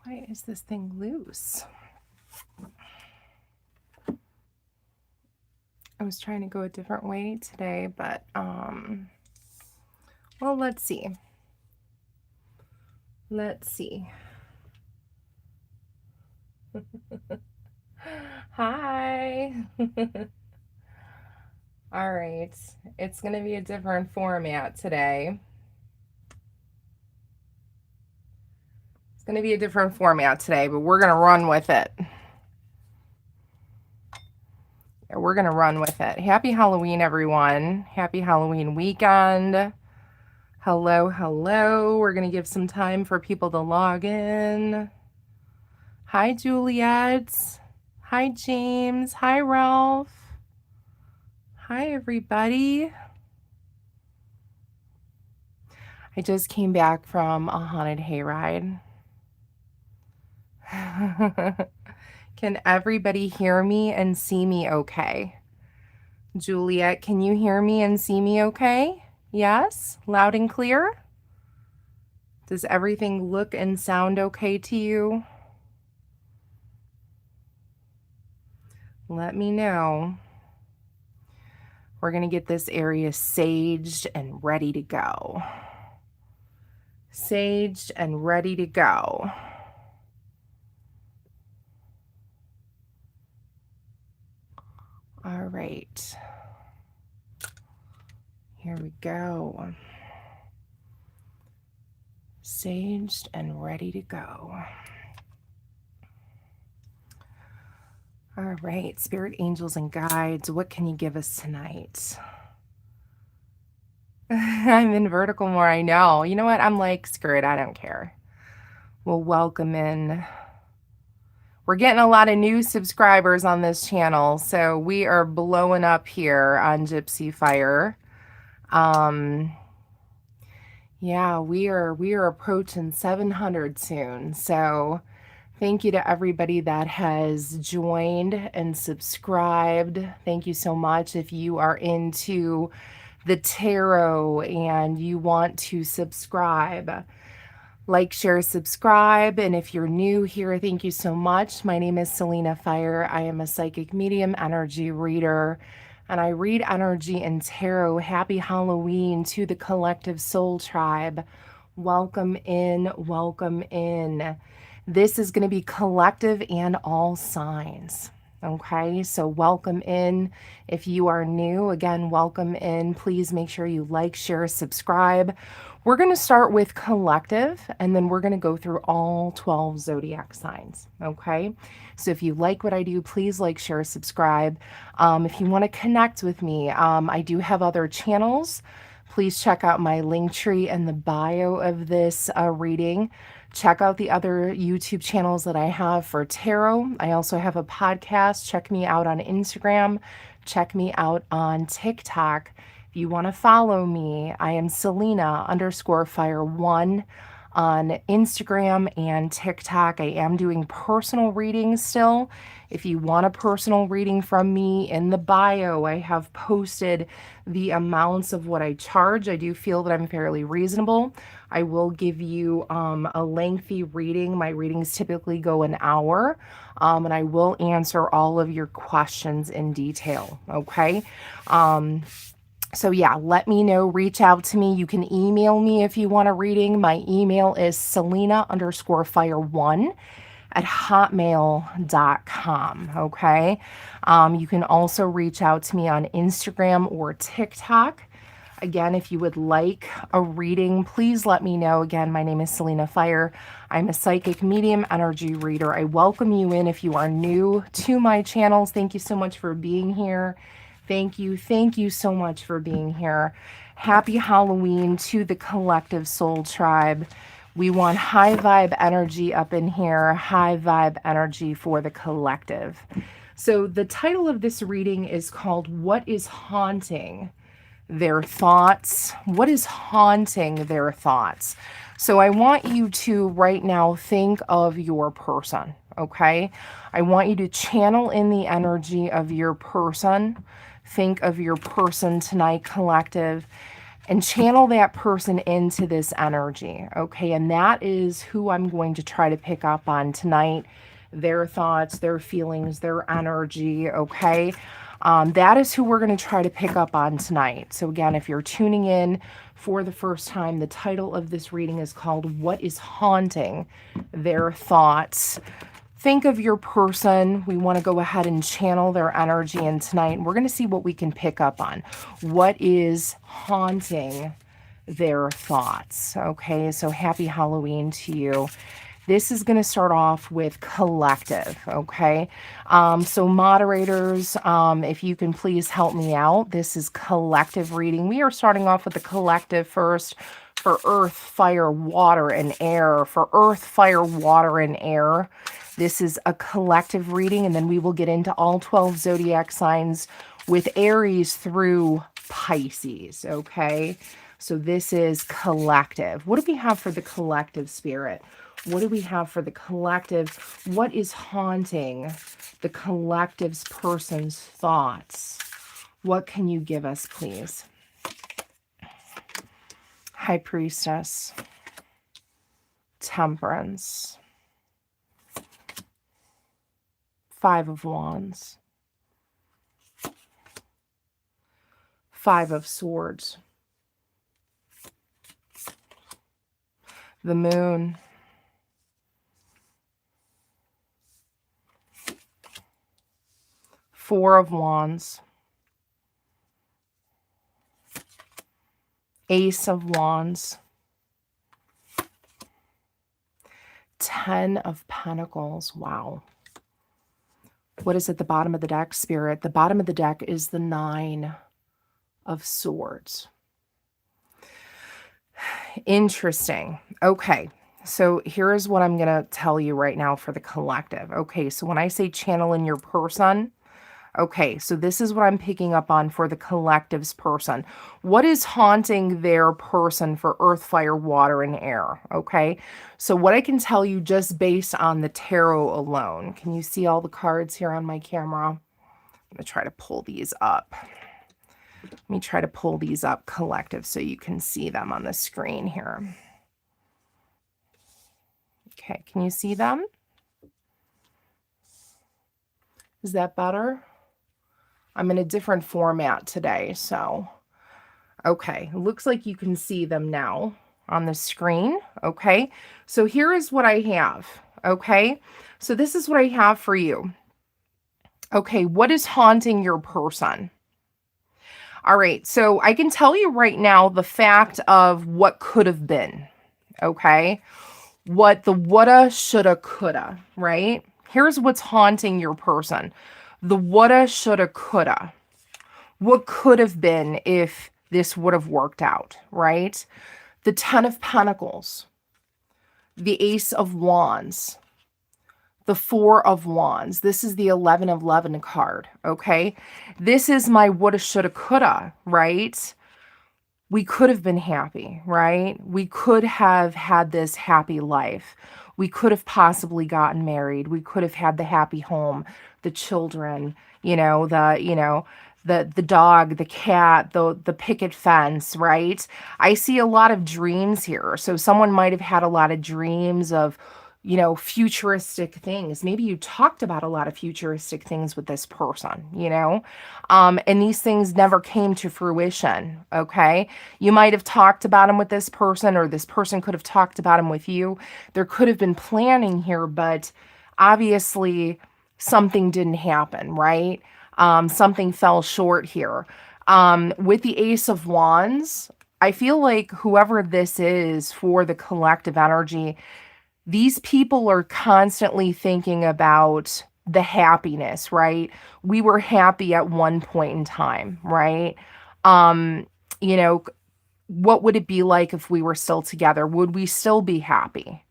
Why is this thing loose? I was trying to go a different way today, but, well, let's see. Let's see. Hi. All right. It's going to be a different format today. It's going to be a different format today, but we're going to run with it. Yeah, we're going to run with it. Happy Halloween, everyone. Happy Halloween weekend. Hello, hello. We're going to give some time for people to log in. Hi, Juliet. Hi, James. Hi, Ralph. Hi, everybody. I just came back from a haunted hayride. Can everybody hear me and see me okay? Juliet, can you hear me and see me okay? Yes? Loud and clear? Does everything look and sound okay to you? Let me know. We're going to get this area saged and ready to go. Saged and ready to go. All right. Here we go. Saged and ready to go. All right, spirit angels and guides, what can you give us tonight? I'm in vertical more, I know. You know what? I'm like, screw it, I don't care. We'll welcome in. We're getting a lot of new subscribers on this channel, so we are blowing up here on Gypsy Fire. Yeah, we are approaching 700 soon, so thank you to everybody that has joined and subscribed. Thank you so much. If you are into the tarot and you want to subscribe, like, share, subscribe. And if you're new here, thank you so much. My name is Selena Fire. I am a psychic medium, energy reader, and I read energy and tarot. Happy Halloween to the collective soul tribe. Welcome in, welcome in. This is going to be collective and all signs. Okay, so welcome in. If you are new, again, welcome in. Please make sure you like, share, subscribe. We're going to start with collective, and then we're going to go through all 12 zodiac signs. Okay, so if you like what I do, please like, share, subscribe. If you want to connect with me, I do have other channels. Please check out my link tree in the bio of this reading. Check out the other YouTube channels that I have for tarot. I also have a podcast. Check me out on Instagram. Check me out on TikTok. If you want to follow me, I am Selena_Fire1 on Instagram and TikTok. I am doing personal readings still. If you want a personal reading from me, in the bio, I have posted the amounts of what I charge. I do feel that I'm fairly reasonable. I will give you a lengthy reading. My readings typically go an hour, and I will answer all of your questions in detail, okay? So yeah, let me know, reach out to me. You can email me if you want a reading. My email is selena_fire1@hotmail.com, okay? You can also reach out to me on Instagram or TikTok. Again, if you would like a reading, please let me know. Again, my name is Selena Fire. I'm a psychic medium energy reader. I welcome you in if you are new to my channels. Thank you so much for being here. Thank you so much for being here. Happy Halloween to the collective soul tribe. We want high vibe energy up in here, high vibe energy for the collective. So the title of this reading is called What is Haunting Their Thoughts? What is haunting their thoughts? So I want you to right now think of your person, okay? I want you to channel in the energy of your person. Think of your person tonight, collective, and channel that person into this energy, okay? And that is who I'm going to try to pick up on tonight. Their thoughts, their feelings, their energy, okay? That is who we're going to try to pick up on tonight. So again, if you're tuning in for the first time, the title of this reading is called What is Haunting Their Thoughts? Think of your person. We want to go ahead and channel their energy in tonight. We're going to see what we can pick up on. What is haunting their thoughts? Okay, so happy Halloween to you. This is going to start off with collective, okay? So moderators, if you can please help me out. This is collective reading. We are starting off with the collective first for earth, fire, water, and air. For earth, fire, water, and air. This is a collective reading, and then we will get into all 12 zodiac signs with Aries through Pisces, okay? So this is collective. What do we have for the collective, Spirit? What do we have for the collective? What is haunting the collective's person's thoughts? What can you give us, please? High Priestess, Temperance, Five of Wands, Five of Swords, the Moon, Four of Wands, Ace of Wands, Ten of Pentacles. Wow. What is at the bottom of the deck, Spirit? The bottom of the deck is the Nine of Swords. Interesting. Okay. So here's what I'm going to tell you right now for the collective. Okay. So when I say channel in your person, okay, so this is what I'm picking up on for the collective's person. What is haunting their person for earth, fire, water, and air? Okay, so what I can tell you just based on the tarot alone. Can you see all the cards here on my camera? I'm going to try to pull these up. Let me try to pull these up, collective, so you can see them on the screen here. Okay, can you see them? Is that better? I'm in a different format today, so, okay. Looks like you can see them now on the screen, okay? So here is what I have, okay? So this is what I have for you. Okay, what is haunting your person? All right, so I can tell you right now the fact of what could have been, okay? What the woulda, shoulda, coulda, right? Here's what's haunting your person. The woulda, shoulda, coulda. What could have been if this would have worked out, right? The Ten of Pentacles, the Ace of Wands, the Four of Wands. This is the 11 of 11 card, okay? This is my woulda, shoulda, coulda, right? We could have been happy, right? We could have had this happy life. We could have possibly gotten married. We could have had the happy home, the children, the dog, the cat, the picket fence, right? I see a lot of dreams here. So someone might have had a lot of dreams of, futuristic things. Maybe you talked about a lot of futuristic things with this person, and these things never came to fruition, okay? You might have talked about them with this person, or this person could have talked about them with you. There could have been planning here, but obviously something didn't happen, right? Something fell short here. With the Ace of Wands, I feel like whoever this is for the collective energy, these people are constantly thinking about the happiness, right? We were happy at one point in time, right? What would it be like if we were still together? Would we still be happy?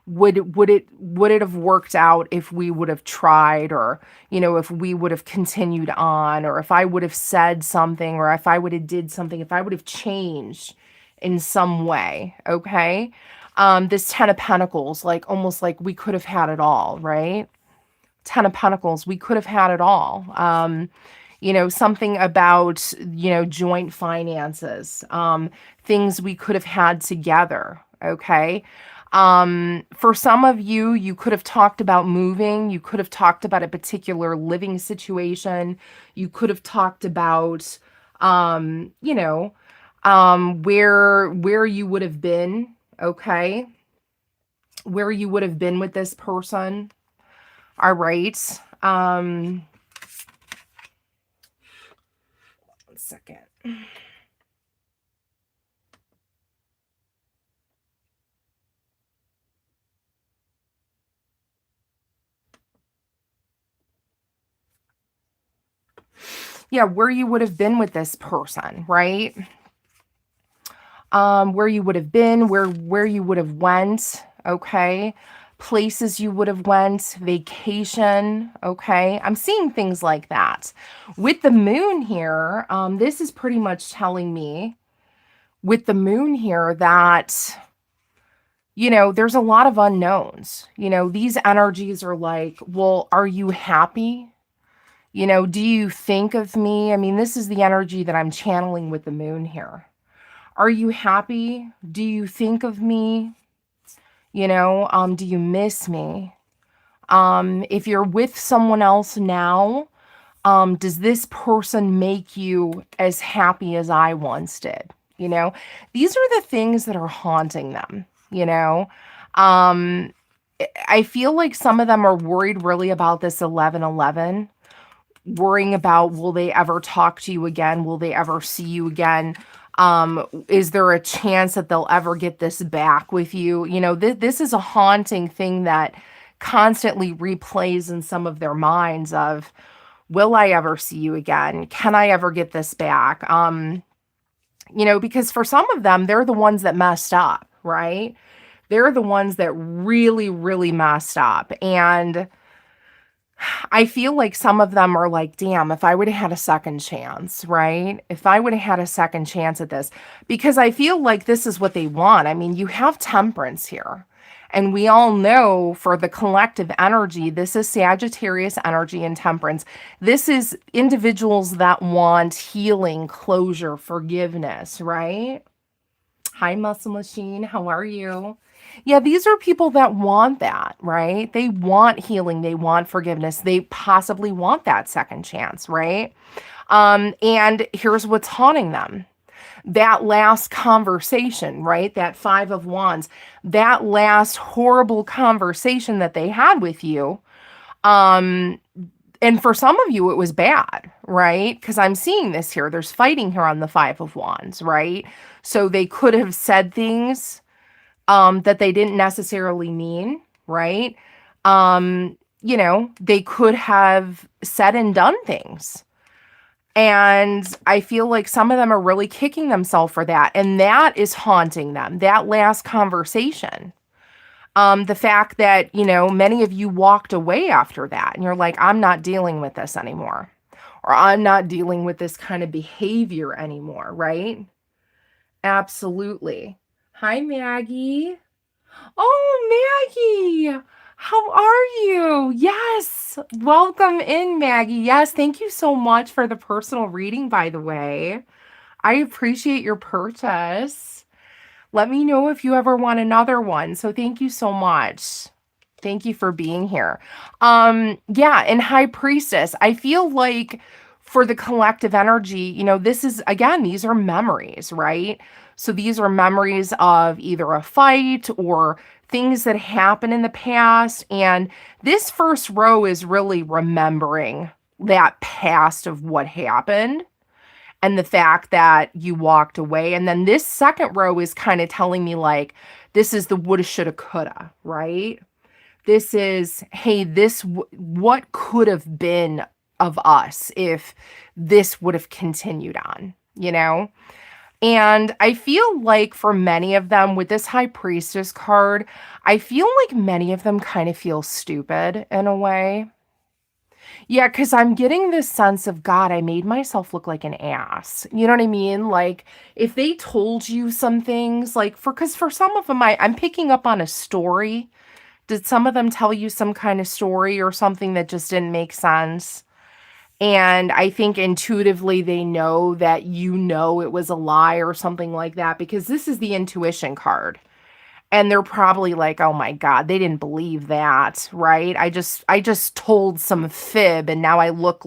Would it have worked out if we would have tried, or, if we would have continued on, or if I would have said something, or if I would have did something, if I would have changed in some way, okay? This Ten of Pentacles, almost like we could have had it all, right? Ten of Pentacles, we could have had it all. something about, joint finances, things we could have had together. Okay. For some of you, you could have talked about moving. You could have talked about a particular living situation. You could have talked about, where you would have been. Okay. Where you would have been with this person. All right. One second. Yeah, where you would have been with this person, right? Where you would have been, where you would have went, okay? Places you would have went, vacation, okay? I'm seeing things like that. With the moon here, this is pretty much telling me with the moon here that, there's a lot of unknowns. These energies are like, well, are you happy? Do you think of me? I mean, this is the energy that I'm channeling with the moon here. Are you happy? Do you think of me? Do you miss me? If you're with someone else now, does this person make you as happy as I once did? These are the things that are haunting them, I feel like some of them are worried really about this 1111, worrying about, will they ever talk to you again? Will they ever see you again? Is there a chance that they'll ever get this back with you? This is a haunting thing that constantly replays in some of their minds of, will I ever see you again? Can I ever get this back? Because for some of them, they're the ones that messed up, right? They're the ones that really, really messed up. And I feel like some of them are like, damn, if I would have had a second chance, right? If I would have had a second chance at this, because I feel like this is what they want. I mean, you have temperance here. And we all know for the collective energy, this is Sagittarius energy and temperance. This is individuals that want healing, closure, forgiveness, right? Hi, Muscle Machine. How are you? Yeah, these are people that want that, right? They want healing. They want forgiveness. They possibly want that second chance, right? And here's what's haunting them. That last conversation, right? That Five of Wands, that last horrible conversation that they had with you. And for some of you, it was bad, right? Because I'm seeing this here. There's fighting here on the Five of Wands, right? So they could have said things that they didn't necessarily mean, right? They could have said and done things. And I feel like some of them are really kicking themselves for that. And that is haunting them, that last conversation. The fact that, many of you walked away after that and you're like, I'm not dealing with this anymore. Or I'm not dealing with this kind of behavior anymore, right? Absolutely. Hi, Maggie. Oh, Maggie. How are you? Yes. Welcome in, Maggie. Yes. Thank you so much for the personal reading, by the way. I appreciate your purchase. Let me know if you ever want another one. So thank you so much. Thank you for being here. Yeah, and High Priestess, I feel like for the collective energy, this is, again, these are memories, right? So these are memories of either a fight or things that happened in the past. And this first row is really remembering that past of what happened and the fact that you walked away. And then this second row is kind of telling me like, this is the woulda, shoulda, coulda, right? This is, hey, what could have been of us if this would have continued on, And I feel like for many of them with this High Priestess card, I feel like many of them kind of feel stupid in a way. Yeah, because I'm getting this sense of, God, I made myself look like an ass. You know what I mean? Like, if they told you some things, like, because for some of them, I'm picking up on a story. Did some of them tell you some kind of story or something that just didn't make sense? And I think intuitively they know that you know it was a lie or something like that, because this is the intuition card. And they're probably like, oh my God, they didn't believe that, right? I just told some fib and now I look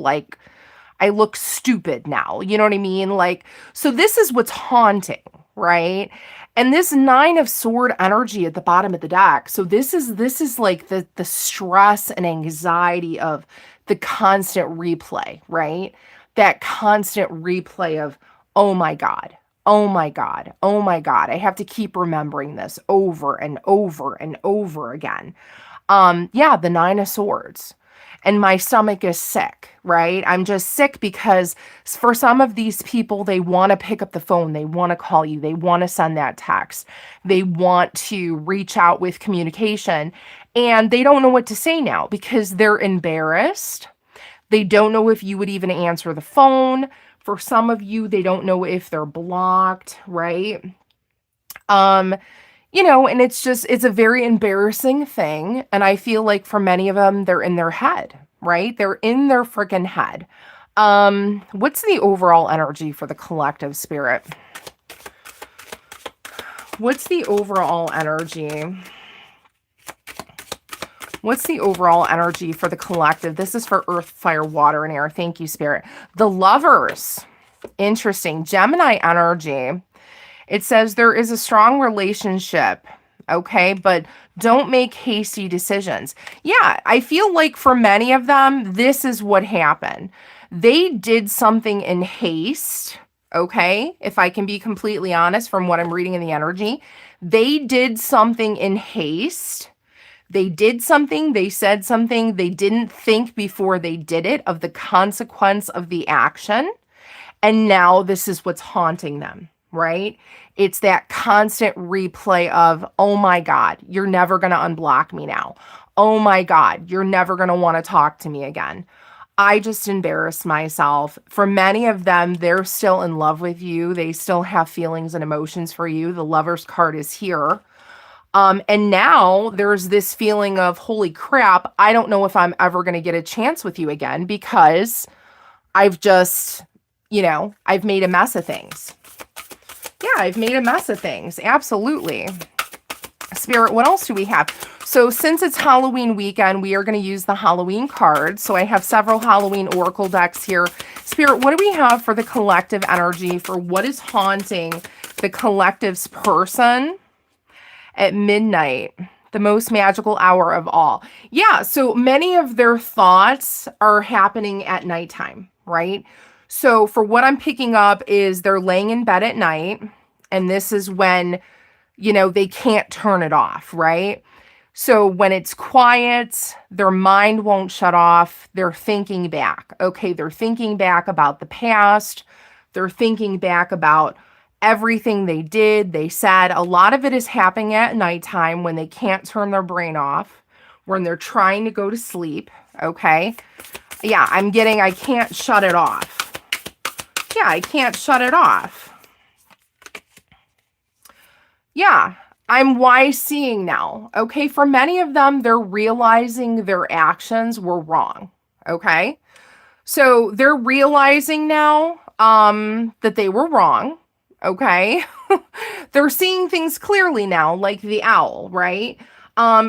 stupid now. You know what I mean? Like, so this is what's haunting, right? And this Nine of Sword energy at the bottom of the deck. So this is like the stress and anxiety of the constant replay, right? That constant replay of, oh my God, oh my God, oh my God. I have to keep remembering this over and over and over again. Yeah, the Nine of Swords. And my stomach is sick, right? I'm just sick because for some of these people, they want to pick up the phone. They want to call you. They want to send that text. They want to reach out with communication. And they don't know what to say now because they're embarrassed. They don't know if you would even answer the phone. For some of you, they don't know if they're blocked, right? And it's a very embarrassing thing. And I feel like for many of them, they're in their head, right? They're in their freaking head. What's the overall energy for the collective, Spirit? What's the overall energy? What's the overall energy for the collective? This is for earth, fire, water, and air. Thank you, Spirit. The Lovers. Interesting. Gemini energy. It says there is a strong relationship, okay, but don't make hasty decisions. Yeah, I feel like for many of them, this is what happened. They did something in haste, okay, if I can be completely honest from what I'm reading in the energy. They did something in haste. They did something, they said something, they didn't think before they did it of the consequence of the action. And now this is what's haunting them, right? It's that constant replay of, oh my God, you're never going to unblock me now. Oh my God, you're never going to want to talk to me again. I just embarrassed myself. For many of them, they're still in love with you. They still have feelings and emotions for you. The Lover's card is here. And now there's this feeling of, holy crap, I don't know if I'm ever going to get a chance with you again because I've just, I've made a mess of things. Yeah, I've made a mess of things. Absolutely. Spirit, what else do we have? So since it's Halloween weekend, we are going to use the Halloween cards. So I have several Halloween oracle decks here. Spirit, what do we have for the collective energy for what is haunting the collective's person at midnight, the most magical hour of all? Yeah, so many of their thoughts are happening at nighttime, right? So for what I'm picking up is they're laying in bed at night, and this is when, they can't turn it off, right? So when it's quiet, their mind won't shut off. They're thinking back. Okay, they're thinking back about the past. They're thinking back about everything they did, they said. A lot of it is happening at nighttime when they can't turn their brain off, when they're trying to go to sleep, okay? Yeah, I can't shut it off. Yeah, I can't shut it off. Yeah, I'm wise seeing now, okay? For many of them, they're realizing their actions were wrong, okay? So they're realizing now that they were wrong, okay? They're seeing things clearly now, like the owl, right?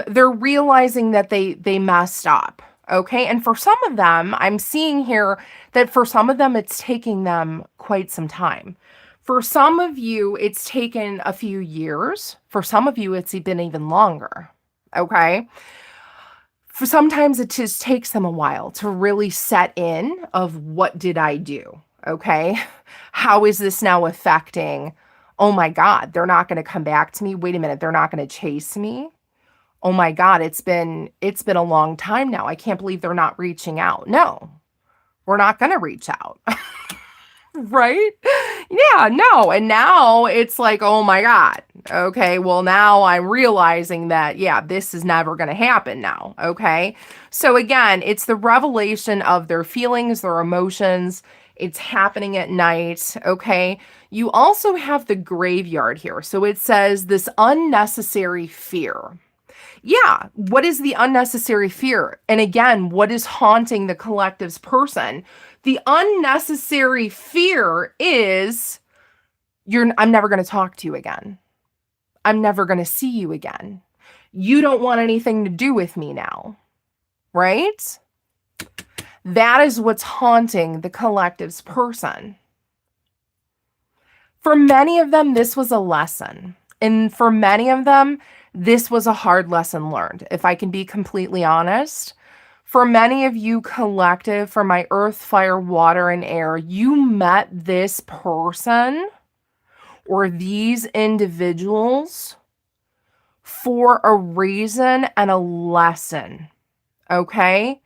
They're realizing that they messed up, okay? And for some of them, I'm seeing here that for some of them, it's taking them quite some time. For some of you, it's taken a few years. For some of you, it's been even longer, okay? For sometimes it just takes them a while to really set in of what did I do, okay? How is this now affecting, oh my God, they're not going to come back to me. Wait a minute, they're not going to chase me. Oh my God, it's been a long time now. I can't believe they're not reaching out. No, we're not going to reach out. Right? Yeah, no. And now it's like, oh my God. Okay, well now I'm realizing that, yeah, this is never going to happen now. Okay. So again, it's the revelation of their feelings, their emotions. It's happening at night. Okay. You also have the graveyard here. So it says this unnecessary fear. Yeah, what is the unnecessary fear? And again, what is haunting the collective's person? The unnecessary fear is I'm never going to talk to you again. I'm never going to see you again. You don't want anything to do with me now, right? That is what's haunting the collective's person. For many of them, this was a lesson. And for many of them, this was a hard lesson learned. If I can be completely honest, for many of you collective, for my earth, fire, water, and air, you met this person or these individuals for a reason and a lesson, okay?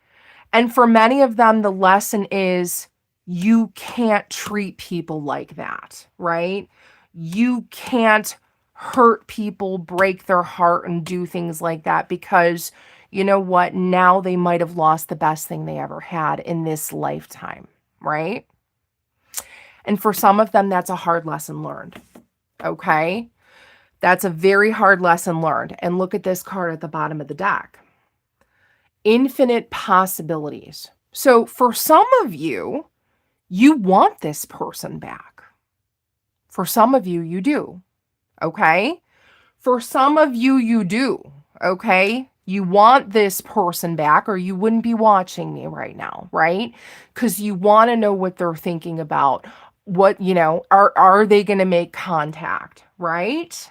And for many of them, the lesson is you can't treat people like that, right? You can't hurt people, break their heart, and do things like that because, you know what? Now they might have lost the best thing they ever had in this lifetime, right? And for some of them, that's a hard lesson learned, okay? That's a very hard lesson learned. And look at this card at the bottom of the deck. Infinite possibilities. So for some of you, you want this person back. For some of you, you do. Okay? For some of you, you do. Okay? You want this person back or you wouldn't be watching me right now, right? Because you want to know what they're thinking about. What, you know, are they going to make contact, right?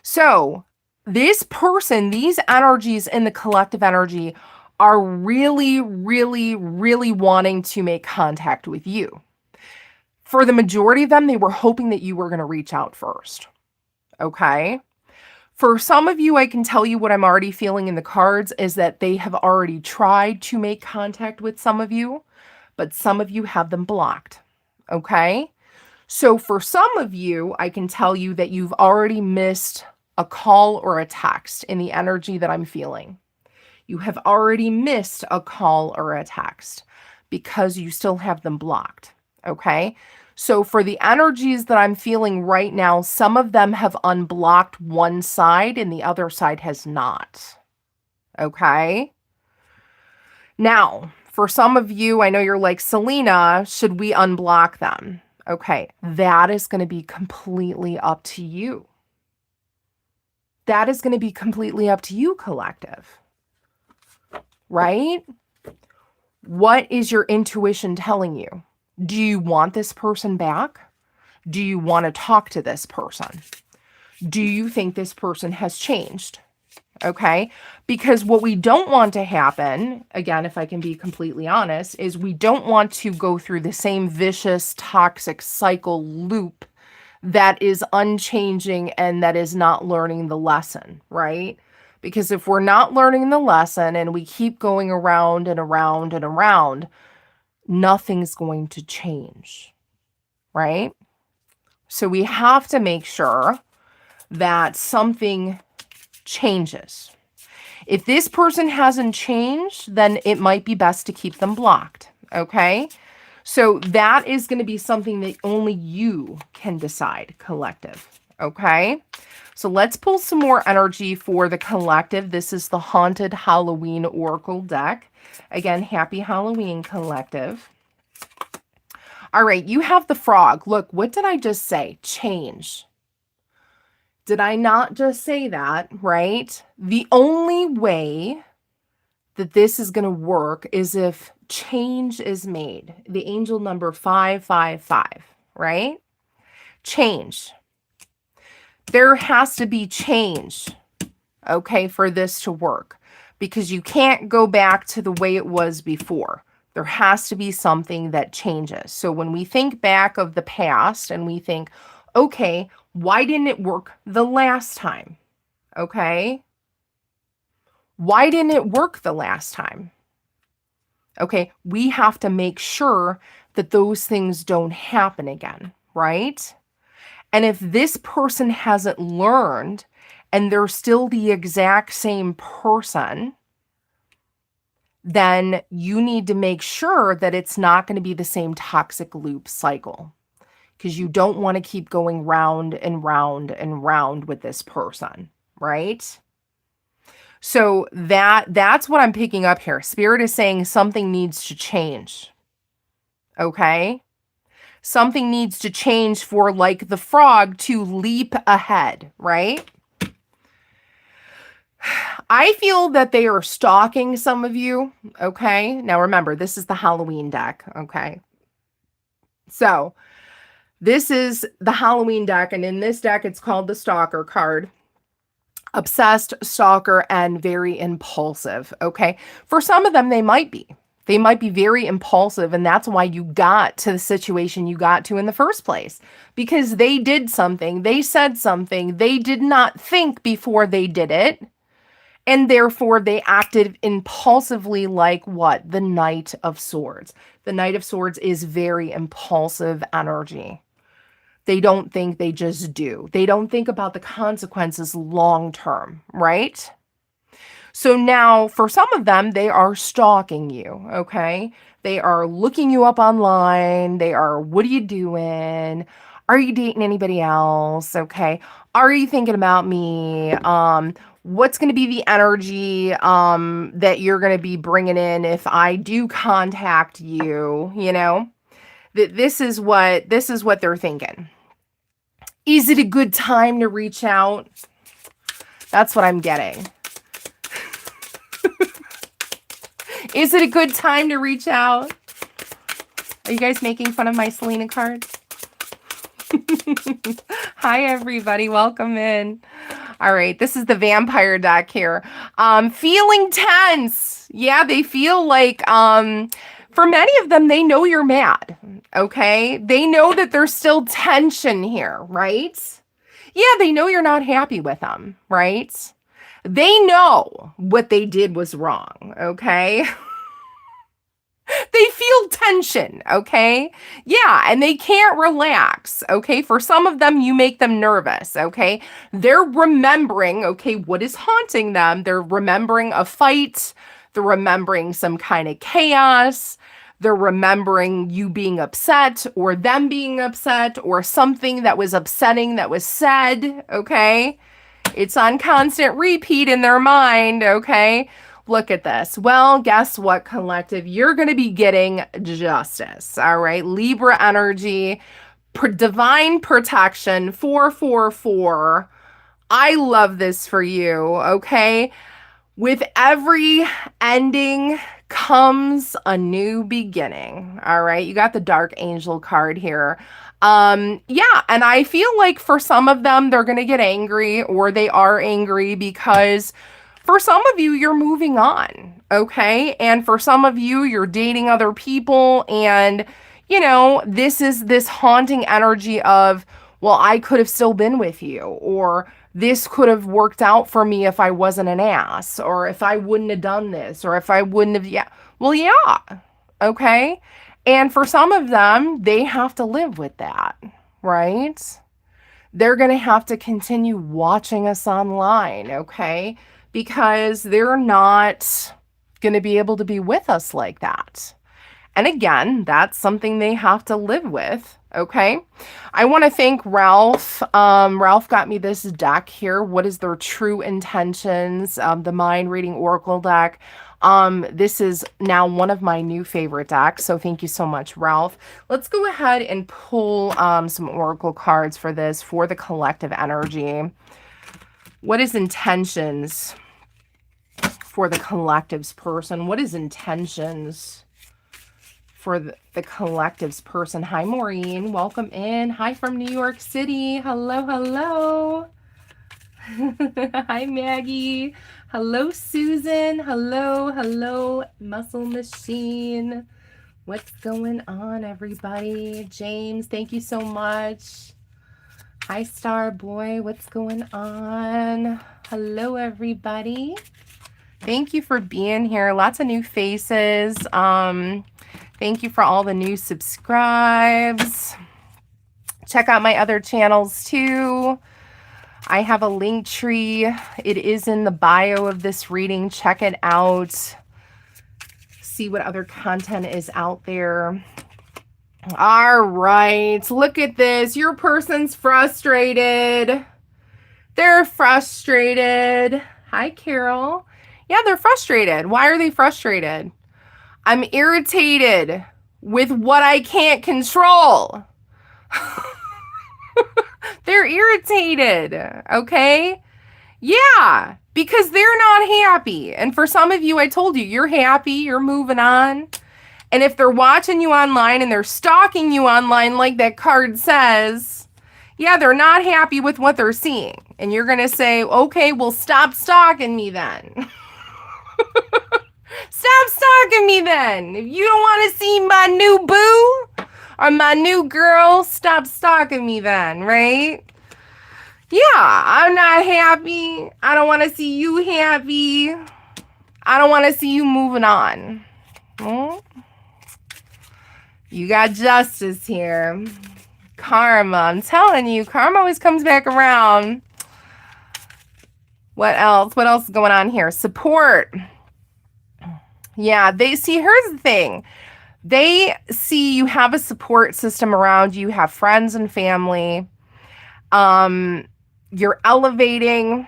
So this person, these energies in the collective energy are really, really, really wanting to make contact with you. For the majority of them, they were hoping that you were going to reach out first. Okay? For some of you, I can tell you what I'm already feeling in the cards is that they have already tried to make contact with some of you, but some of you have them blocked. Okay? So for some of you, I can tell you that you've already missed a call or a text in the energy that I'm feeling. You have already missed a call or a text because you still have them blocked. Okay. So for the energies that I'm feeling right now, some of them have unblocked one side and the other side has not. Okay. Now, for some of you, I know you're like, Selena, should we unblock them? Okay. That is going to be completely up to you. That is going to be completely up to you, collective. Right? What is your intuition telling you? Do you want this person back? Do you want to talk to this person? Do you think this person has changed? Okay? Because what we don't want to happen, again, if I can be completely honest, is we don't want to go through the same vicious, toxic cycle loop that is unchanging and that is not learning the lesson, right? Because if we're not learning the lesson and we keep going around and around and around, nothing's going to change, right? So we have to make sure that something changes. If this person hasn't changed, then it might be best to keep them blocked, okay? So that is going to be something that only you can decide, collective. Okay. So let's pull some more energy for the collective. This is the Haunted Halloween Oracle deck. Again, happy Halloween, collective. All right. You have the frog. Look, what did I just say? Change. Did I not just say that? Right. The only way that this is going to work is if change is made. The angel number 555, right? Change. There has to be change, okay, for this to work because you can't go back to the way it was before. There has to be something that changes. So when we think back of the past and we think, okay, why didn't it work the last time? Okay. Why didn't it work the last time? Okay, we have to make sure that those things don't happen again, right? And if this person hasn't learned and they're still the exact same person, then you need to make sure that it's not going to be the same toxic loop cycle because you don't want to keep going round and round and round with this person, right? So that's what I'm picking up here. Spirit is saying something needs to change. Okay? Something needs to change for like the frog to leap ahead, right? I feel that they are stalking some of you, okay? Now remember, this is the Halloween deck, okay? So, this is the Halloween deck, and in this deck, it's called the Stalker card. Obsessed, stalker, and very impulsive, okay? For some of them, they might be. They might be very impulsive, and that's why you got to the situation you got to in the first place. Because they did something, they said something, they did not think before they did it, and therefore they acted impulsively like what? The Knight of Swords. The Knight of Swords is very impulsive energy. They don't think, they just do. They don't think about the consequences long term, right? So now, for some of them, they are stalking you, okay? They are looking you up online. They are, what are you doing? Are you dating anybody else? Okay. Are you thinking about me? What's going to be the energy that you're going to be bringing in if I do contact you? You know, this is what they're thinking. Is it a good time to reach out? That's what I'm getting. Is it a good time to reach out? Are you guys making fun of my Selena cards? Hi, everybody. Welcome in. All right. This is the vampire deck here. Feeling tense. Yeah, they feel like, for many of them, they know you're mad. Okay. They know that there's still tension here, right? Yeah, they know you're not happy with them, right? They know what they did was wrong, okay? They feel tension, okay? Yeah, and they can't relax, okay? For some of them, you make them nervous, okay? They're remembering, okay, what is haunting them. They're remembering a fight. They're remembering some kind of chaos. They're remembering you being upset or them being upset or something that was upsetting that was said, okay? It's on constant repeat in their mind, okay? Look at this. Well, guess what, collective? You're going to be getting justice, all right? Libra energy, divine protection, 444. I love this for you, okay? With every ending comes a new beginning, all right? You got the Dark Angel card here. Yeah, and I feel like for some of them, they're going to get angry or they are angry because for some of you, you're moving on, okay? And for some of you, you're dating other people and, you know, this is this haunting energy of, well, I could have still been with you, or this could have worked out for me if I wasn't an ass, or if I wouldn't have done this, or if I wouldn't have, yeah. Well, yeah, okay? And for some of them, they have to live with that, right? They're going to have to continue watching us online, okay? Because they're not going to be able to be with us like that. And again, that's something they have to live with, okay? I want to thank Ralph. Ralph got me this deck here. What is their true intentions? The Mind Reading Oracle deck. This is now one of my new favorite decks, so thank you so much, Ralph. Let's go ahead and pull some Oracle cards for this, for the collective energy. What is intentions for the collective's person? What is intentions for the collective's person? Hi, Maureen. Welcome in. Hi from New York City. Hello, hello. Hi, Maggie. Hello, Susan. Hello, hello, Muscle Machine. What's going on, everybody? James, thank you so much. Hi, Star Boy. What's going on? Hello, everybody. Thank you for being here. Lots of new faces. Thank you for all the new subscribes. Check out my other channels too. I have a link tree. It is in the bio of this reading. Check it out. See what other content is out there. All right. Look at this. Your person's frustrated. They're frustrated. Hi, Carol. Yeah, they're frustrated. Why are they frustrated? I'm irritated with what I can't control. They're irritated, okay? Yeah, because they're not happy. And for some of you, I told you, you're happy, you're moving on. And if they're watching you online and they're stalking you online like that card says, yeah, they're not happy with what they're seeing. And you're going to say, okay, well, stop stalking me then. Stop stalking me then. If you don't want to see my new boo or my new girl, stop stalking me then, right? Yeah, I'm not happy. I don't want to see you happy. I don't want to see you moving on. You got justice here. Karma. I'm telling you, karma always comes back around. What else? What else is going on here? Support. Yeah, they see, here's the thing. They see you have a support system around you, have friends and family. You're elevating,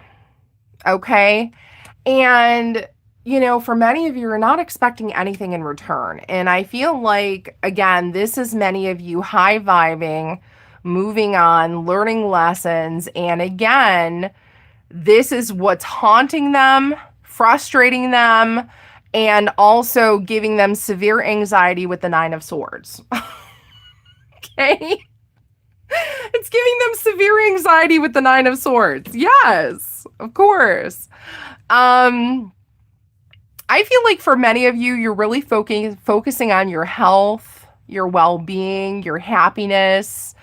okay? And, you know, for many of you, you're not expecting anything in return. And I feel like, again, this is many of you high vibing, moving on, learning lessons. And again, this is what's haunting them, frustrating them, and also giving them severe anxiety with the 9 of Swords. Okay? It's giving them severe anxiety with the 9 of Swords. Yes, of course. I feel like for many of you, you're really focusing on your health, your well-being, your happiness.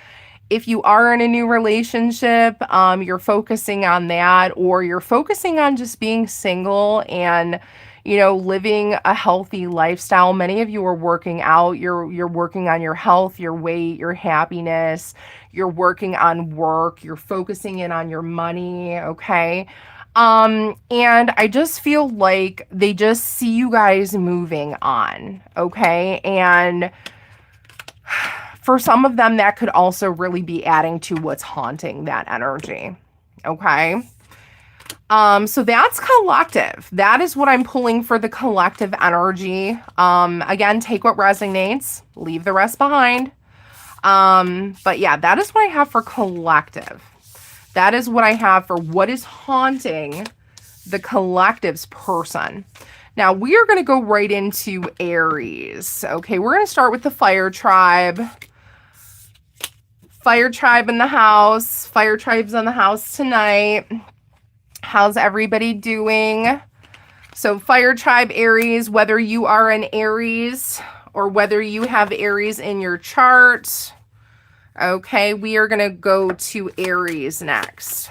If you are in a new relationship, you're focusing on that, or you're focusing on just being single and, you know, living a healthy lifestyle. Many of you are working out. You're working on your health, your weight, your happiness. You're working on work. You're focusing in on your money, okay? And I just feel like they just see you guys moving on, okay? And for some of them, that could also really be adding to what's haunting that energy, okay? So that's collective. That is what I'm pulling for the collective energy. Again, take what resonates, leave the rest behind. But yeah, that is what I have for collective. That is what I have for what is haunting the collective's person. Now, we are going to go right into Aries. Okay, we're going to start with the Fire Tribe. Fire Tribe in the house. Fire Tribe's on the house tonight. How's everybody doing? So Fire Tribe Aries, whether you are an Aries or whether you have Aries in your chart. Okay, we are going to go to Aries next.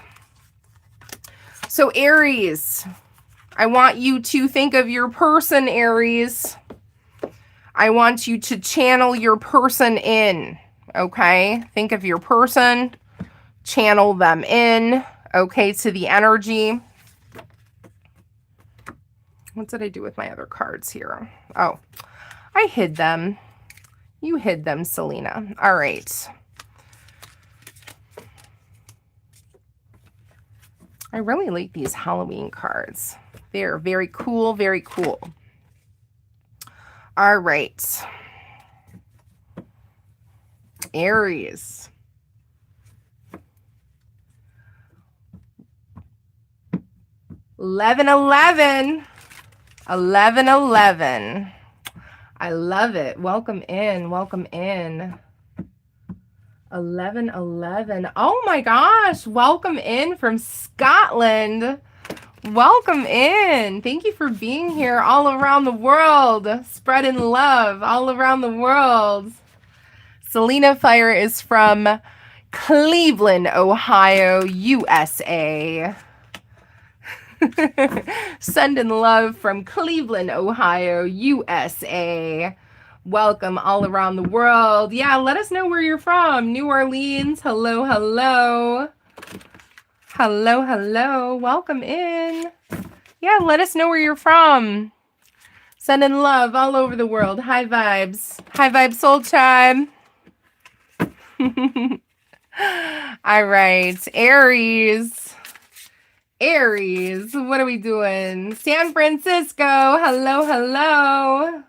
So Aries, I want you to think of your person, Aries. I want you to channel your person in, okay? Think of your person, channel them in, okay, to the energy. What did I do with my other cards here? Oh, I hid them. You hid them, Selena. All right. I really like these Halloween cards. They're very cool, very cool. All right. Aries. Eleven. 11. I love it. Welcome in. Welcome in. 11. Oh my gosh. Welcome in from Scotland. Welcome in. Thank you for being here all around the world. Spreading love all around the world. Selena Fire is from Cleveland, Ohio, USA. Sending love from Cleveland, Ohio, USA. Welcome all around the world. Yeah, let us know where you're from. New Orleans. Hello, hello. Hello, hello. Welcome in. Yeah, let us know where you're from. Sending love all over the world. High vibes. High vibe soul tribe. All right. Aries. Aries, what are we doing? San Francisco, hello, hello.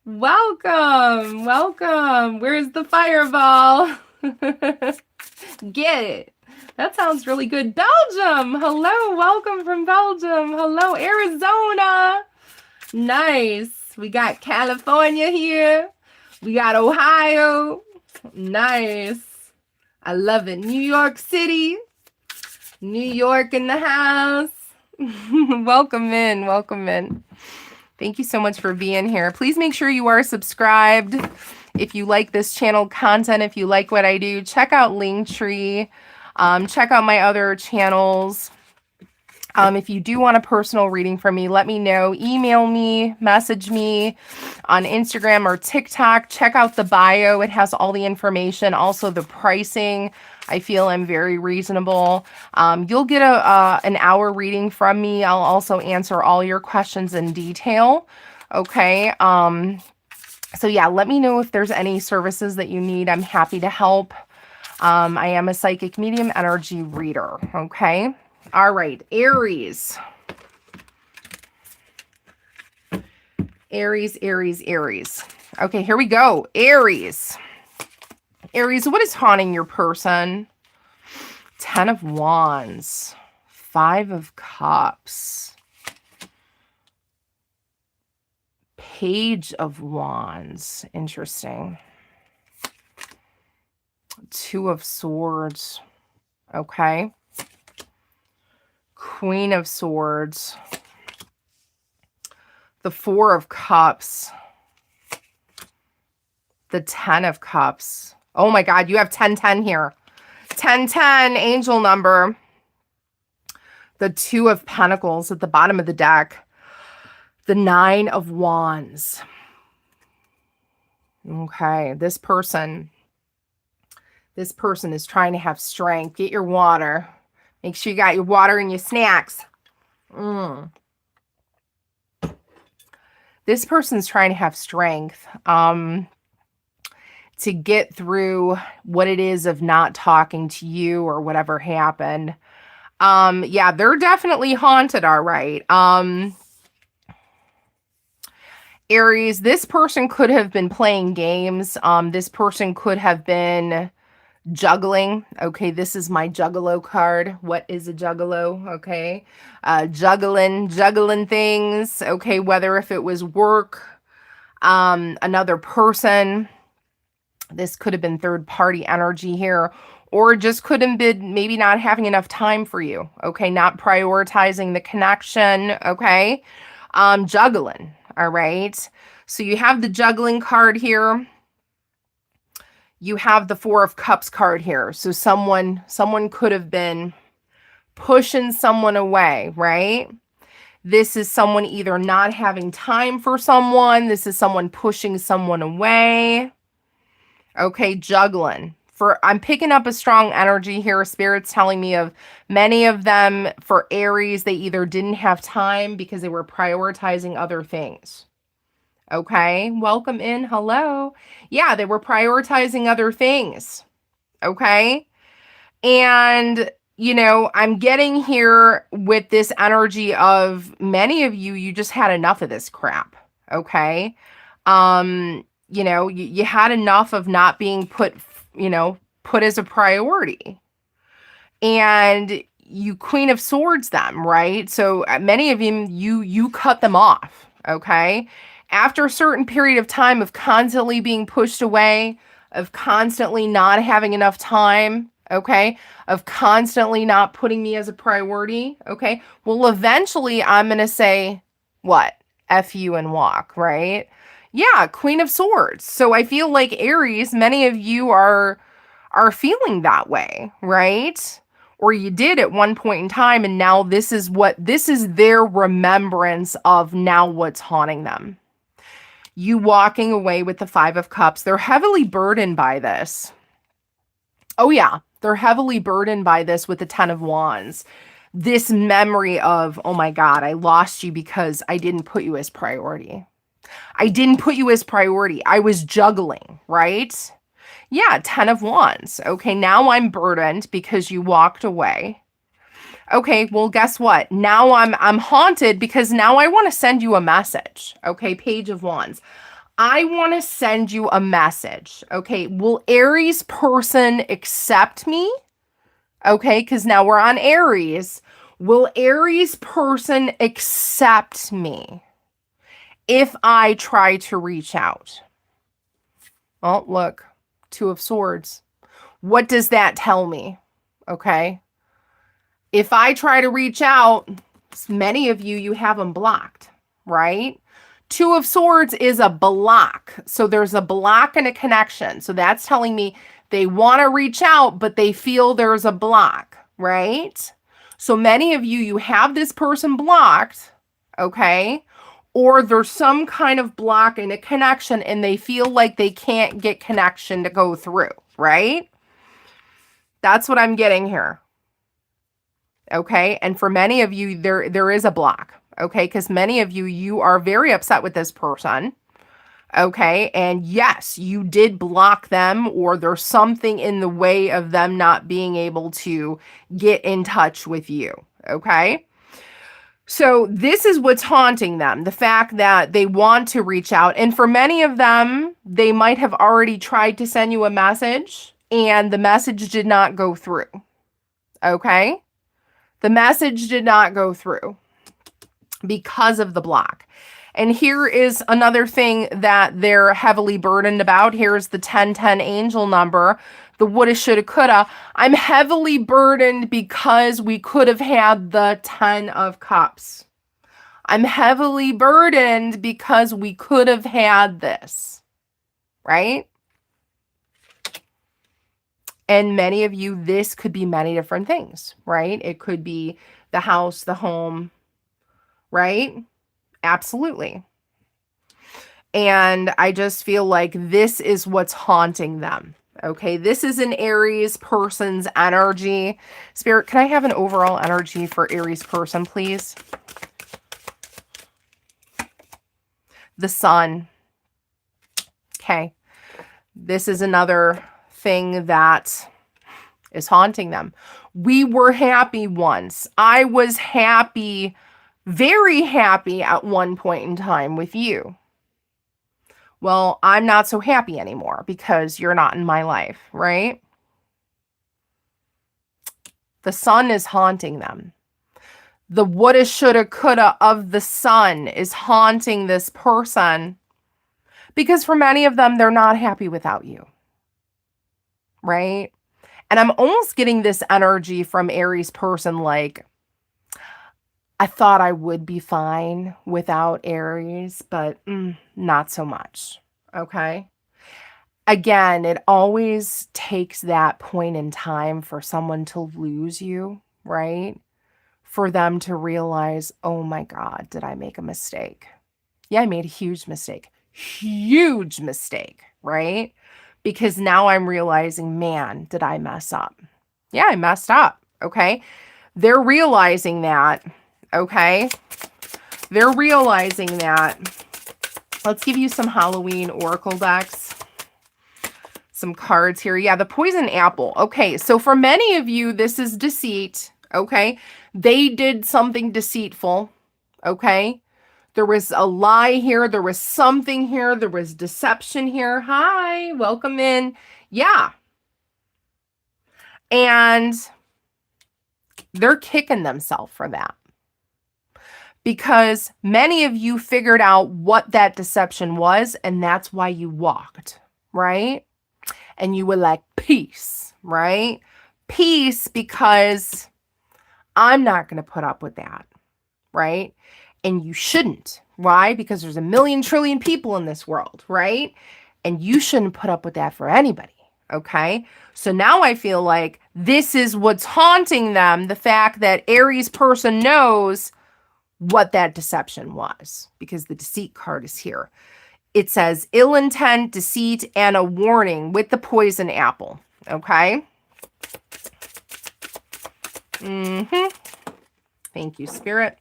Welcome, welcome. Where's the fireball? Get it. That sounds really good. Belgium, hello, welcome from Belgium. Hello, Arizona. Nice. We got California here. We got Ohio. Nice. I love it. New York City. New York in the house. Welcome in. Welcome in. Thank you so much for being here. Please make sure you are subscribed. If you like this channel content, if you like what I do, check out Linktree. Check out my other channels. If you do want a personal reading from me, let me know. Email me, message me on Instagram or TikTok. Check out the bio. It has all the information. Also the pricing. I feel I'm very reasonable. You'll get an hour reading from me. I'll also answer all your questions in detail. Okay. So yeah, let me know if there's any services that you need. I'm happy to help. I am a psychic medium energy reader. Okay. All right, Aries. Aries, Aries, Aries. Okay, here we go. Aries. Aries, what is haunting your person? 10 of Wands. 5 of Cups. Page of Wands. Interesting. 2 of Swords. Okay. Queen of Swords, the 4 of Cups, the 10 of Cups. Oh my God, you have 1010 here. 1010, angel number. The 2 of Pentacles at the bottom of the deck. The 9 of Wands. Okay, this person is trying to have strength. Get your water. Make sure you got your water and your snacks. This person's trying to have strength to get through what it is of not talking to you or whatever happened. Yeah, they're definitely haunted, all right. Aries, this person could have been playing games. This person could have been juggling. Okay, this is my juggalo card. What is a juggalo? Okay, juggling things. Okay, whether if it was work, another person, this could have been third party energy here, or just could have been maybe not having enough time for you. Okay, not prioritizing the connection. Okay, juggling. All right, so you have the juggling card here. You have the 4 of Cups card here. So someone could have been pushing someone away, right? This is someone either not having time for someone. This is someone pushing someone away. Okay, juggling. I'm picking up a strong energy here. Spirit's telling me of many of them for Aries, they either didn't have time because they were prioritizing other things. Okay, welcome in. Hello. Yeah, they were prioritizing other things. Okay. And, you know, I'm getting here with this energy of many of you, you just had enough of this crap. Okay. You know, you had enough of not being put as a priority. And you Queen of Swords them, right? So many of you cut them off. Okay. After a certain period of time of constantly being pushed away, of constantly not having enough time, okay, of constantly not putting me as a priority, okay, well, eventually I'm going to say, what? F you and walk, right? Yeah, Queen of Swords. So I feel like Aries, many of you are feeling that way, right? Or you did at one point in time, and now this is their remembrance of now what's haunting them. You walking away with the 5 of Cups. They're heavily burdened by this. Oh yeah, they're heavily burdened by this with the 10 of Wands. This memory of, oh my God, I lost you because I didn't put you as priority. I didn't put you as priority. I was juggling, right? Yeah, 10 of Wands. Okay, now I'm burdened because you walked away. Okay, well, guess what? Now I'm haunted because now I want to send you a message. Okay, Page of Wands. I want to send you a message. Okay, will Aries person accept me? Okay, because now we're on Aries. Will Aries person accept me if I try to reach out? Oh, look, Two of Swords. What does that tell me? Okay. If I try to reach out, many of you have them blocked, right? Two of Swords is a block. So there's a block and a connection. So that's telling me they want to reach out, but they feel there's a block, right? So many of you have this person blocked, okay? Or there's some kind of block in a connection and they feel like they can't get connection to go through, right? That's what I'm getting here. Okay. And for many of you, there is a block. Okay. Because many of you are very upset with this person. Okay. And yes, you did block them, or there's something in the way of them not being able to get in touch with you. Okay. So this is what's haunting them. The fact that they want to reach out. And for many of them, they might have already tried to send you a message and the message did not go through. Okay. The message did not go through because of the block. And here is another thing that they're heavily burdened about. Here's the 1010 angel number, the woulda, shoulda, coulda. I'm heavily burdened because we could have had the 10 of cups. I'm heavily burdened because we could have had this, right? And many of you, this could be many different things, right? It could be the house, the home, right? Absolutely. And I just feel like this is what's haunting them. Okay, this is an Aries person's energy. Spirit, can I have an overall energy for Aries person, please? The Sun. Okay, this is another thing that is haunting them. We were happy once. I was happy, very happy at one point in time with you. Well, I'm not so happy anymore because you're not in my life, right? The Sun is haunting them. The woulda, shoulda, coulda of the Sun is haunting this person because for many of them, they're not happy without you. Right? And I'm almost getting this energy from Aries person like, I thought I would be fine without Aries, but not so much. Okay? Again, it always takes that point in time for someone to lose you, right? For them to realize, oh my God, did I make a mistake? Yeah, I made a huge mistake. Huge mistake, right? Because now I'm realizing, man, did I mess up? Yeah, I messed up. Okay. They're realizing that. Okay. They're realizing that. Let's give you some Halloween Oracle decks. Some cards here. Yeah, the poison apple. Okay. So for many of you, this is deceit. Okay. They did something deceitful. Okay. There was a lie here. There was something here. There was deception here. Hi, welcome in. Yeah. And they're kicking themselves for that. Because many of you figured out what that deception was, and that's why you walked, right? And you were like, peace, right? Peace, because I'm not going to put up with that, right? And you shouldn't. Why? Because there's a million trillion people in this world, right? And you shouldn't put up with that for anybody, okay? So now I feel like this is what's haunting them, the fact that Aries person knows what that deception was, because the deceit card is here. It says ill intent, deceit, and a warning with the poison apple, okay? Thank you, Spirit.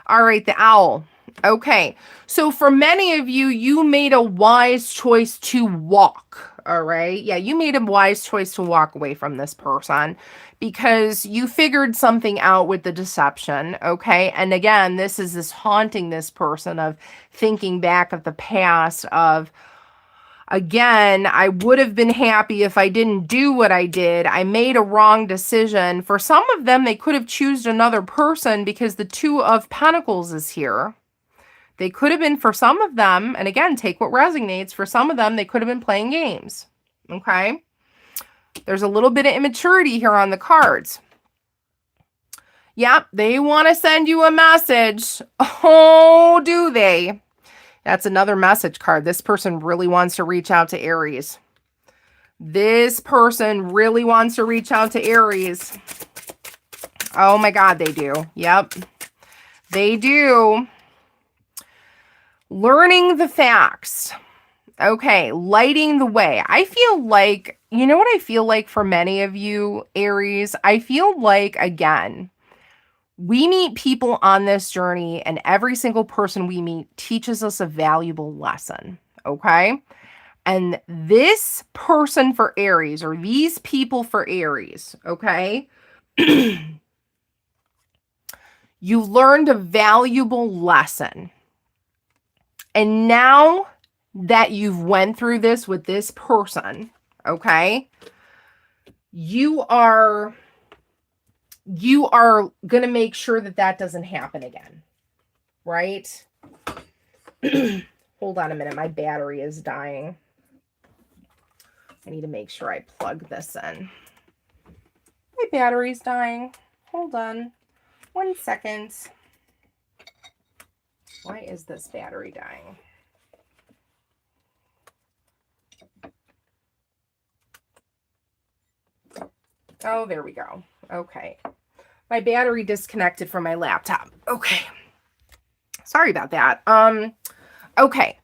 All right, the owl. Okay, so for many of you, you made a wise choice to walk. All right. Yeah, you made a wise choice to walk away from this person because you figured something out with the deception. Okay. And again, this is this haunting this person of thinking back of the past of, again, I would have been happy if I didn't do what I did. I made a wrong decision. For some of them, they could have chosen another person because the Two of Pentacles is here. They could have been, for some of them, and again, take what resonates. For some of them, they could have been playing games. Okay? There's a little bit of immaturity here on the cards. Yep, they want to send you a message. Oh, do they? That's another message card. This person really wants to reach out to Aries. This person really wants to reach out to Aries. Oh my God, they do. Yep, they do. Learning the facts. Okay, lighting the way. I feel like, you know what I feel like for many of you, Aries? I feel like, again, we meet people on this journey and every single person we meet teaches us a valuable lesson, okay? And this person for Aries, or these people for Aries, okay? You learned a valuable lesson. And now that you've went through this with this person, okay, you are going to make sure that that doesn't happen again, right? Hold on a minute. My battery is dying. I need to make sure I plug this in. My battery's dying. Hold on 1 second. Why is this battery dying? Oh, there we go. Okay. My battery disconnected from my laptop. Okay. Sorry about that. Okay.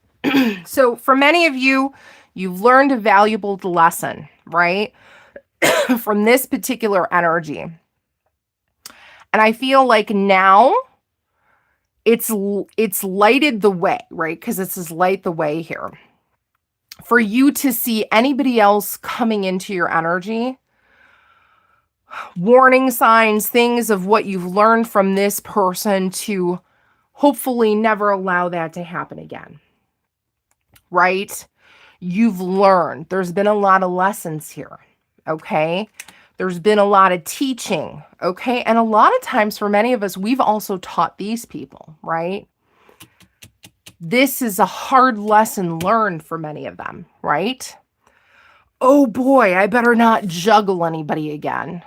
So for many of you, you've learned a valuable lesson, right? From this particular energy. And I feel like now it's lighted the way, right? Because it says light the way here. For you to see anybody else coming into your energy, warning signs, things of what you've learned from this person to hopefully never allow that to happen again, right? You've learned. There's been a lot of lessons here, okay? There's been a lot of teaching, okay? And a lot of times for many of us, we've also taught these people, right? This is a hard lesson learned for many of them, right? Oh boy, I better not juggle anybody again.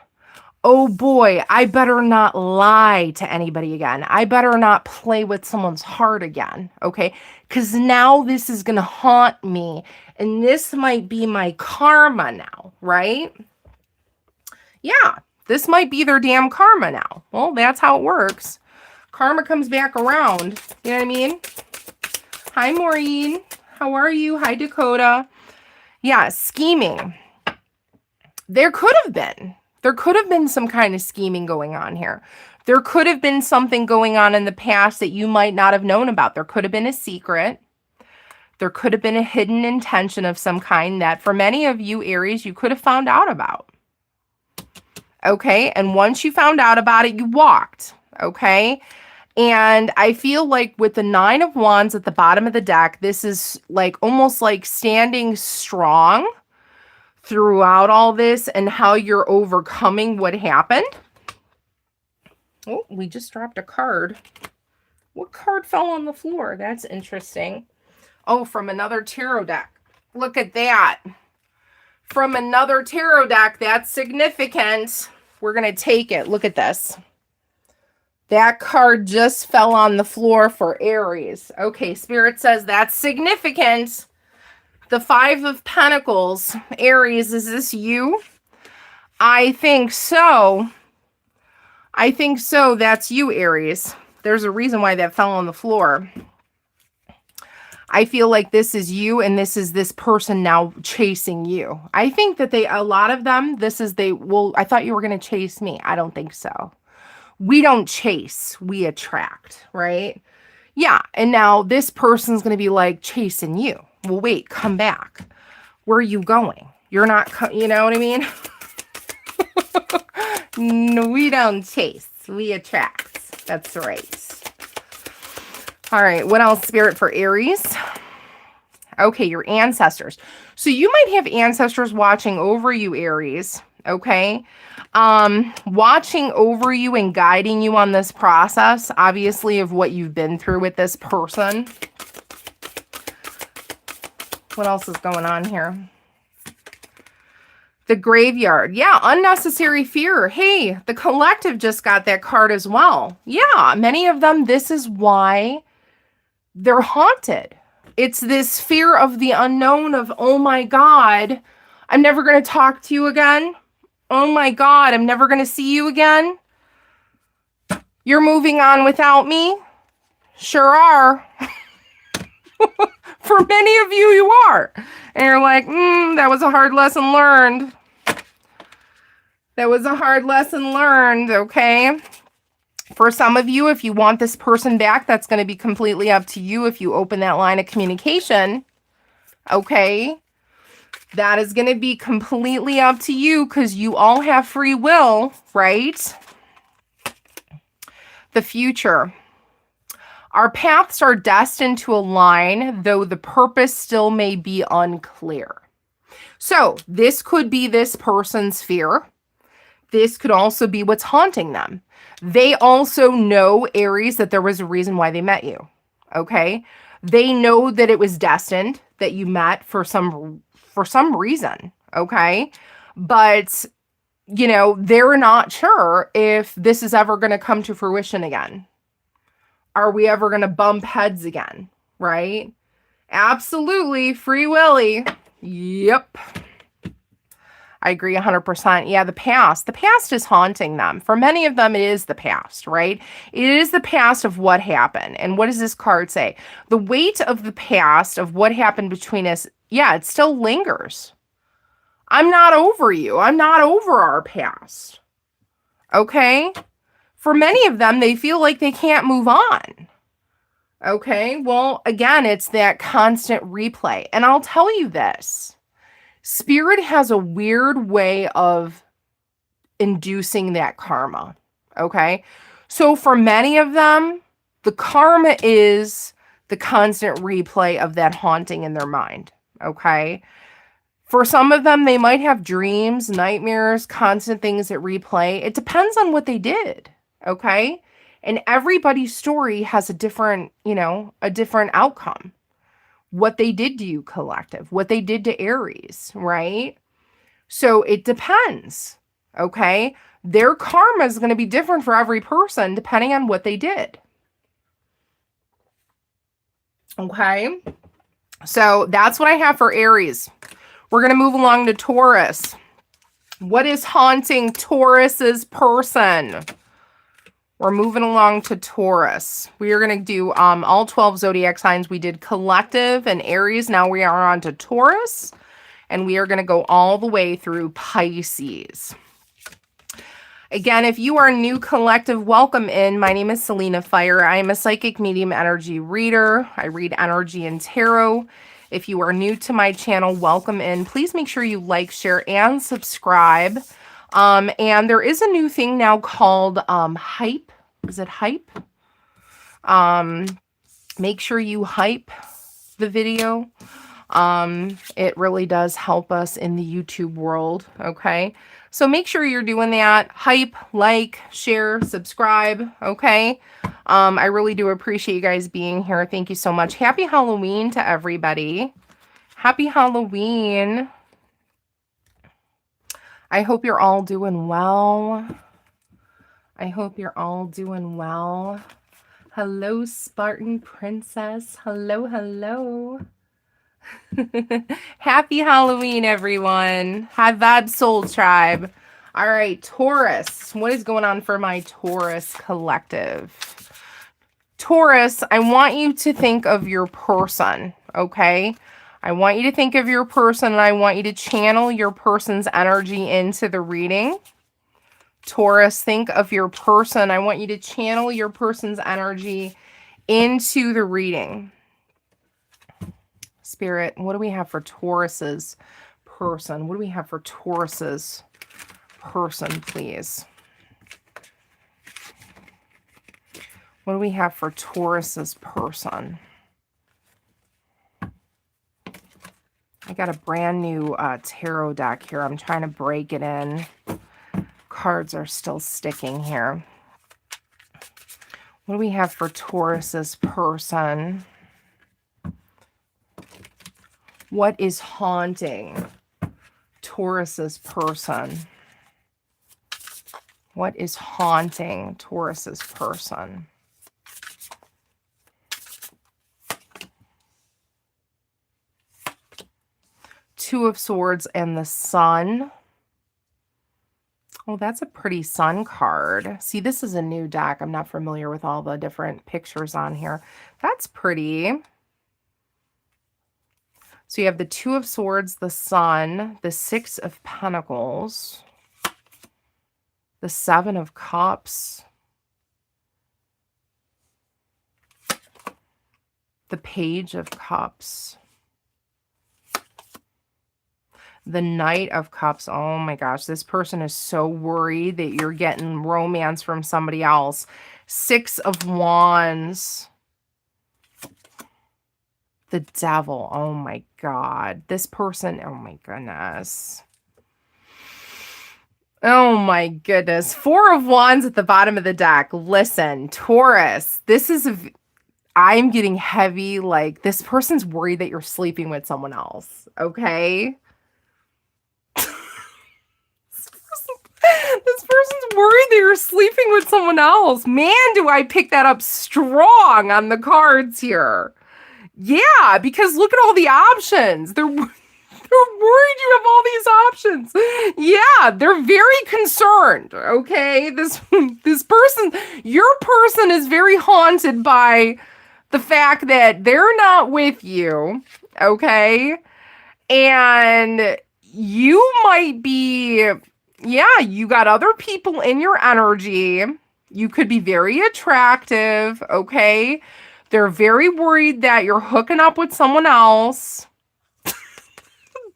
Oh boy, I better not lie to anybody again. I better not play with someone's heart again, okay? Because now this is going to haunt me, and this might be my karma now, right? Yeah, this might be their damn karma now. Well, that's how it works. Karma comes back around. You know what I mean? Hi, Maureen. How are you? Hi, Dakota. Yeah, scheming. There could have been some kind of scheming going on here. There could have been something going on in the past that you might not have known about. There could have been a secret. There could have been a hidden intention of some kind that for many of you, Aries, you could have found out about. Okay, and once you found out about it, you walked, okay? And I feel like with the Nine of Wands at the bottom of the deck, this is like almost like standing strong throughout all this and how you're overcoming what happened. Oh, we just dropped a card. What card fell on the floor? That's interesting. Oh, from another tarot deck. Look at that. From another tarot deck. That's significant. We're going to take it. Look at this. That card just fell on the floor for Aries. Okay, Spirit says that's significant. The Five of Pentacles. Aries, is this you? I think so. I think so. That's you, Aries. There's a reason why that fell on the floor. I feel like this is you and this is this person now chasing you. I think that a lot of them, I thought you were going to chase me. I don't think so. We don't chase, we attract, right? Yeah, and now this person's going to be like chasing you. Well, wait, come back. Where are you going? You're not, you know what I mean? No, we don't chase, we attract. That's right. All right, what else, Spirit, for Aries? Okay, your ancestors. So you might have ancestors watching over you, Aries, okay? Watching over you and guiding you on this process, obviously, of what you've been through with this person. What else is going on here? The graveyard. Yeah, unnecessary fear. Hey, the collective just got that card as well. Yeah, many of them, this is why they're haunted. It's this fear of the unknown of, oh my God, I'm never going to talk to you again. Oh my God, I'm never going to see you again. You're moving on without me. Sure are. For many of you, you are. And you're like, that was a hard lesson learned. That was a hard lesson learned, okay? For some of you, if you want this person back, that's going to be completely up to you if you open that line of communication, okay? That is going to be completely up to you because you all have free will, right? The future. Our paths are destined to align, though the purpose still may be unclear. So this could be this person's fear. This could also be what's haunting them. They also know, Aries, that there was a reason why they met you, okay? They know that it was destined, that you met for some reason, okay? But, you know, they're not sure if this is ever going to come to fruition again. Are we ever going to bump heads again, right? Absolutely, Free Willy. Yep. I agree 100%. Yeah, the past is haunting them. For many of them, it is the past, right? It is the past of what happened. And what does this card say? The weight of the past of what happened between us, yeah, it still lingers. I'm not over you. I'm not over our past. Okay? For many of them, they feel like they can't move on. Okay? Well, again, it's that constant replay. And I'll tell you this. Spirit has a weird way of inducing that karma. Okay? So for many of them, the karma is the constant replay of that haunting in their mind. Okay? For some of them, they might have dreams, nightmares, constant things that replay. It depends on what they did. Okay? And everybody's story has a different, a different outcome. What they did to you, collective, what they did to Aries, right? So it depends. Okay? Their karma is going to be different for every person depending on what they did. Okay? So that's what I have for Aries. We're going to move along to Taurus. What is haunting Taurus's person? We're moving along to Taurus. We are going to do all 12 zodiac signs. We did collective and Aries. Now we are on to Taurus. And we are going to go all the way through Pisces. Again, if you are new, collective, welcome in. My name is Selena Fire. I am a psychic medium energy reader. I read energy and tarot. If you are new to my channel, welcome in. Please make sure you like, share, and subscribe. And there is a new thing now called hype. Is it hype? Make sure you hype the video. It really does help us in the YouTube world. Okay. So make sure you're doing that. Hype, like, share, subscribe. Okay. I really do appreciate you guys being here. Thank you so much. Happy Halloween to everybody. Happy Halloween. I hope you're all doing well. I hope you're all doing well. Hello, Spartan Princess. Hello, hello. Happy Halloween, everyone. High Vibe Soul Tribe. All right, Taurus. What is going on for my Taurus collective? Taurus, I want you to think of your person, okay? I want you to think of your person, and I want you to channel your person's energy into the reading. Taurus, think of your person. I want you to channel your person's energy into the reading. Spirit, what do we have for Taurus's person? What do we have for Taurus's person, please? What do we have for Taurus's person? I got a brand new tarot deck here. I'm trying to break it in. Cards are still sticking here. What do we have for Taurus's person? What is haunting Taurus's person? What is haunting Taurus's person? Two of Swords and the Sun. Oh, that's a pretty Sun card. See, this is a new deck. I'm not familiar with all the different pictures on here. That's pretty. So you have the Two of Swords, the Sun, the Six of Pentacles, the Seven of Cups, the Page of Cups, the Knight of Cups. Oh my gosh, this person is so worried that you're getting romance from somebody else. Six of Wands. The Devil. Oh my God. This person, oh my goodness. Oh my goodness. Four of Wands at the bottom of the deck. Listen, Taurus, this is I'm getting heavy. Like, this person's worried that you're sleeping with someone else. Okay? This person's worried that you're sleeping with someone else. Man, do I pick that up strong on the cards here. Yeah, because look at all the options. They're worried you have all these options. Yeah, they're very concerned, okay? This person, your person is very haunted by the fact that they're not with you, okay? And you might be, yeah, you got other people in your energy. You could be very attractive, okay? They're very worried that you're hooking up with someone else.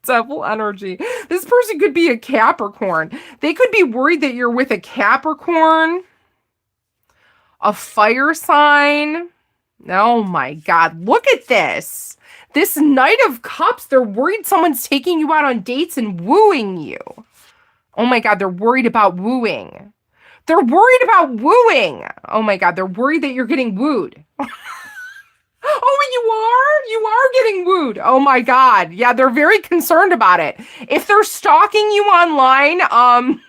Devil energy. This person could be a Capricorn. They could be worried that you're with a Capricorn, a fire sign. Oh my God, look at this. This Knight of Cups, they're worried someone's taking you out on dates and wooing you. Oh my God, they're worried about wooing. They're worried about wooing. Oh my God, they're worried that you're getting wooed. Oh, you are getting wooed. Oh my God. Yeah, they're very concerned about it. If they're stalking you online, I'm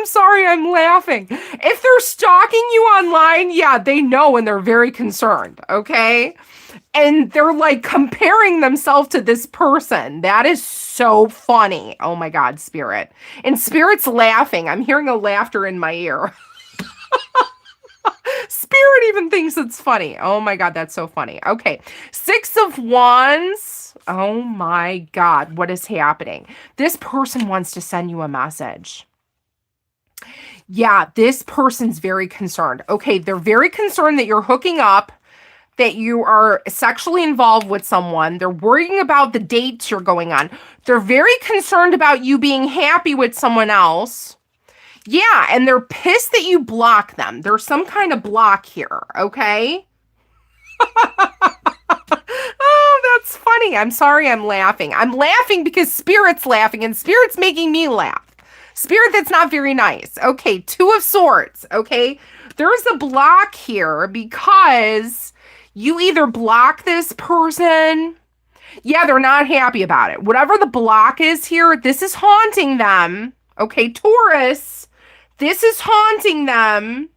sorry, I'm laughing. If they're stalking you online, yeah, they know and they're very concerned, okay? And they're like comparing themselves to this person. That is so funny. Oh my God, Spirit. And Spirit's laughing. I'm hearing a laughter in my ear. Spirit even thinks it's funny. Oh my God, that's so funny. Okay, Six of Wands. Oh my God, what is happening? This person wants to send you a message. Yeah, this person's very concerned. Okay, they're very concerned that you're hooking up, that you are sexually involved with someone. They're worrying about the dates you're going on. They're very concerned about you being happy with someone else. Yeah, and they're pissed that you block them. There's some kind of block here, okay? Oh, that's funny. I'm sorry I'm laughing. I'm laughing because Spirit's laughing, and Spirit's making me laugh. Spirit, that's not very nice. Okay, Two of Swords, okay? There's a block here because you either block this person. Yeah, they're not happy about it. Whatever the block is here, this is haunting them. Okay, Taurus. This is haunting them.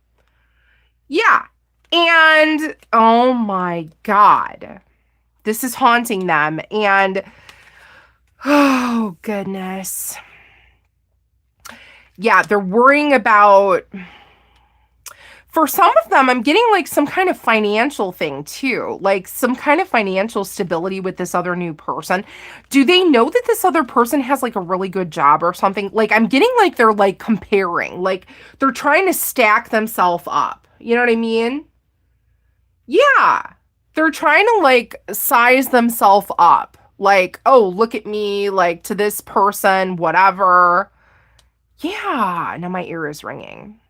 Yeah. And, oh my God. This is haunting them. And, oh goodness. Yeah, they're worrying about... For some of them, I'm getting like some kind of financial thing too, like some kind of financial stability with this other new person. Do they know that this other person has like a really good job or something? Like, I'm getting like they're like comparing, like they're trying to stack themselves up. You know what I mean? Yeah. they're trying to like size themselves up. Like, oh, look at me, like to this person, whatever. Yeah, now my ear is ringing.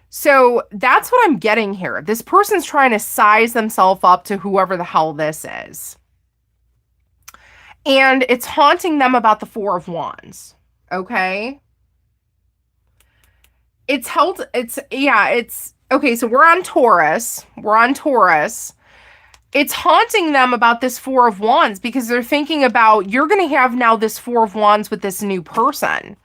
So that's what I'm getting here. This person's trying to size themselves up to whoever the hell this is. And it's haunting them about the Four of Wands. Okay? Okay, so we're on Taurus. It's haunting them about this Four of Wands because they're thinking about, you're going to have now this Four of Wands with this new person.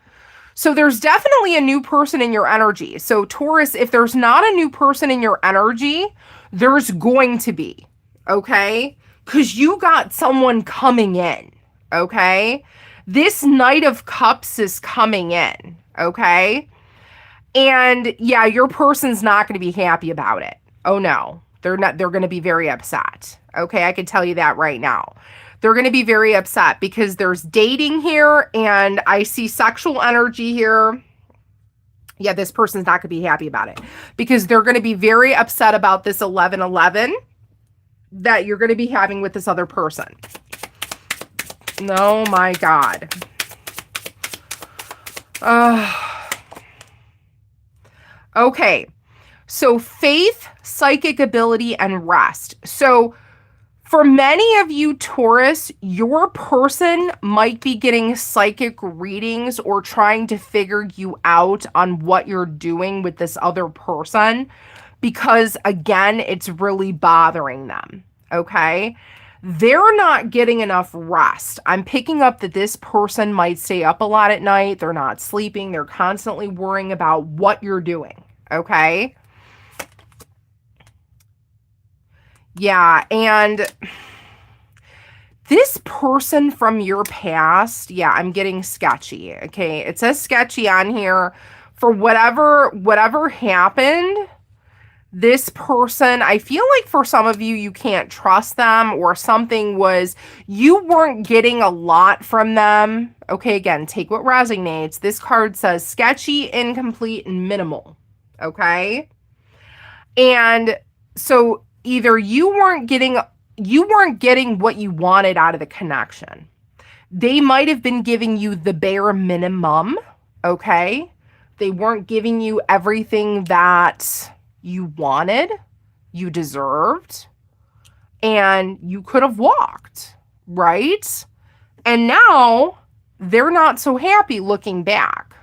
So there's definitely a new person in your energy. So Taurus, if there's not a new person in your energy, there's going to be, okay? Because you got someone coming in, okay? This Knight of Cups is coming in, okay? And yeah, your person's not going to be happy about it. Oh no, they're not. They're going to be very upset. Okay, I can tell you that right now. They're going to be very upset because there's dating here and I see sexual energy here. Yeah, this person's not going to be happy about it because they're going to be very upset about this 11-11 that you're going to be having with this other person. Oh my God. Okay, so faith, psychic ability, and rest. So for many of you, Taurus, your person might be getting psychic readings or trying to figure you out on what you're doing with this other person because, again, it's really bothering them, okay? They're not getting enough rest. I'm picking up that this person might stay up a lot at night. They're not sleeping. They're constantly worrying about what you're doing, okay? Yeah, and this person from your past, yeah, I'm getting sketchy, okay? It says sketchy on here. For whatever happened, this person, I feel like for some of you, you can't trust them or something was, you weren't getting a lot from them. Okay, again, take what resonates. This card says sketchy, incomplete, and minimal, okay? And so either you weren't getting what you wanted out of the connection. They might have been giving you the bare minimum, okay? They weren't giving you everything that you wanted, you deserved, and you could have walked, right? And now they're not so happy looking back.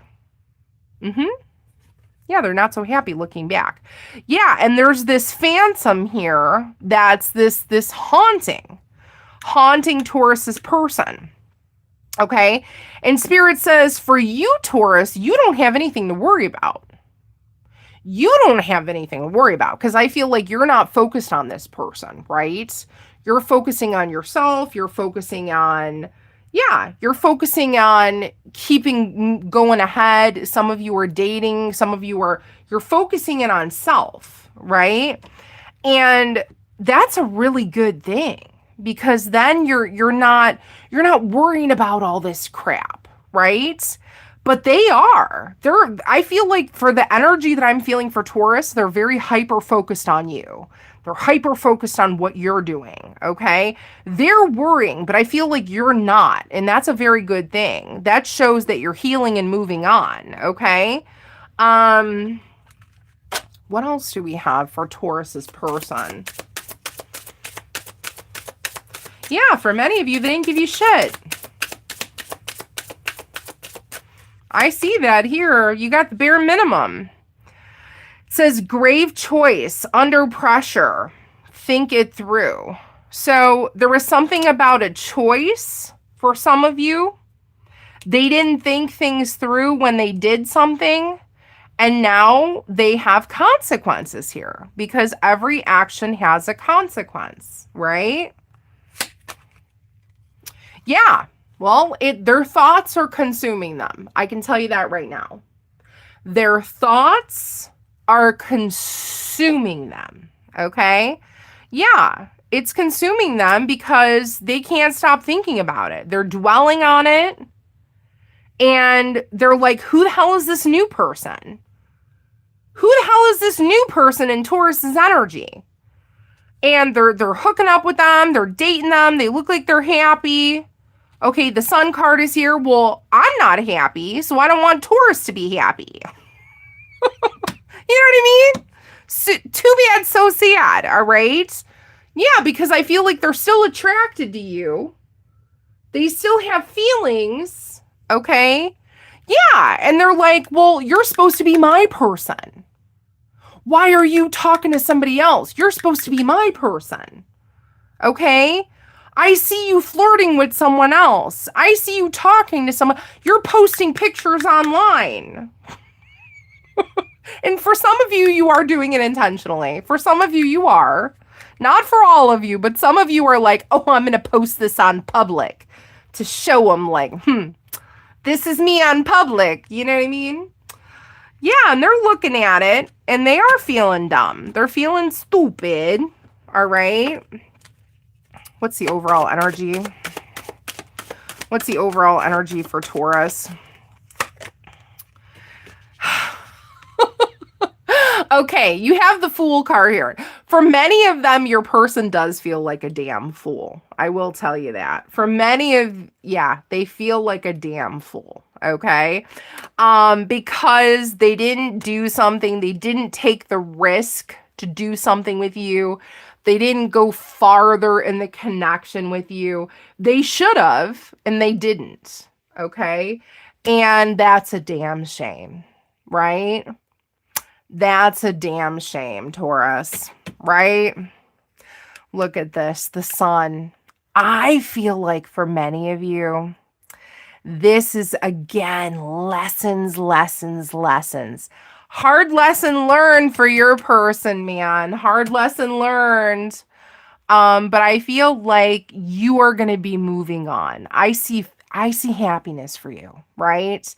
Yeah, they're not so happy looking back. Yeah, and there's this phantom here that's this haunting Taurus's person. Okay? And Spirit says, for you, Taurus, you don't have anything to worry about. You don't have anything to worry about because I feel like you're not focused on this person, right? You're focusing on yourself. You're focusing on keeping going ahead. Some of you are dating. Some of you you're focusing in on self, right? And that's a really good thing because then you're not worrying about all this crap, right? But they are. I feel like for the energy that I'm feeling for Taurus, they're very hyper focused on you. They're hyper focused on what you're doing, okay? They're worrying, but I feel like you're not, and that's a very good thing. That shows that you're healing and moving on, okay? What else do we have for Taurus's person? Yeah, for many of you, they didn't give you shit. I see that here. You got the bare minimum. It says grave choice, under pressure, think it through. So there was something about a choice for some of you. They didn't think things through when they did something. And now they have consequences here because every action has a consequence, right? Yeah. Well, their thoughts are consuming them. I can tell you that right now. Their thoughts are consuming them, okay? Yeah, it's consuming them because they can't stop thinking about it. They're dwelling on it, and they're like, who the hell is this new person? Who the hell is this new person in Taurus's energy? And they're hooking up with them, they're dating them, they look like they're happy. Okay, the sun card is here. Well, I'm not happy, so I don't want Taurus to be happy. You know what I mean? So, too bad, so sad, all right? Yeah, because I feel like they're still attracted to you. They still have feelings, okay? Yeah, and they're like, well, you're supposed to be my person. Why are you talking to somebody else? You're supposed to be my person, okay? I see you flirting with someone else. I see you talking to someone. You're posting pictures online. And for some of you, you are doing it intentionally. For some of you, you are. Not for all of you, but some of you are like, oh, I'm going to post this on public to show them like, this is me on public. You know what I mean? Yeah, and they're looking at it and they are feeling dumb. They're feeling stupid. All right. What's the overall energy? What's the overall energy for Taurus? Okay, you have the Fool card here. For many of them, your person does feel like a damn fool. I will tell you that. For many of, yeah, they feel like a damn fool. Okay? Because they didn't do something, they didn't take the risk to do something with you. They didn't go farther in the connection with you. They should have, and they didn't. Okay? And that's a damn shame, right? That's a damn shame, Taurus, right? Look at this, the sun. I feel like for many of you, this is, again, lessons, lessons, lessons. Hard lesson learned for your person, man. Hard lesson learned. But I feel like you are going to be moving on. I see happiness for you, right?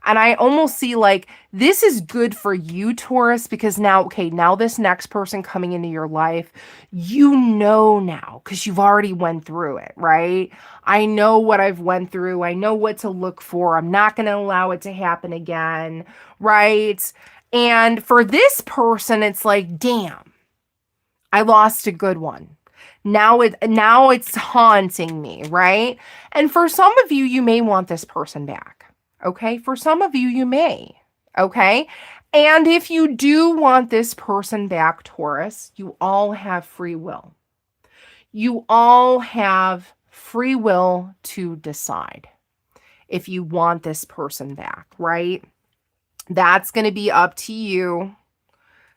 And I almost see like this is good for you, Taurus, because now, okay, now this next person coming into your life, you know now, because you've already went through it, right? I know what I've went through. I know what to look for. I'm not going to allow it to happen again, right? And for this person, it's like, damn, I lost a good one. Now it's haunting me, right? And for some of you, you may want this person back. Okay? For some of you, you may. Okay? And if you do want this person back, Taurus, you all have free will. You all have free will to decide if you want this person back, right? That's going to be up to you.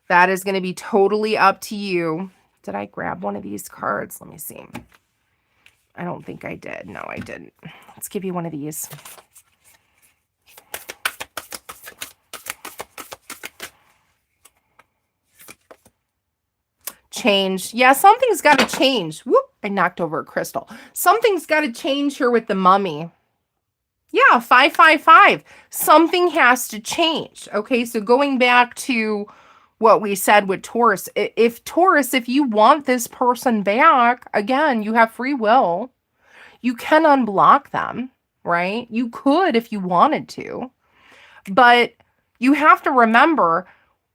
That is going to be totally up to you. Did I grab one of these cards? Let me see. I don't think I did. No, I didn't. Let's give you one of these. Change. Yeah, something's got to change. Whoop, I knocked over a crystal. Something's got to change here with the mummy. Yeah, 555. Something has to change. Okay, so going back to what we said with Taurus, if you want this person back, again, you have free will. You can unblock them, right? You could if you wanted to. But you have to remember,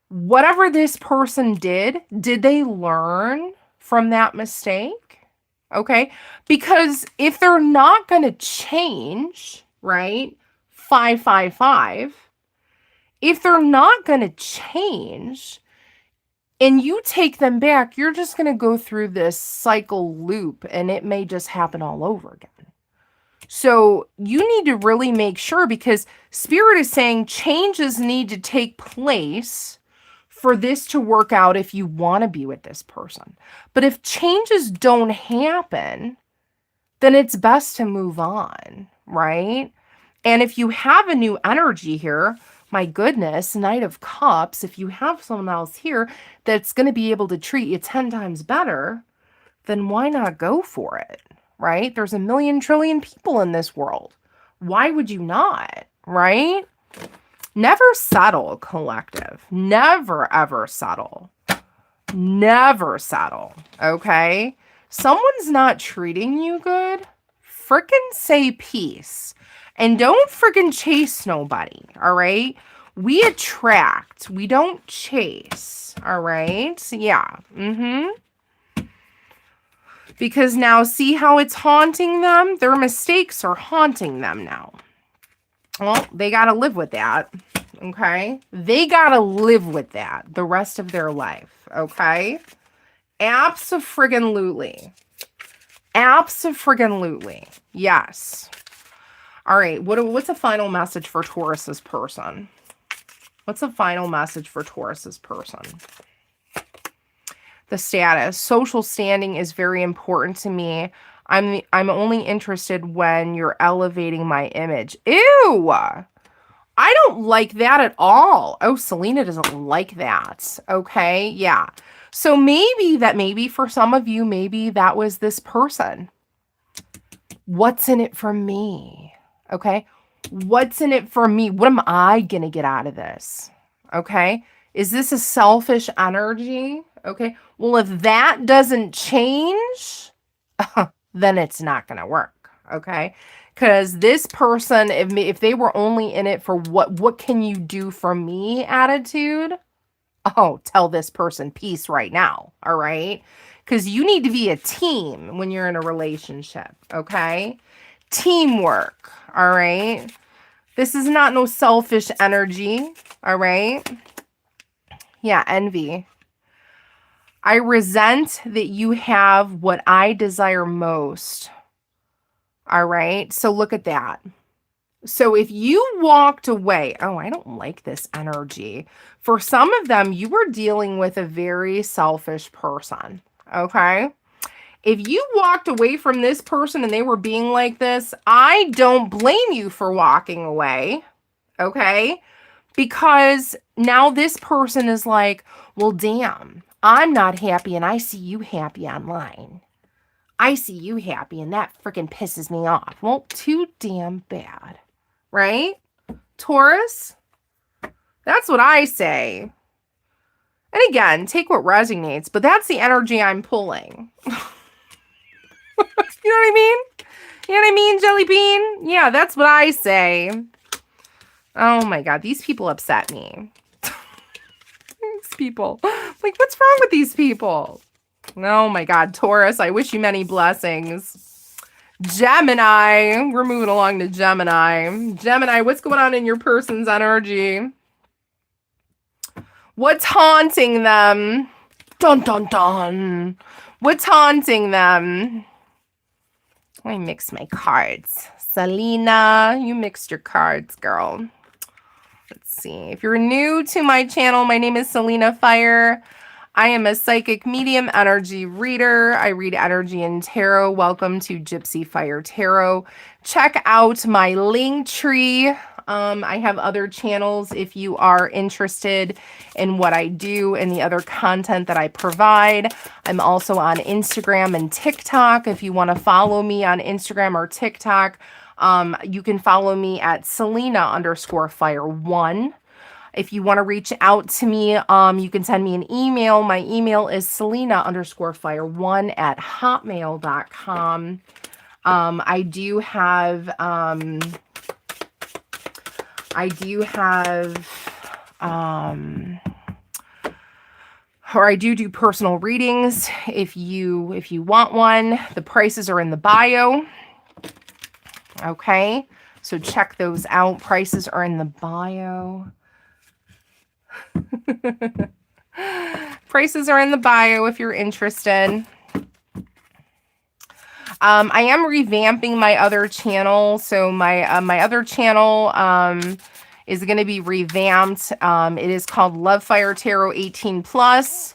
whatever this person did they learn from that mistake? Okay? Because if they're not going to change, right? 555. If they're not going to change and you take them back, you're just going to go through this cycle loop and it may just happen all over again. So you need to really make sure, because Spirit is saying changes need to take place for this to work out if you want to be with this person. But if changes don't happen, then it's best to move on, right? And if you have a new energy here, my goodness, Knight of Cups, if you have someone else here that's going to be able to treat you 10 times better, then why not go for it, right? There's a million trillion people in this world. Why would you not, right? Never settle, collective. Never, ever settle. Never settle, okay? Someone's not treating you good, frickin' say peace. And don't frickin' chase nobody, all right? We attract, we don't chase, all right? Yeah, Because now see how it's haunting them? Their mistakes are haunting them now. Well, they got to live with that. Okay? They got to live with that the rest of their life. Okay? Abso-friggin-lutely. Abso-friggin-lutely. Yes. All right. What's a final message for Taurus's person? What's a final message for Taurus's person? The status. Social standing is very important to me. I'm only interested when you're elevating my image. Ew! I don't like that at all. Oh, Selena doesn't like that. Okay, yeah. So maybe for some of you, maybe that was this person. What's in it for me? Okay, what's in it for me? What am I going to get out of this? Okay, is this a selfish energy? Okay, well, if that doesn't change, then it's not going to work. Okay, because this person, if they were only in it for what can you do for me attitude, oh, tell this person peace right now. All right, because you need to be a team when you're in a relationship. Okay, teamwork. All right, this is not no selfish energy. All right, yeah, envy. I resent that you have what I desire most. All right. So look at that. So if you walked away, oh, I don't like this energy. For some of them, you were dealing with a very selfish person. Okay. If you walked away from this person and they were being like this, I don't blame you for walking away. Okay. Because now this person is like, well, damn, I'm not happy and I see you happy online. I see you happy and that freaking pisses me off. Well, too damn bad. Right? Taurus? That's what I say. And again, take what resonates, but that's the energy I'm pulling. You know what I mean? You know what I mean, Jelly Bean? Yeah, that's what I say. Oh my God, these people upset me. These people. Like, what's wrong with these people? Oh my God, Taurus, I wish you many blessings. Gemini, we're moving along to Gemini. Gemini, what's going on in your person's energy? What's haunting them? Dun, dun, dun. What's haunting them? Let me mix my cards. Selena, you mixed your cards, girl. Let's see. If you're new to my channel, my name is Selena Fire. I am a psychic medium energy reader. I read energy and tarot. Welcome to Gypsy Fire Tarot. Check out my link tree. I have other channels if you are interested in what I do and the other content that I provide. I'm also on Instagram and TikTok. If you want to follow me on Instagram or TikTok, you can follow me at Selena_Fire1. If you want to reach out to me, you can send me an email. My email is Selena_Fire1@hotmail.com. I do personal readings if you want one. The prices are in the bio. Okay, so check those out. Prices are in the bio. Prices are in the bio if you're interested. I am revamping my other channel. So my other channel is going to be revamped. It is called Love Fire Tarot 18+.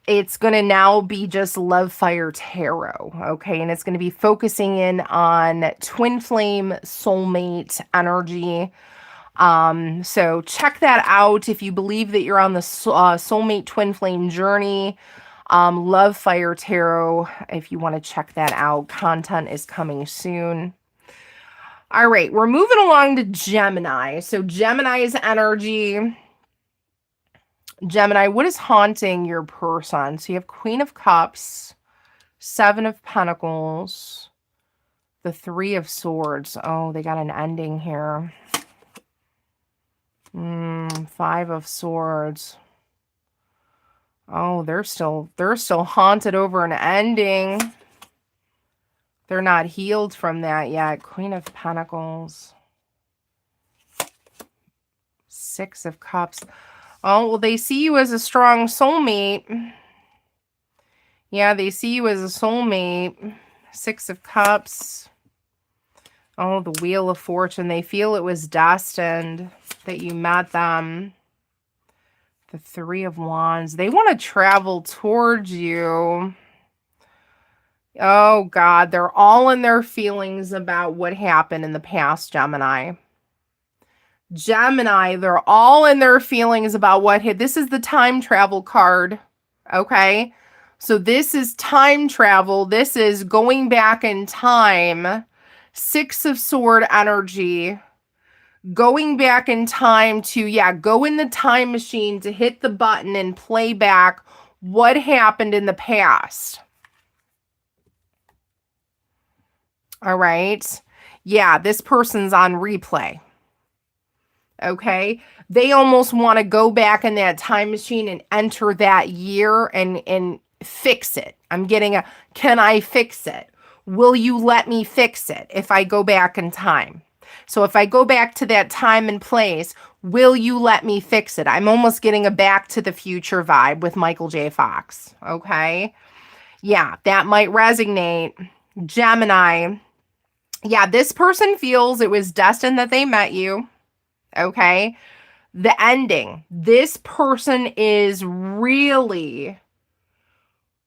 It's going to now be just Love Fire Tarot. Okay. And it's going to be focusing in on Twinflame, Soulmate energy. So check that out if you believe that you're on the Soulmate Twinflame journey. Love Fire Tarot, if you want to check that out. Content is coming soon. All right, we're moving along to Gemini. So Gemini's energy. Gemini, what is haunting your person? So you have Queen of Cups, Seven of Pentacles, the Three of Swords. Oh, they got an ending here. Five of Swords. Oh, they're still haunted over an ending. They're not healed from that yet. Queen of Pentacles. Six of Cups. Oh, well, they see you as a strong soulmate. Yeah, they see you as a soulmate. Six of Cups. Oh, the Wheel of Fortune. They feel it was destined that you met them. The Three of Wands. They want to travel towards you. Oh, God. They're all in their feelings about what happened in the past, Gemini. Gemini, they're all in their feelings about what hit. This is the time travel card. Okay? So this is time travel. This is going back in time. Six of Sword energy. Going back in time to, yeah, go in the time machine to hit the button and play back what happened in the past. All right. Yeah, this person's on replay. Okay. They almost want to go back in that time machine and enter that year and fix it. I'm getting a, can I fix it? Will you let me fix it if I go back in time? So if I go back to that time and place, will you let me fix it? I'm almost getting a Back to the Future vibe with Michael J. Fox. Okay. Yeah, that might resonate. Gemini. Yeah, this person feels it was destined that they met you. Okay. The ending. This person is really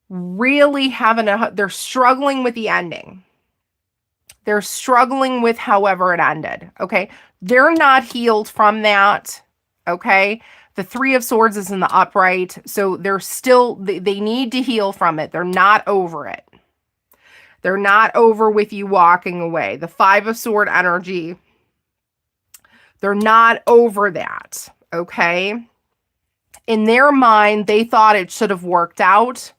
having they're struggling with the ending. They're struggling with however it ended. Okay. They're not healed from that. Okay. The Three of Swords is in the upright. So they're still, they need to heal from it. They're not over it. They're not over with you walking away. The Five of Sword energy. They're not over that. Okay. In their mind, they thought it should have worked out.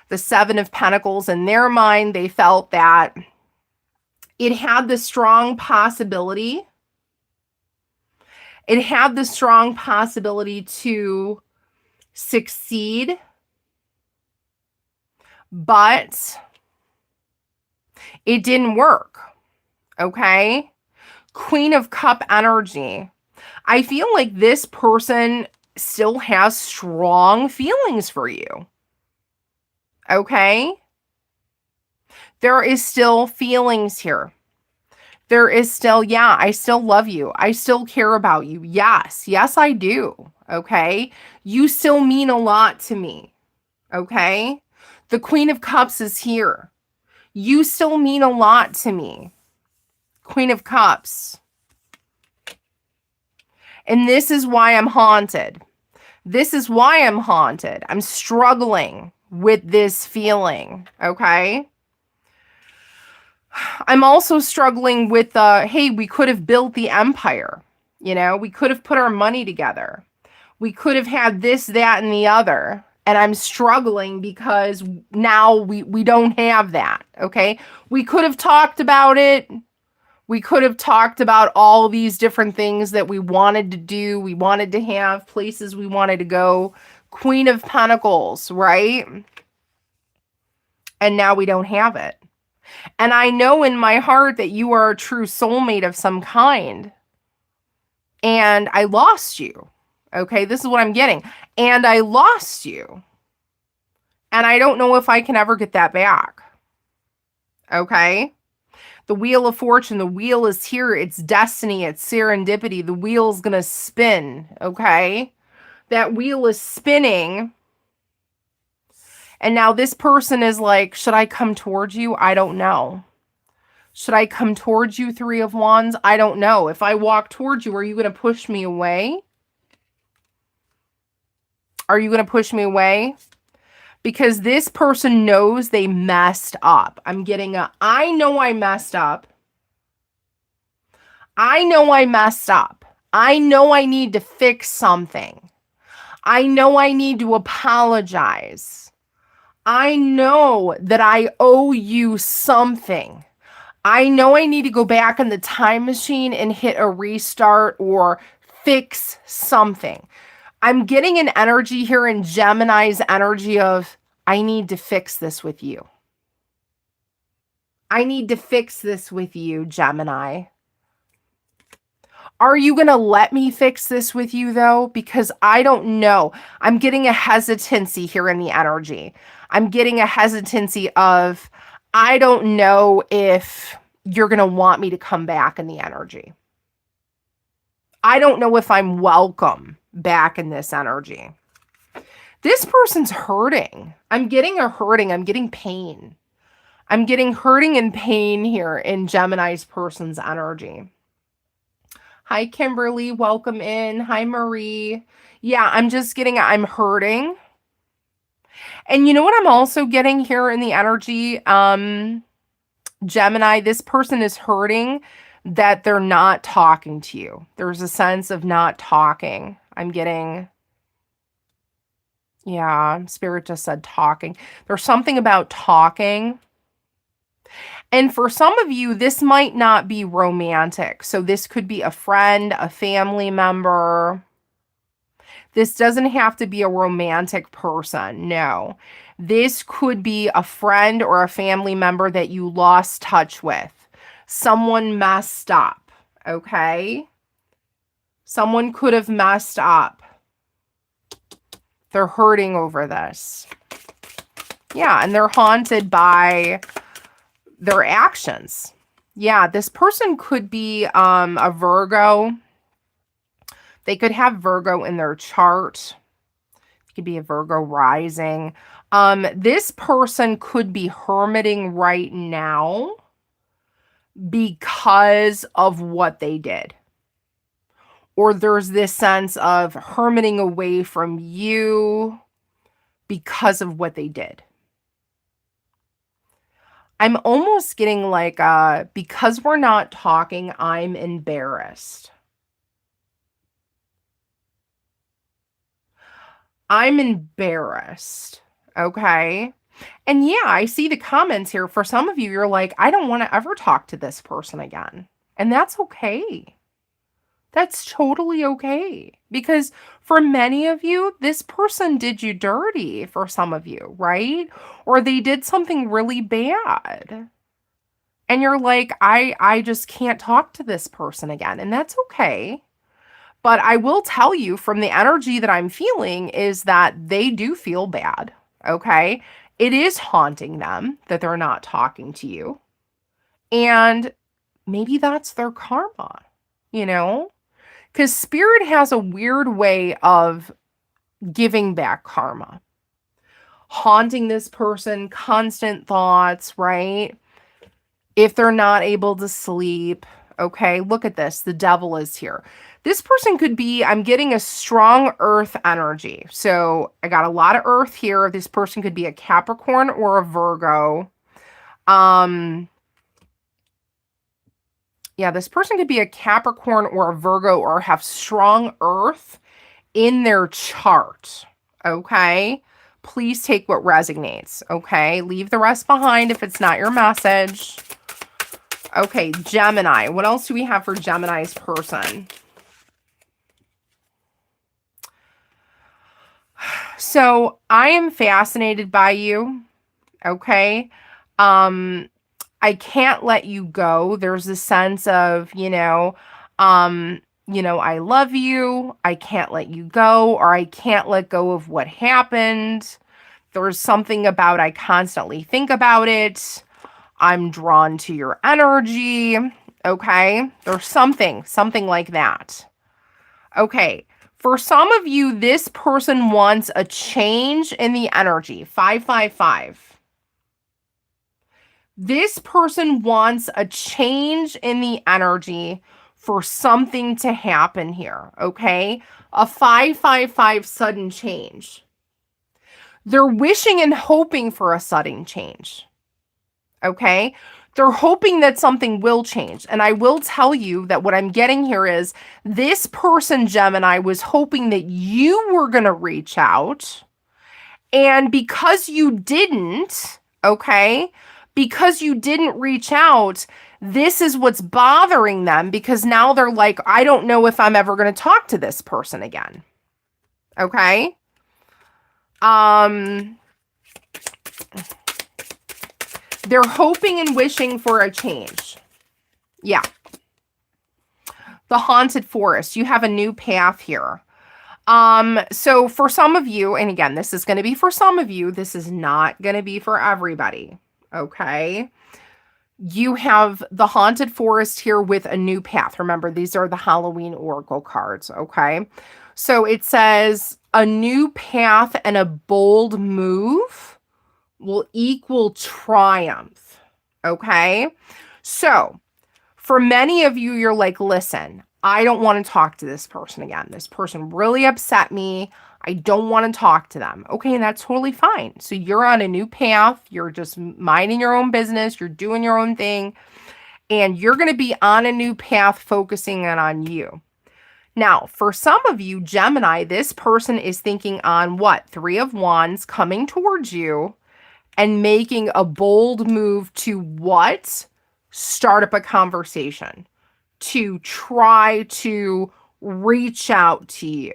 The Seven of Pentacles, in their mind, they felt that it had the strong possibility. It had the strong possibility to succeed, but it didn't work. Okay. Queen of Cup energy. I feel like this person still has strong feelings for you. Okay. There is still feelings here. There is still, yeah, I still love you. I still care about you. Yes. Yes, I do. Okay. You still mean a lot to me. Okay. The Queen of Cups is here. You still mean a lot to me. Queen of Cups. And this is why I'm haunted. This is why I'm haunted. I'm struggling with this feeling. Okay. I'm also struggling with hey, we could have built the empire. You know, we could have put our money together. We could have had this, that, and the other. And I'm struggling because now we don't have that. Okay. We could have talked about it. We could have talked about all these different things that we wanted to do. We wanted to have places we wanted to go. Queen of Pentacles, right? And now we don't have it. And I know in my heart that you are a true soulmate of some kind. And I lost you. Okay, this is what I'm getting. And I lost you. And I don't know if I can ever get that back. Okay? The Wheel of Fortune, the wheel is here. It's destiny. It's serendipity. The wheel's going to spin. Okay? That wheel is spinning. And now this person is like, should I come towards you? I don't know. Should I come towards you, Three of Wands? I don't know. If I walk towards you, are you going to push me away? Are you going to push me away? Because this person knows they messed up. I'm getting a, I know I messed up. I know I messed up. I know I need to fix something. I know I need to apologize. I know that I owe you something. I know I need to go back in the time machine and hit a restart or fix something. I'm getting an energy here in Gemini's energy of, I need to fix this with you. I need to fix this with you, Gemini. Are you going to let me fix this with you, though? Because I don't know. I'm getting a hesitancy here in the energy. I'm getting a hesitancy of, I don't know if you're going to want me to come back in the energy. I don't know if I'm welcome back in this energy. This person's hurting. I'm getting a hurting. I'm getting pain. I'm getting hurting and pain here in Gemini's person's energy. Hi, Kimberly. Welcome in. Hi, Marie. Yeah, I'm just getting, I'm hurting. And you know what I'm also getting here in the energy? Gemini, this person is hurting that they're not talking to you. There's a sense of not talking. I'm getting, yeah, Spirit just said talking. There's something about talking. And for some of you, this might not be romantic. So this could be a friend, a family member. This doesn't have to be a romantic person. No. This could be a friend or a family member that you lost touch with. Someone messed up. Okay? Someone could have messed up. They're hurting over this. Yeah, and they're haunted by their actions. Yeah, this person could be a Virgo. They could have Virgo in their chart. It could be a Virgo rising. This person could be hermiting right now because of what they did. Or there's this sense of hermiting away from you because of what they did. I'm almost getting like, because we're not talking, I'm embarrassed. I'm embarrassed. Okay. And yeah, I see the comments here. For some of you, you're like, I don't want to ever talk to this person again. And that's okay. That's totally okay. Because for many of you, this person did you dirty for some of you, right? Or they did something really bad. And you're like, I just can't talk to this person again. And that's okay. But I will tell you from the energy that I'm feeling is that they do feel bad. Okay. It is haunting them that they're not talking to you. And maybe that's their karma, you know? Because Spirit has a weird way of giving back karma. Haunting this person, constant thoughts, right? If they're not able to sleep, okay? Look at this. The devil is here. This person could be, I'm getting a strong earth energy. So I got a lot of earth here. This person could be a Capricorn or a Virgo. Yeah, this person could be a Capricorn or a Virgo or have strong earth in their chart, okay? Please take what resonates, okay? Leave the rest behind if it's not your message. Okay, Gemini. What else do we have for Gemini's person? So, I am fascinated by you, okay? I can't let you go. There's a sense of, I love you. I can't let you go, or I can't let go of what happened. There's something about I constantly think about it. I'm drawn to your energy. Okay. There's something like that. Okay. For some of you, this person wants a change in the energy. 555. This person wants a change in the energy for something to happen here, okay? A 555 sudden change. They're wishing and hoping for a sudden change, okay? They're hoping that something will change. And I will tell you that what I'm getting here is this person, Gemini, was hoping that you were going to reach out. And because you didn't, okay, because you didn't reach out, this is what's bothering them because now they're like, I don't know if I'm ever going to talk to this person again. Okay? They're hoping and wishing for a change. Yeah. The haunted forest. You have a new path here. So for some of you, and again, this is going to be for some of you, this is not going to be for everybody. Okay? You have the haunted forest here with a new path. Remember, these are the Halloween Oracle cards. Okay? So it says a new path and a bold move will equal triumph. Okay? So for many of you, you're like, listen, I don't want to talk to this person again. This person really upset me. I don't want to talk to them. Okay, and that's totally fine. So you're on a new path. You're just minding your own business. You're doing your own thing. And you're going to be on a new path focusing on you. Now, for some of you, Gemini, this person is thinking on what? 3 of Wands coming towards you and making a bold move to what? Start up a conversation, to try to reach out to you,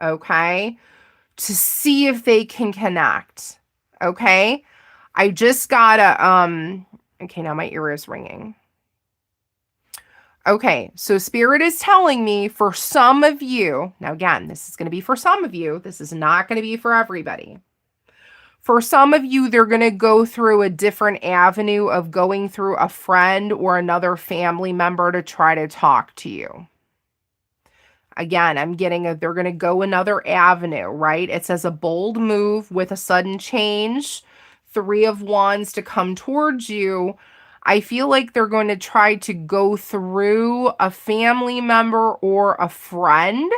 okay? To see if they can connect, okay? I just got a, okay, now my ear is ringing. Okay, so Spirit is telling me for some of you, now again, this is going to be for some of you, this is not going to be for everybody. For some of you, they're going to go through a different avenue of going through a friend or another family member to try to talk to you. Again, I'm getting they're going to go another avenue, right? It says a bold move with a sudden change, 3 of Wands to come towards you. I feel like they're going to try to go through a family member or a friend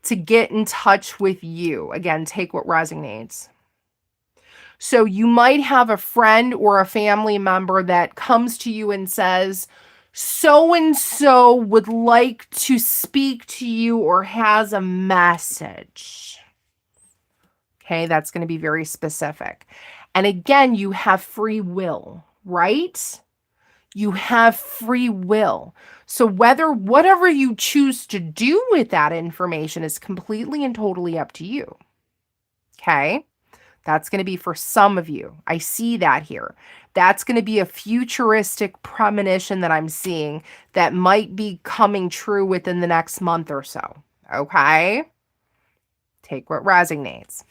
to get in touch with you. Again, take what resonates. So you might have a friend or a family member that comes to you and says, so-and-so would like to speak to you or has a message. Okay, that's going to be very specific. And again, you have free will, right? You have free will. So whatever you choose to do with that information is completely and totally up to you. Okay? That's going to be for some of you. I see that here. That's going to be a futuristic premonition that I'm seeing that might be coming true within the next month or so. Okay? Take what resonates.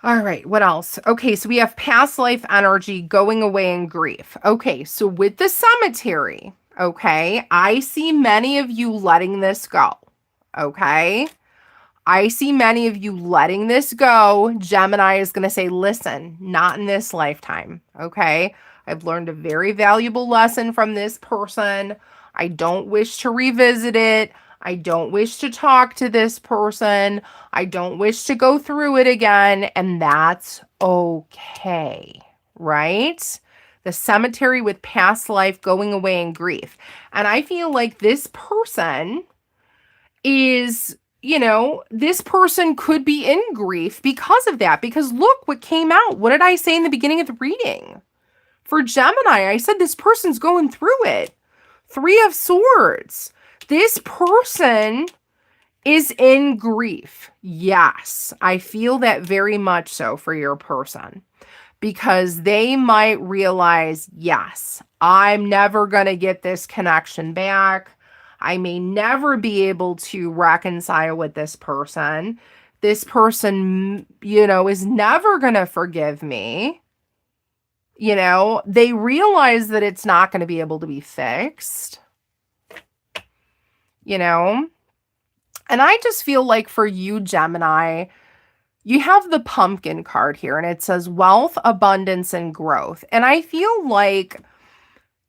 All right, what else? Okay, so we have past life energy going away in grief. Okay, so with the cemetery, okay, I see many of you letting this go. Okay, I see many of you letting this go. Gemini is going to say, listen, not in this lifetime. Okay, I've learned a very valuable lesson from this person. I don't wish to revisit it. I don't wish to talk to this person. I don't wish to go through it again. And that's okay, right? The cemetery with past life going away in grief. And I feel like this person is, this person could be in grief because of that. Because look what came out. What did I say in the beginning of the reading? For Gemini, I said this person's going through it. 3 of Swords. This person is in grief. Yes, I feel that very much so for your person. Because they might realize, yes, I'm never going to get this connection back. I may never be able to reconcile with this person. This person, is never going to forgive me. They realize that it's not going to be able to be fixed. And I just feel like for you, Gemini, you have the pumpkin card here, and it says wealth, abundance, and growth. And I feel like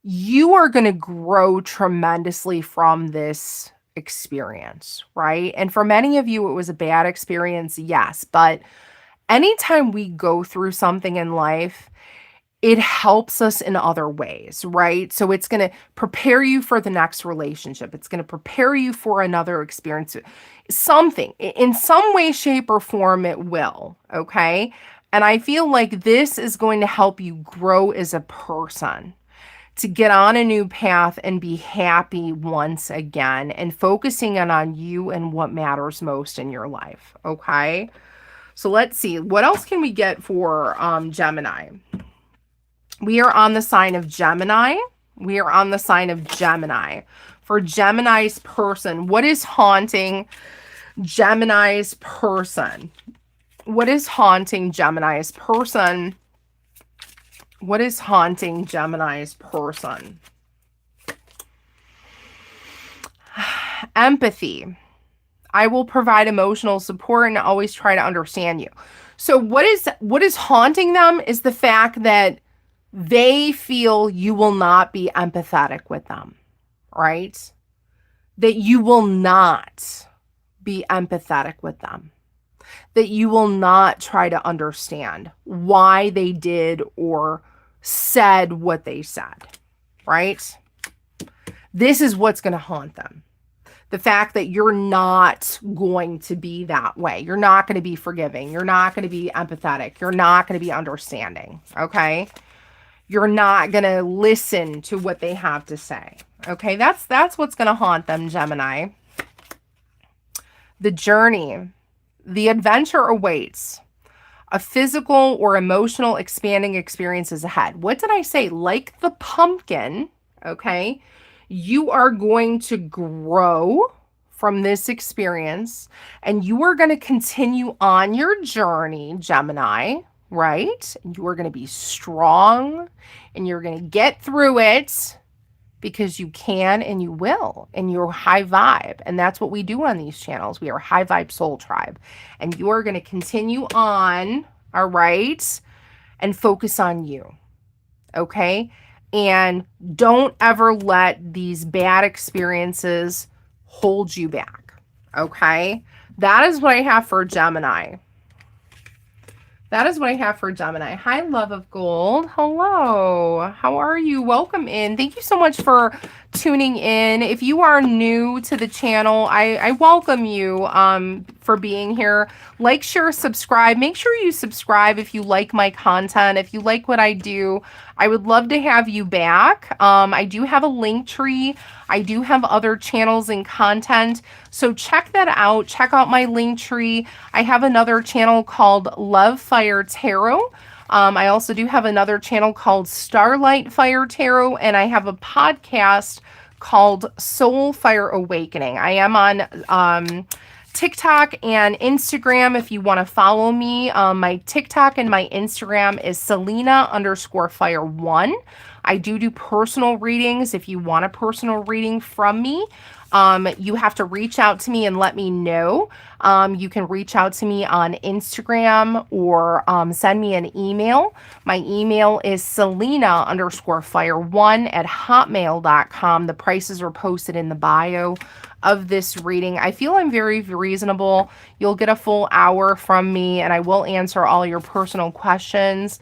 you are going to grow tremendously from this experience, right? And for many of you, it was a bad experience, yes. But anytime we go through something in life, it helps us in other ways, right? So it's going to prepare you for the next relationship. It's going to prepare you for another experience. Something, in some way, shape, or form, it will, okay? And I feel like this is going to help you grow as a person, to get on a new path and be happy once again, and focusing in on you and what matters most in your life. Okay. So let's see. What else can we get for Gemini? We are on the sign of Gemini. We are on the sign of Gemini. For Gemini's person, what is haunting Gemini's person? What is haunting Gemini's person? What is haunting Gemini's person? Empathy. I will provide emotional support and always try to understand you. So what is haunting them is the fact that they feel you will not be empathetic with them, right? That you will not be empathetic with them. That you will not try to understand why they did or said what they said, right? This is what's going to haunt them. The fact that you're not going to be that way. You're not going to be forgiving. You're not going to be empathetic. You're not going to be understanding, okay? You're not going to listen to what they have to say, okay? That's what's going to haunt them, Gemini. The journey, the adventure awaits. A physical or emotional expanding experience is ahead. What did I say? Like the pumpkin, okay? You are going to grow from this experience, and you are going to continue on your journey, Gemini, right? You are going to be strong, and you're going to get through it because you can and you will, and you're high vibe. And that's what we do on these channels. We are high vibe soul tribe, and you are going to continue on, all right, and focus on you, okay? And don't ever let these bad experiences hold you back, okay? That is what I have for Gemini. That is what I have for Gemini. Hi, Love of Gold. Hello. How are you? Welcome in. Thank you so much for tuning in. If you are new to the channel, I welcome you for being here. Like, share, subscribe. Make sure you subscribe if you like my content. If you like what I do, I would love to have you back. I do have a link tree. I do have other channels and content. So check that out. Check out my link tree. I have another channel called Love Fire Tarot. I also do have another channel called Starlight Fire Tarot, and I have a podcast called Soul Fire Awakening. I am on TikTok and Instagram if you want to follow me. My TikTok and my Instagram is Selena_Fire1. I do personal readings. If you want a personal reading from me, you have to reach out to me and let me know. You can reach out to me on Instagram or send me an email. My email is Selena_Fire1@hotmail.com. The prices are posted in the bio of this reading. I feel I'm very reasonable. You'll get a full hour from me, and I will answer all your personal questions.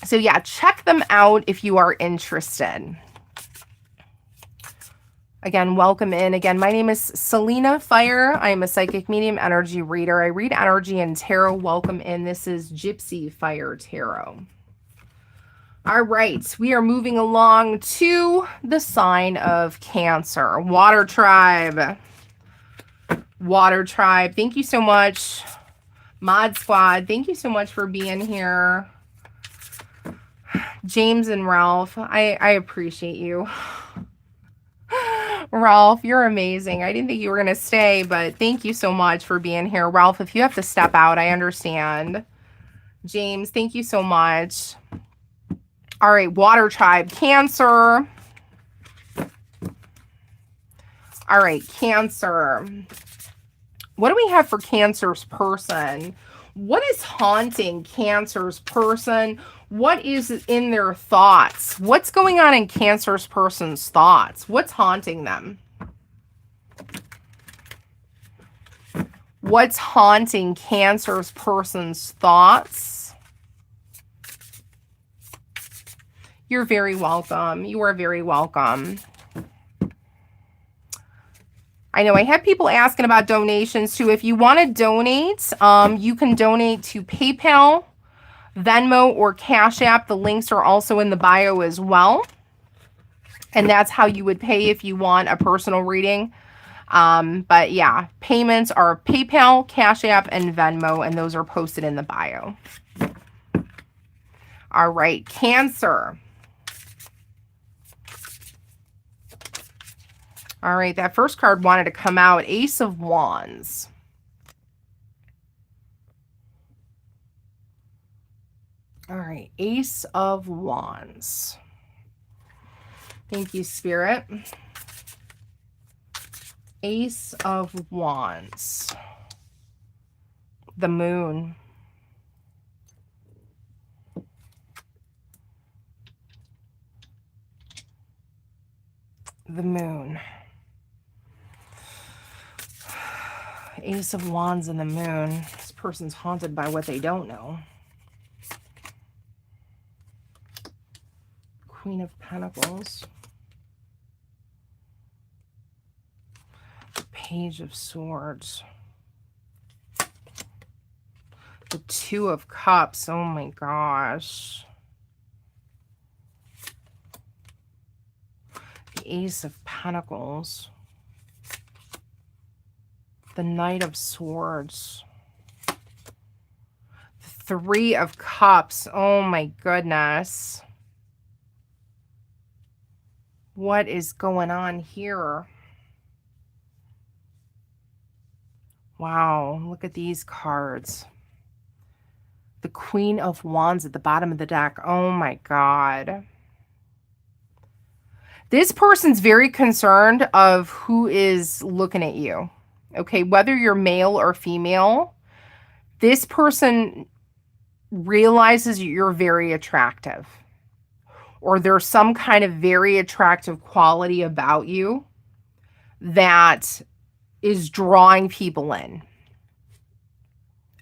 So yeah, check them out if you are interested. Again, welcome in. Again, my name is Selena Fire. I am a psychic medium energy reader. I read energy and tarot. Welcome in. This is Gypsy Fire Tarot. All right, we are moving along to the sign of Cancer. Water Tribe. Water Tribe. Thank you so much. Mod Squad, thank you so much for being here. James and Ralph, I appreciate you. Ralph, you're amazing. I didn't think you were going to stay, but thank you so much for being here. Ralph, if you have to step out, I understand. James, thank you so much. All right, Water Tribe, Cancer. All right, Cancer. What do we have for Cancer's person? What is haunting Cancer's person? What is in their thoughts? What's going on in Cancer's person's thoughts? What's haunting them? What's haunting Cancer's person's thoughts? You're very welcome. You are very welcome. I know I have people asking about donations too. If you want to donate, you can donate to PayPal. Venmo or Cash App. The links are also in the bio as well. And that's how you would pay if you want a personal reading. But yeah, payments are PayPal, Cash App, and Venmo, and those are posted in the bio. All right, Cancer. All right, that first card wanted to come out, Ace of Wands. All right, Ace of Wands. Thank you, Spirit. Ace of Wands. The Moon. The Moon. Ace of Wands and the Moon. This person's haunted by what they don't know. Queen of Pentacles. The Page of Swords. The Two of Cups. Oh my gosh. The Ace of Pentacles. The Knight of Swords. The Three of Cups. Oh my goodness. What is going on here? Wow, look at these cards. The Queen of Wands at the bottom of the deck. Oh my God. This person's very concerned of who is looking at you. Okay, whether you're male or female, this person realizes you're very attractive. Or there's some kind of very attractive quality about you that is drawing people in.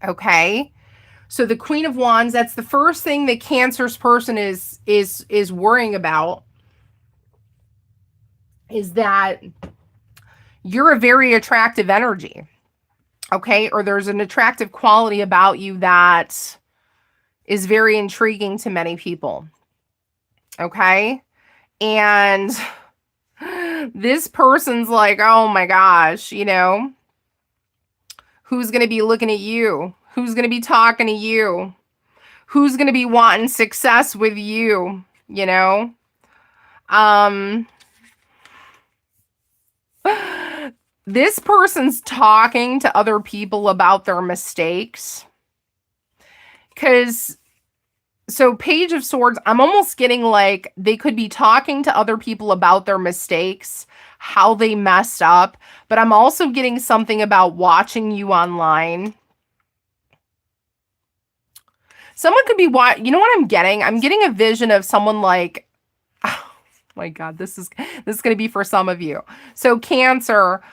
Okay? So the Queen of Wands, that's the first thing that Cancer's person is worrying about, is that you're a very attractive energy. Okay? Or there's an attractive quality about you that is very intriguing to many people. Okay? And this person's like, oh my gosh, you know, who's going to be looking at you? Who's going to be talking to you? Who's going to be wanting success with you? You know? This person's talking to other people about their mistakes. Because, so Page of Swords, I'm almost getting like they could be talking to other people about their mistakes, how they messed up. But I'm also getting something about watching you online. Someone could be you know what I'm getting? I'm getting a vision of someone like, oh my God, this is going to be for some of you. So Cancer,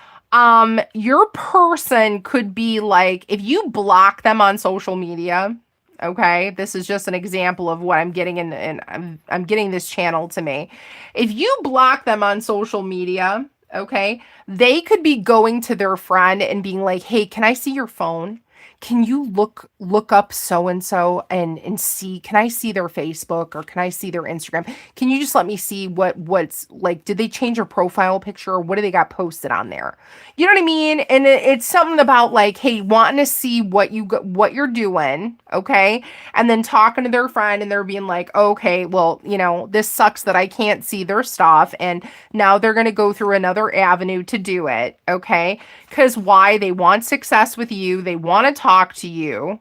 your person could be like, if you block them on social media, okay, this is just an example of what I'm getting and I'm getting this channel to me. If you block them on social media, okay, they could be going to their friend and being like, hey, can I see your phone? Can you look up so-and-so and see, can I see their Facebook or can I see their Instagram? Can you just let me see what's like, did they change their profile picture or what do they got posted on there? You know what I mean? And it's something about like, hey, wanting to see what you're doing, okay? And then talking to their friend and they're being like, okay, well, you know, this sucks that I can't see their stuff. And now they're going to go through another avenue to do it, okay? Because why? They want success with you. They want to talk to you.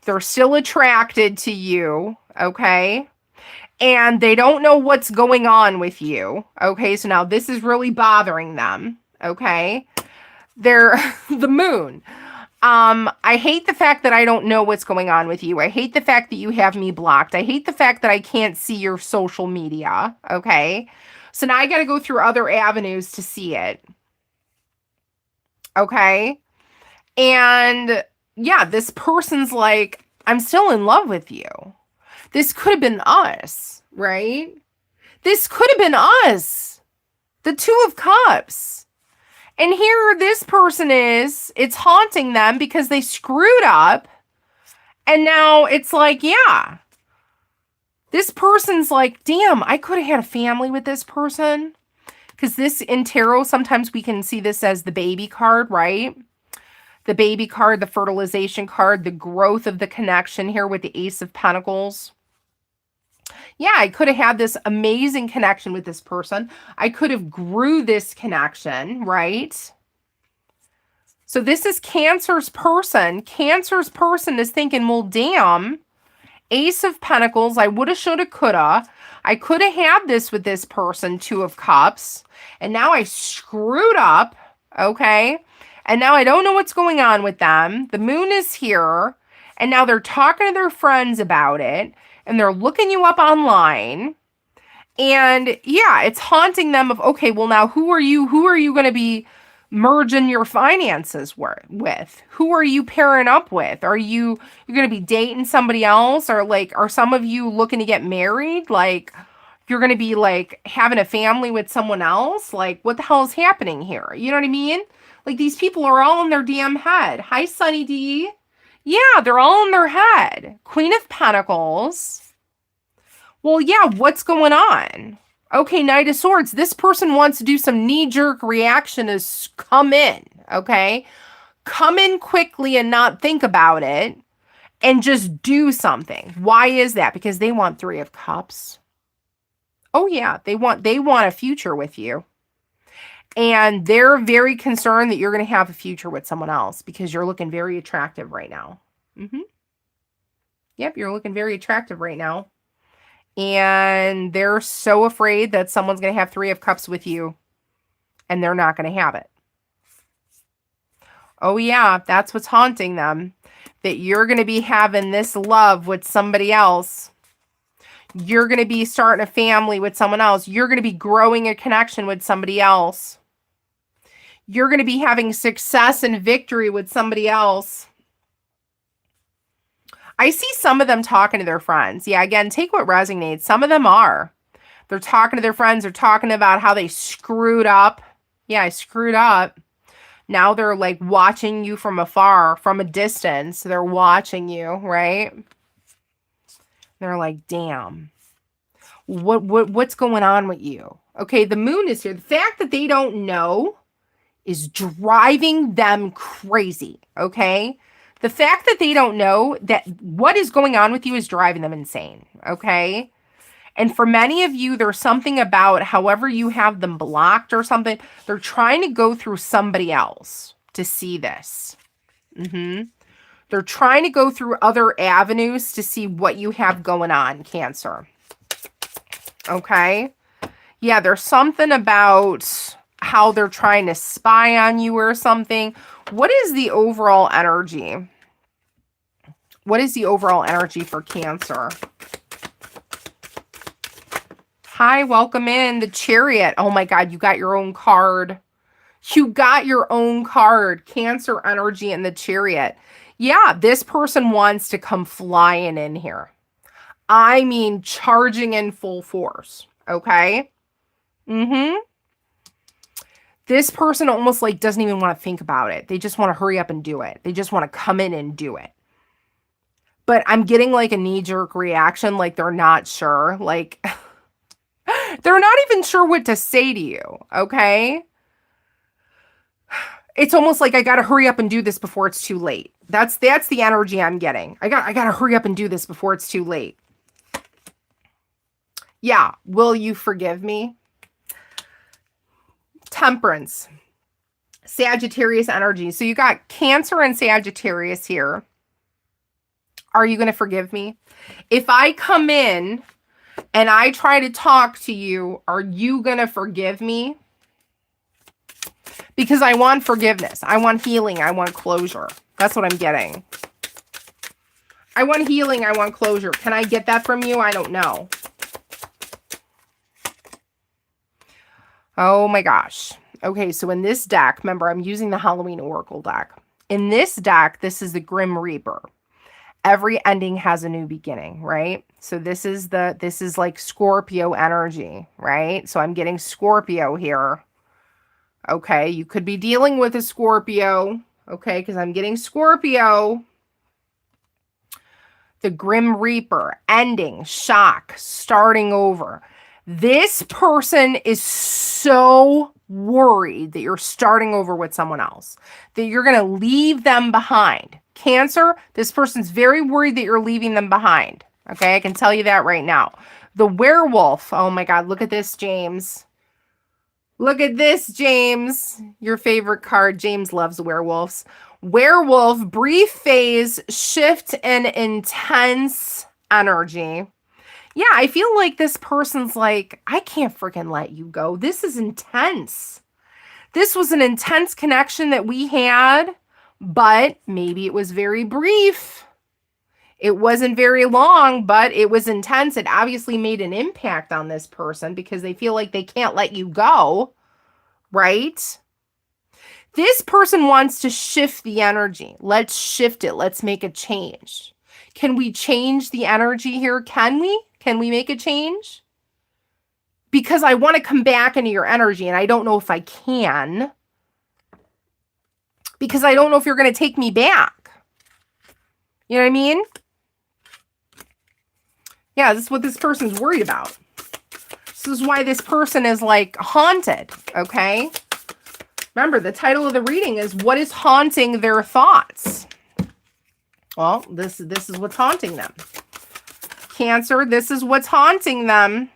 They're still attracted to you, okay? And they don't know what's going on with you, okay? So now this is really bothering them, okay? They're the Moon. I hate the fact that I don't know what's going on with you. I hate the fact that you have me blocked. I hate the fact that I can't see your social media, okay? So now I got to go through other avenues to see it. Okay. And yeah, this person's like, I'm still in love with you. This could have been us, right? This could have been us. The Two of Cups. And here this person is, it's haunting them because they screwed up. And now it's like, yeah, This person's like, damn, I could have had a family with this person. Because this in tarot, sometimes we can see this as the baby card, right? The baby card, the fertilization card, the growth of the connection here with the Ace of Pentacles. Yeah, I could have had this amazing connection with this person. I could have grew this connection, right? So this is Cancer's person. Cancer's person is thinking, well, damn, Ace of Pentacles, I woulda, shoulda, coulda. I could have had this with this person, Two of Cups, and now I screwed up, okay? And now I don't know what's going on with them. The moon is here, and now they're talking to their friends about it, and they're looking you up online. And yeah, it's haunting them of, okay, well now who are you going to be merging your finances with? Who are you pairing up with? You're going to be dating somebody else? Or like, are some of you looking to get married? Like, you're going to be like having a family with someone else? Like, what the hell is happening here? You know what I mean? Like, these people are all in their damn head. Hi, Sunny D. Yeah, they're all in their head. Queen of Pentacles. Well, yeah, what's going on? Okay, Knight of Swords. This person wants to do some knee-jerk reaction is come in, okay? Come in quickly and not think about it and just do something. Why is that? Because they want Three of Cups. Oh, yeah, they want a future with you. And they're very concerned that you're going to have a future with someone else because you're looking very attractive right now. Yep, you're looking very attractive right now. And they're so afraid that someone's going to have Three of Cups with you and they're not going to have it. Oh yeah, that's what's haunting them. That you're going to be having this love with somebody else. You're going to be starting a family with someone else. You're going to be growing a connection with somebody else. You're going to be having success and victory with somebody else. I see some of them talking to their friends. Yeah, again, take what resonates. Some of them are. They're talking to their friends. They're talking about how they screwed up. Yeah, I screwed up. Now they're like watching you from afar, from a distance. They're watching you, right? They're like, damn, what's going on with you? Okay, the moon is here. The fact that they don't know is driving them crazy, okay? The fact that they don't know that what is going on with you is driving them insane, okay? And for many of you, there's something about however you have them blocked or something. They're trying to go through somebody else to see this. They're trying to go through other avenues to see what you have going on, Cancer. Okay? Yeah, there's something about how they're trying to spy on you or something. What is the overall energy? What is the overall energy for Cancer? Hi, welcome in. The Chariot. Oh my God, you got your own card. You got your own card. Cancer energy and the Chariot. Yeah, this person wants to come flying in here. I mean, charging in full force. Okay? This person almost like doesn't even want to think about it. They just want to hurry up and do it. They just want to come in and do it. But I'm getting like a knee-jerk reaction, like they're not sure. Like, they're not even sure what to say to you, okay? It's almost like I got to hurry up and do this before it's too late. That's the energy I'm getting. I got to hurry up and do this before it's too late. Yeah, will you forgive me? Temperance. Sagittarius energy. So you got Cancer and Sagittarius here. Are you going to forgive me? If I come in and I try to talk to you, are you going to forgive me? Because I want forgiveness. I want healing. I want closure. That's what I'm getting. I want healing. I want closure. Can I get that from you? I don't know. Oh my gosh. Okay, so in this deck, remember, I'm using the Halloween Oracle deck. In this deck, this is the Grim Reaper. Every ending has a new beginning, right? So this is like Scorpio energy, right? So I'm getting Scorpio here. Okay, you could be dealing with a Scorpio, okay, because I'm getting Scorpio. the Grim Reaper, ending, shock, starting over. This person is so worried that you're starting over with someone else, that you're going to leave them behind. Cancer, this person's very worried that you're leaving them behind. Okay, I can tell you that right now. The werewolf. Oh my God, look at this, James. Look at this, James. Your favorite card. James loves werewolves. Werewolf, brief phase, shift in intense energy. Yeah, I feel like this person's like, I can't freaking let you go. This is intense. This was an intense connection that we had, but maybe it was very brief. It wasn't very long, but it was intense. It obviously made an impact on this person because they feel like they can't let you go, right? This person wants to shift the energy. Let's shift it. Let's make a change. Can we change the energy here? Can we? Can we make a change? Because I want to come back into your energy and I don't know if I can. Because I don't know if you're going to take me back. You know what I mean? Yeah, this is what this person's worried about. This is why this person is like haunted, okay? Remember, the title of the reading is What is Haunting Their Thoughts? Well, this is what's haunting them. Cancer, this is what's haunting them.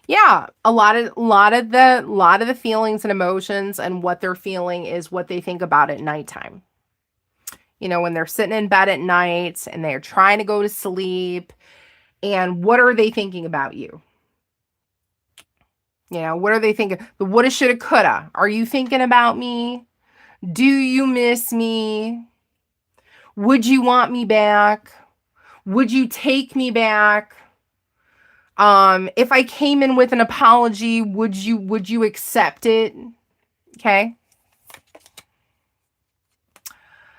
Yeah, a lot of the feelings and emotions and what they're feeling is what they think about at nighttime. You know, when they're sitting in bed at night and they're trying to go to sleep, and what are they thinking about you? You know, what are they thinking? The woulda, shoulda, coulda. Are you thinking about me? Do you miss me? Would you want me back? Would you take me back? If I came in with an apology, would you accept it? Okay.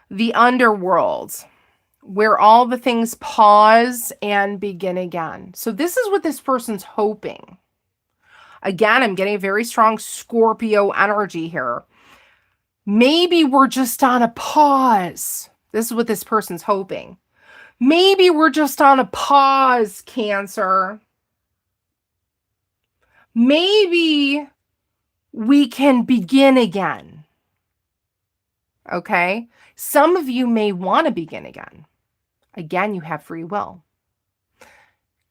The underworld, where all the things pause and begin again. So this is what this person's hoping. Again, I'm getting a very strong Scorpio energy here. Maybe we're just on a pause. This is what this person's hoping. Maybe we're just on a pause, Cancer. Maybe we can begin again. Okay? Some of you may want to begin again. Again, you have free will.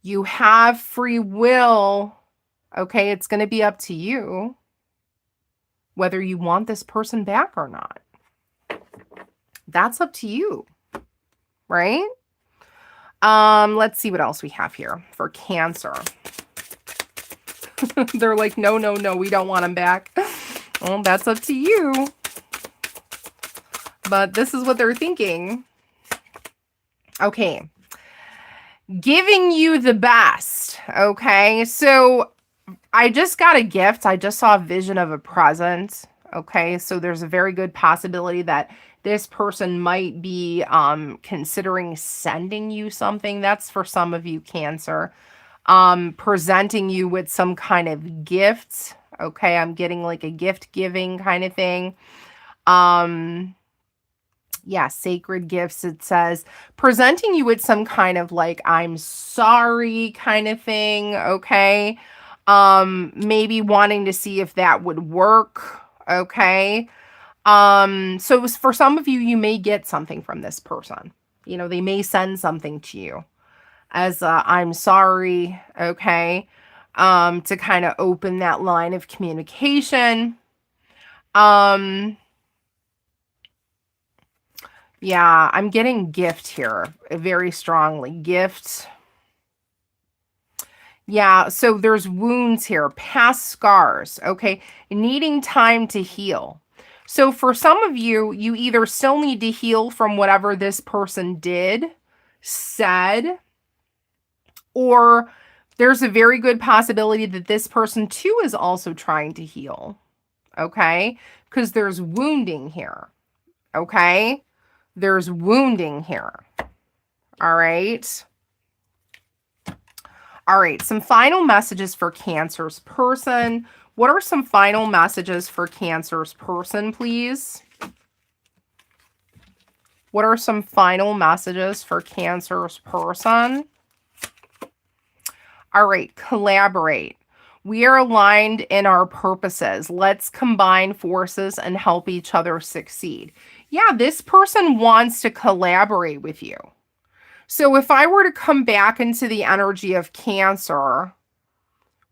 You have free will. Okay, it's going to be up to you whether you want this person back or not. That's up to you, right? Let's see what else we have here for Cancer. They're like, no, we don't want him back. Well, that's up to you. But this is what they're thinking. Okay. Giving you the best. Okay, so I just got a gift. I just saw a vision of a present. Okay, so there's a very good possibility that this person might be considering sending you something. That's for some of you, Cancer. Presenting you with some kind of gift. Okay, I'm getting like a gift giving kind of thing. Yeah, sacred gifts, it says. Presenting you with some kind of like, I'm sorry kind of thing, okay? Maybe wanting to see if that would work, okay? So for some of you, you may get something from this person. You know, they may send something to you as I'm sorry, okay? To kind of open that line of communication. Yeah, I'm getting gift here very strongly. Gift. Yeah, so there's wounds here, past scars, okay? Needing time to heal. So for some of you, you either still need to heal from whatever this person did, said, or there's a very good possibility that this person too is also trying to heal, okay? Because there's wounding here, okay? There's wounding here. All right. All right. Some final messages for Cancer's person. What are some final messages for Cancer's person, please? What are some final messages for Cancer's person? All right, collaborate. We are aligned in our purposes. Let's combine forces and help each other succeed. Yeah, this person wants to collaborate with you. So if I were to come back into the energy of Cancer,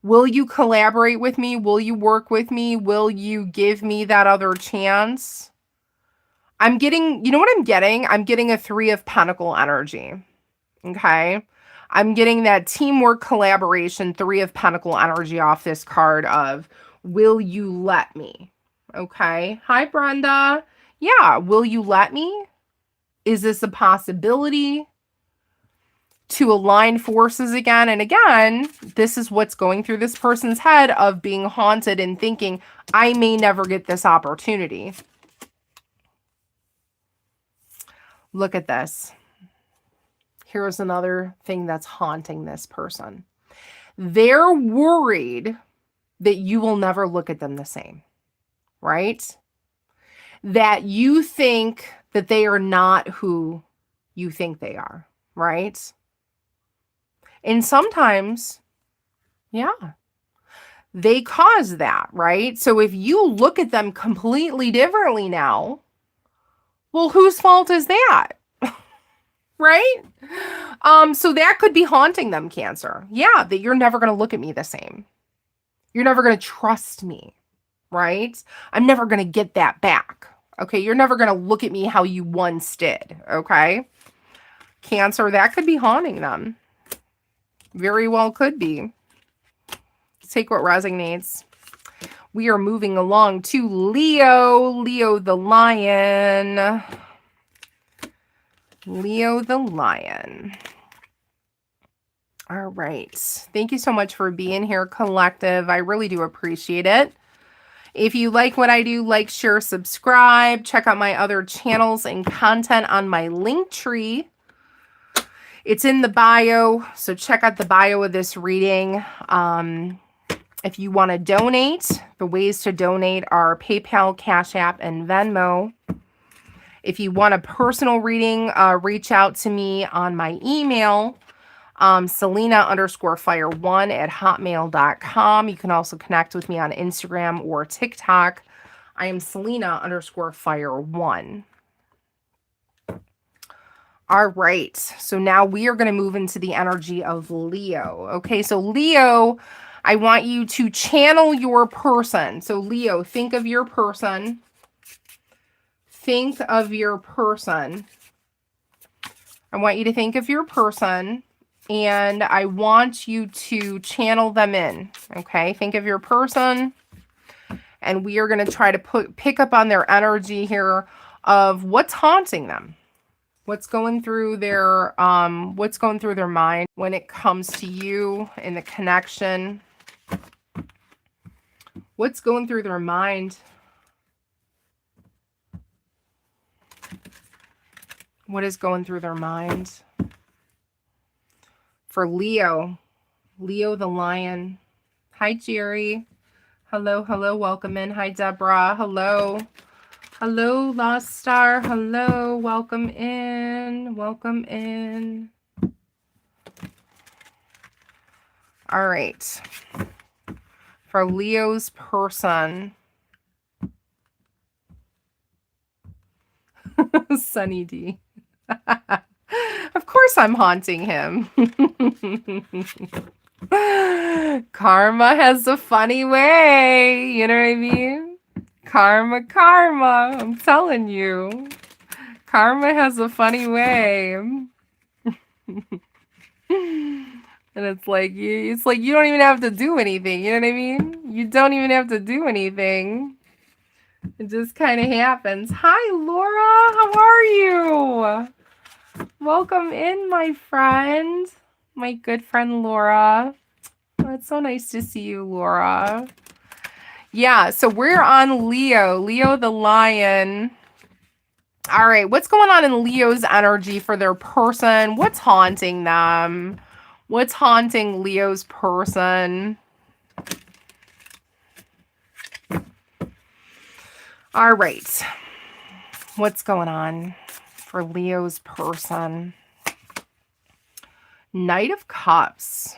will you collaborate with me? Will you work with me? Will you give me that other chance? I'm getting, you know what I'm getting? I'm getting a 3 of Pentacle energy. Okay. I'm getting that teamwork, collaboration, 3 of Pentacle energy off this card of, will you let me? Okay. Hi, Brenda. Yeah. Will you let me? Is this a possibility to align forces again? And again, this is what's going through this person's head of being haunted and thinking, I may never get this opportunity. Look at this. Here's another thing that's haunting this person. They're worried that you will never look at them the same, right? That you think that they are not who you think they are, right? And sometimes, yeah, they cause that, right? So if you look at them completely differently now, well, whose fault is that? Right? So that could be haunting them, Cancer. Yeah, that you're never going to look at me the same. You're never going to trust me, right? I'm never going to get that back. Okay, you're never going to look at me how you once did, okay? Cancer, that could be haunting them. Very well could be. Take what resonates. We are moving along to Leo. Leo the lion. Leo the lion. All right. Thank you so much for being here, collective. I really do appreciate it. If you like what I do, like, share, subscribe. Check out my other channels and content on my link tree. It's in the bio, so check out the bio of this reading. If you want to donate, the ways to donate are PayPal, Cash App, and Venmo. If you want a personal reading, reach out to me on my email, Selena_Fire1@hotmail.com. You can also connect with me on Instagram or TikTok. I am Selena_Fire1. All right. So now we are going to move into the energy of Leo. Okay. So Leo, I want you to channel your person. So Leo, think of your person. Think of your person. I want you to think of your person, and I want you to channel them in. Okay. Think of your person, and we are going to try to pick up on their energy here of what's haunting them. What's going through their mind when it comes to you and the connection? What's going through their mind? What is going through their mind? For Leo, Leo the lion. Hi, Jerry. Hello, hello, welcome in. Hi, Deborah. Hello. Hello, Lost Star. Hello, welcome in. Welcome in. All right. For Leo's person. Sunny D. Of course I'm haunting him. Karma has a funny way. You know what I mean? Karma, karma. I'm telling you. Karma has a funny way. And it's like you don't even have to do anything. You know what I mean? You don't even have to do anything. It just kind of happens. Hi, Laura. How are you? Welcome in, my friend. My good friend, Laura. Oh, it's so nice to see you, Laura. Yeah, so we're on Leo. Leo the lion. All right, what's going on in Leo's energy for their person? What's haunting them? What's haunting Leo's person? All right. What's going on for Leo's person. Knight of Cups.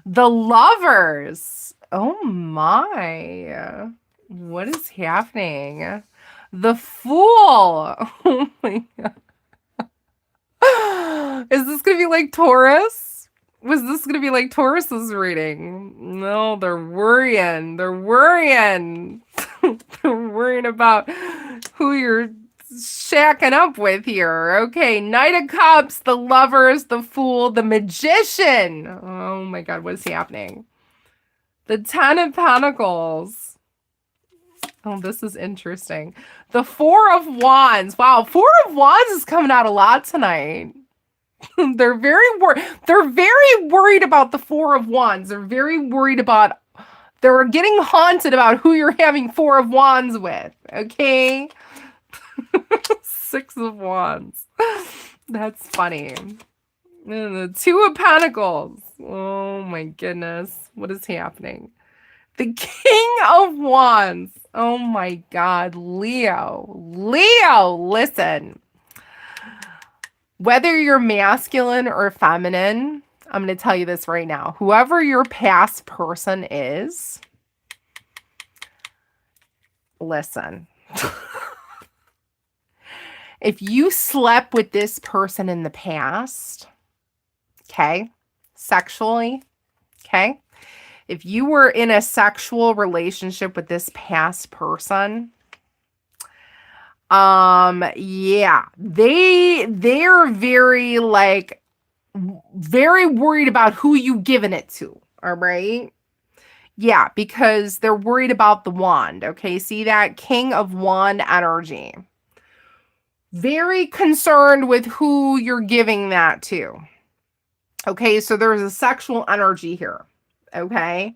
The Lovers. Oh my. What is happening? The Fool. Oh my God. Is this going to be like Taurus? Was this going to be like Taurus's reading? No, they're worrying. They're worrying. They're worrying about who you're shacking up with here. Okay, Knight of Cups, the Lovers, the Fool, the Magician. Oh my God, what is happening? The Ten of Pentacles. Oh, this is interesting. The Four of Wands. Wow, Four of Wands is coming out a lot tonight. They're very worried about the Four of Wands. They're very worried about, they're getting haunted about who you're having Four of Wands with. Okay? Six of Wands. That's funny. And the Two of Pentacles. Oh my goodness. What is happening? The King of Wands. Oh my God. Leo. Leo, listen. Whether you're masculine or feminine, I'm going to tell you this right now. Whoever your past person is, listen. If you slept with this person in the past, okay, sexually, okay, if you were in a sexual relationship with this past person, yeah, they're very like very worried about who you giving it to. All right. Yeah, because they're worried about the wand. Okay. See that King of Wand energy. Very concerned with who you're giving that to. Okay. So there's a sexual energy here. Okay.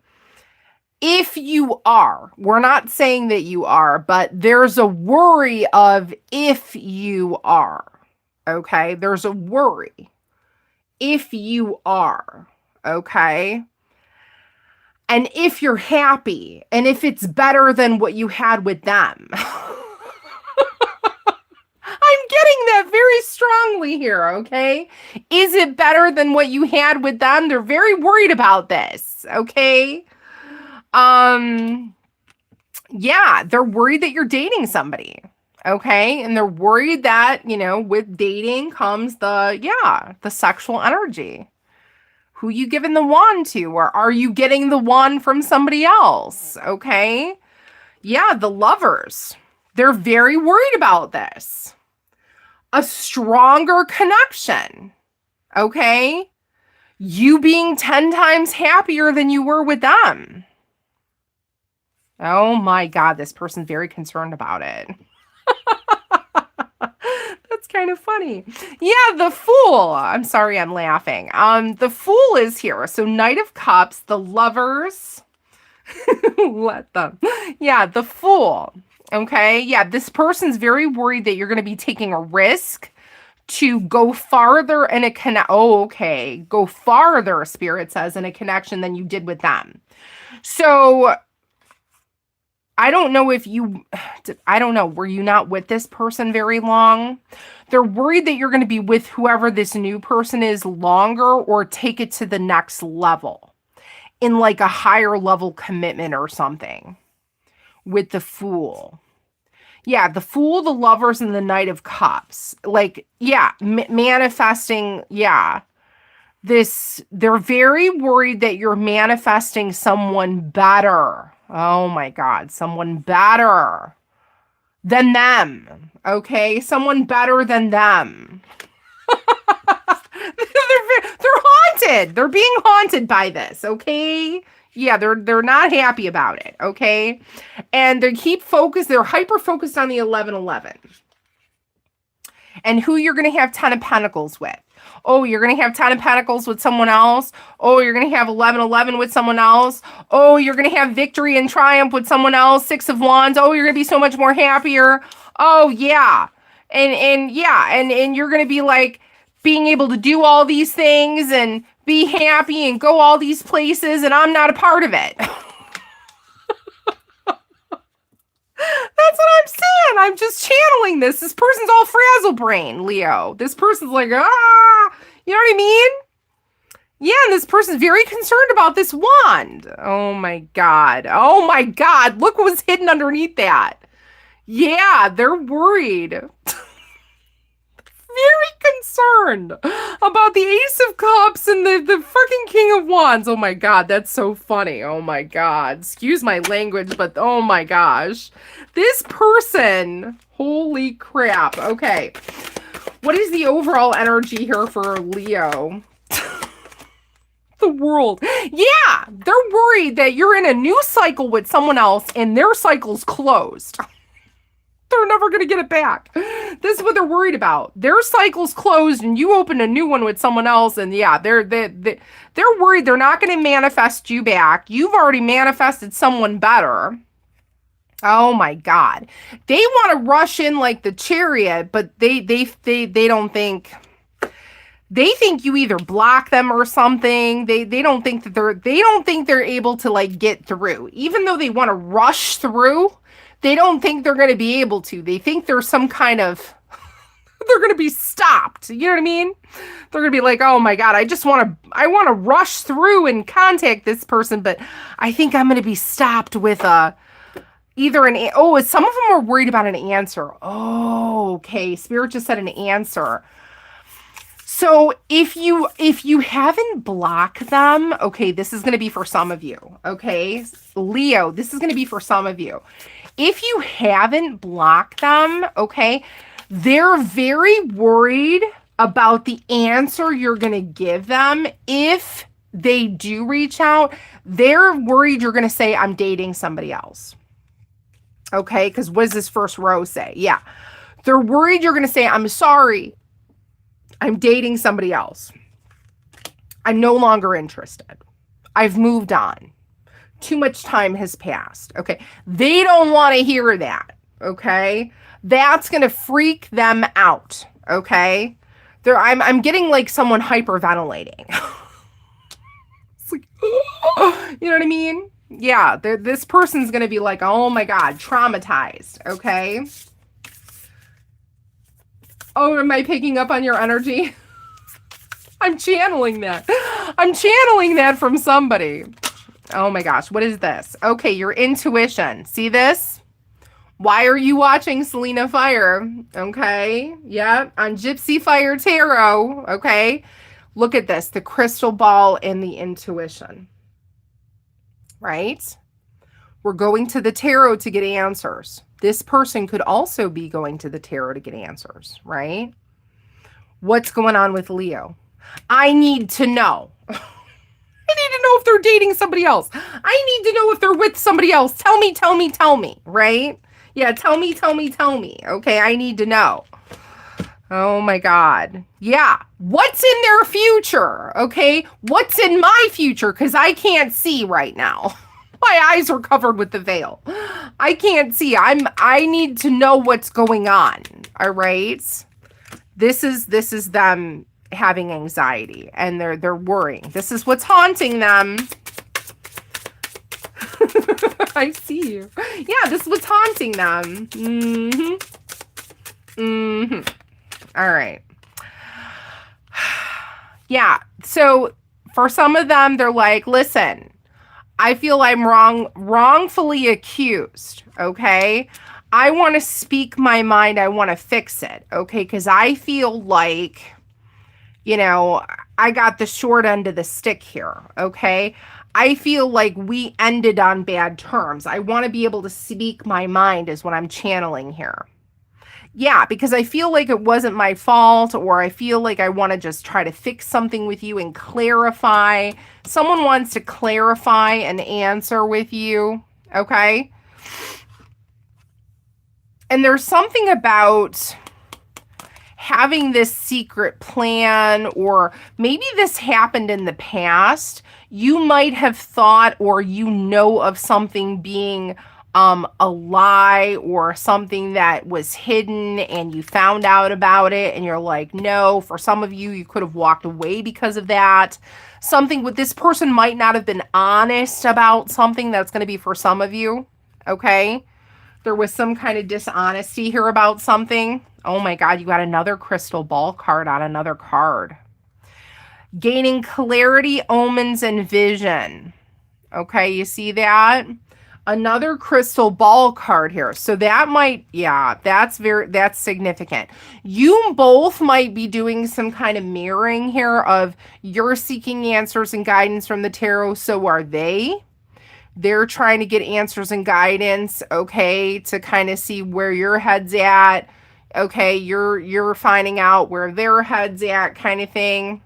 If you are, we're not saying that you are, but there's a worry of if you are, okay? There's a worry if you are, okay? And if you're happy, and if it's better than what you had with them. I'm getting that very strongly here, okay? Is it better than what you had with them? They're very worried about this, okay? Yeah, they're worried that you're dating somebody. Okay. And they're worried that, you know, with dating comes the sexual energy. Who you giving the wand to? Or are you getting the wand from somebody else? Okay. Yeah, the Lovers. They're very worried about this. A stronger connection. Okay. You being 10 times happier than you were with them. Oh my God, this person's very concerned about it. That's kind of funny. Yeah, the Fool. I'm sorry, I'm laughing. The Fool is here. So Knight of Cups, the Lovers. Let them. Yeah, the Fool. Okay. Yeah, this person's very worried that you're going to be taking a risk to go farther in a go farther, Spirit says, in a connection than you did with them. So I don't know, were you not with this person very long? They're worried that you're going to be with whoever this new person is longer or take it to the next level in like a higher level commitment or something with the Fool. Yeah, the Fool, the Lovers, and the Knight of Cups. Like, yeah, manifesting, yeah. They're very worried that you're manifesting someone better. Oh my God, someone better than them. Okay, someone better than them. They're haunted. They're being haunted by this. Okay. Yeah, they're not happy about it. Okay, and they keep focused. They're hyper focused on the 11-11 and who you're going to have 10 of Pentacles with. Oh, you're going to have 10 of Pentacles with someone else. Oh, you're going to have 11-11 with someone else. Oh, you're going to have victory and triumph with someone else. 6 of Wands. Oh, you're going to be so much more happier. Oh, yeah. And you're going to be like being able to do all these things and be happy and go all these places, and I'm not a part of it. That's what I'm I'm just channeling this. This person's all frazzle brain, Leo. This person's like, ah, you know what I mean? Yeah, and this person's very concerned about this wand. Oh my God. Oh my God. Look what was hidden underneath that. Yeah, they're worried. Very concerned about the Ace of Cups and the fucking King of Wands. Oh my God, that's so funny. Oh my God. Excuse my language, but oh my gosh. This person, holy crap. Okay. What is the overall energy here for Leo? The world. Yeah, they're worried that you're in a new cycle with someone else and their cycle's closed. They're never going to get it back. This is what they're worried about. Their cycle's closed and you open a new one with someone else, and yeah, they're worried they're not going to manifest you back. You've already manifested someone better. Oh my God. They want to rush in like the Chariot, but they don't think. They think you either block them or something. They don't think that they're able to like get through. Even though they want to rush through, they don't think they're going to be able to. They think there's some kind of, they're going to be stopped. You know what I mean? They're going to be like, oh my God, I want to rush through and contact this person, but I think I'm going to be stopped with some of them are worried about an answer. Oh, okay. Spirit just said an answer. So if you haven't blocked them, okay, this is going to be for some of you, okay? Leo, this is going to be for some of you. If you haven't blocked them, okay, they're very worried about the answer you're going to give them. If they do reach out, they're worried you're going to say, I'm dating somebody else. Okay, because what does this first row say? Yeah, they're worried you're going to say, I'm sorry, I'm dating somebody else. I'm no longer interested. I've moved on. Too much time has passed. Okay. They don't want to hear that. Okay. That's going to freak them out. Okay. I'm getting like someone hyperventilating. It's like, you know what I mean? Yeah. This person's going to be like, oh my God, traumatized. Okay. Oh, am I picking up on your energy? I'm channeling that. I'm channeling that from somebody. Oh my gosh, what is this? Okay, your intuition. See this? Why are you watching Selena Fire? Okay, yeah, on Gypsy Fire Tarot. Okay, look at this, the crystal ball and the intuition. Right? We're going to the tarot to get answers. This person could also be going to the tarot to get answers, right? What's going on with Leo? I need to know. I need to know if they're dating somebody else. I need to know if they're with somebody else. Tell me, right? Yeah, tell me. Okay, I need to know. Oh my God. Yeah, what's in their future? Okay, what's in my future? Because I can't see right now. My eyes are covered with the veil. I can't see. I need to know what's going on. All right. This is them having anxiety and they're worrying. This is what's haunting them. I see you. Yeah, this is what's haunting them. All right. Yeah. So for some of them, they're like, listen, I feel I'm wrongfully accused, okay? I want to speak my mind. I want to fix it, okay? Because I feel like, you know, I got the short end of the stick here, okay? I feel like we ended on bad terms. I want to be able to speak my mind is what I'm channeling here. Yeah, because I feel like it wasn't my fault, or I feel like I want to just try to fix something with you and clarify. Someone wants to clarify an answer with you, okay? And there's something about having this secret plan, or maybe this happened in the past. You might have thought, or you know of something being a lie or something that was hidden and you found out about it and you're like, no. For some of you, you could have walked away because of that. Something with this person might not have been honest about something. That's going to be for some of you. Okay. There was some kind of dishonesty here about something. Oh my God, you got another crystal ball card on another card. Gaining clarity, omens, and vision. Okay, you see that? Another crystal ball card here. So that might, yeah, that's significant. You both might be doing some kind of mirroring here of you're seeking answers and guidance from the tarot, so are they. They're trying to get answers and guidance, okay, to kind of see where your head's at. Okay, you're finding out where their head's at, kind of thing.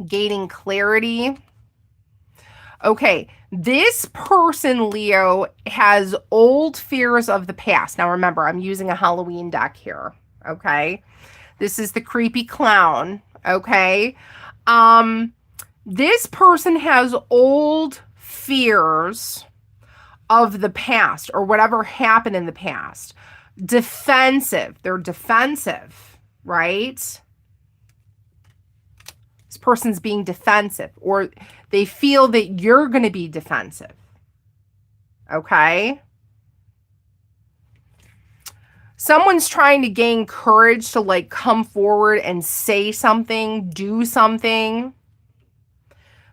Gaining clarity. Okay, this person, Leo, has old fears of the past. Now remember, I'm using a Halloween deck here, okay? This is the creepy clown, okay? This person has old fears of the past or whatever happened in the past. Defensive. They're defensive, right? This person's being defensive, or they feel that you're going to be defensive. Okay? Someone's trying to gain courage to like come forward and say something, do something.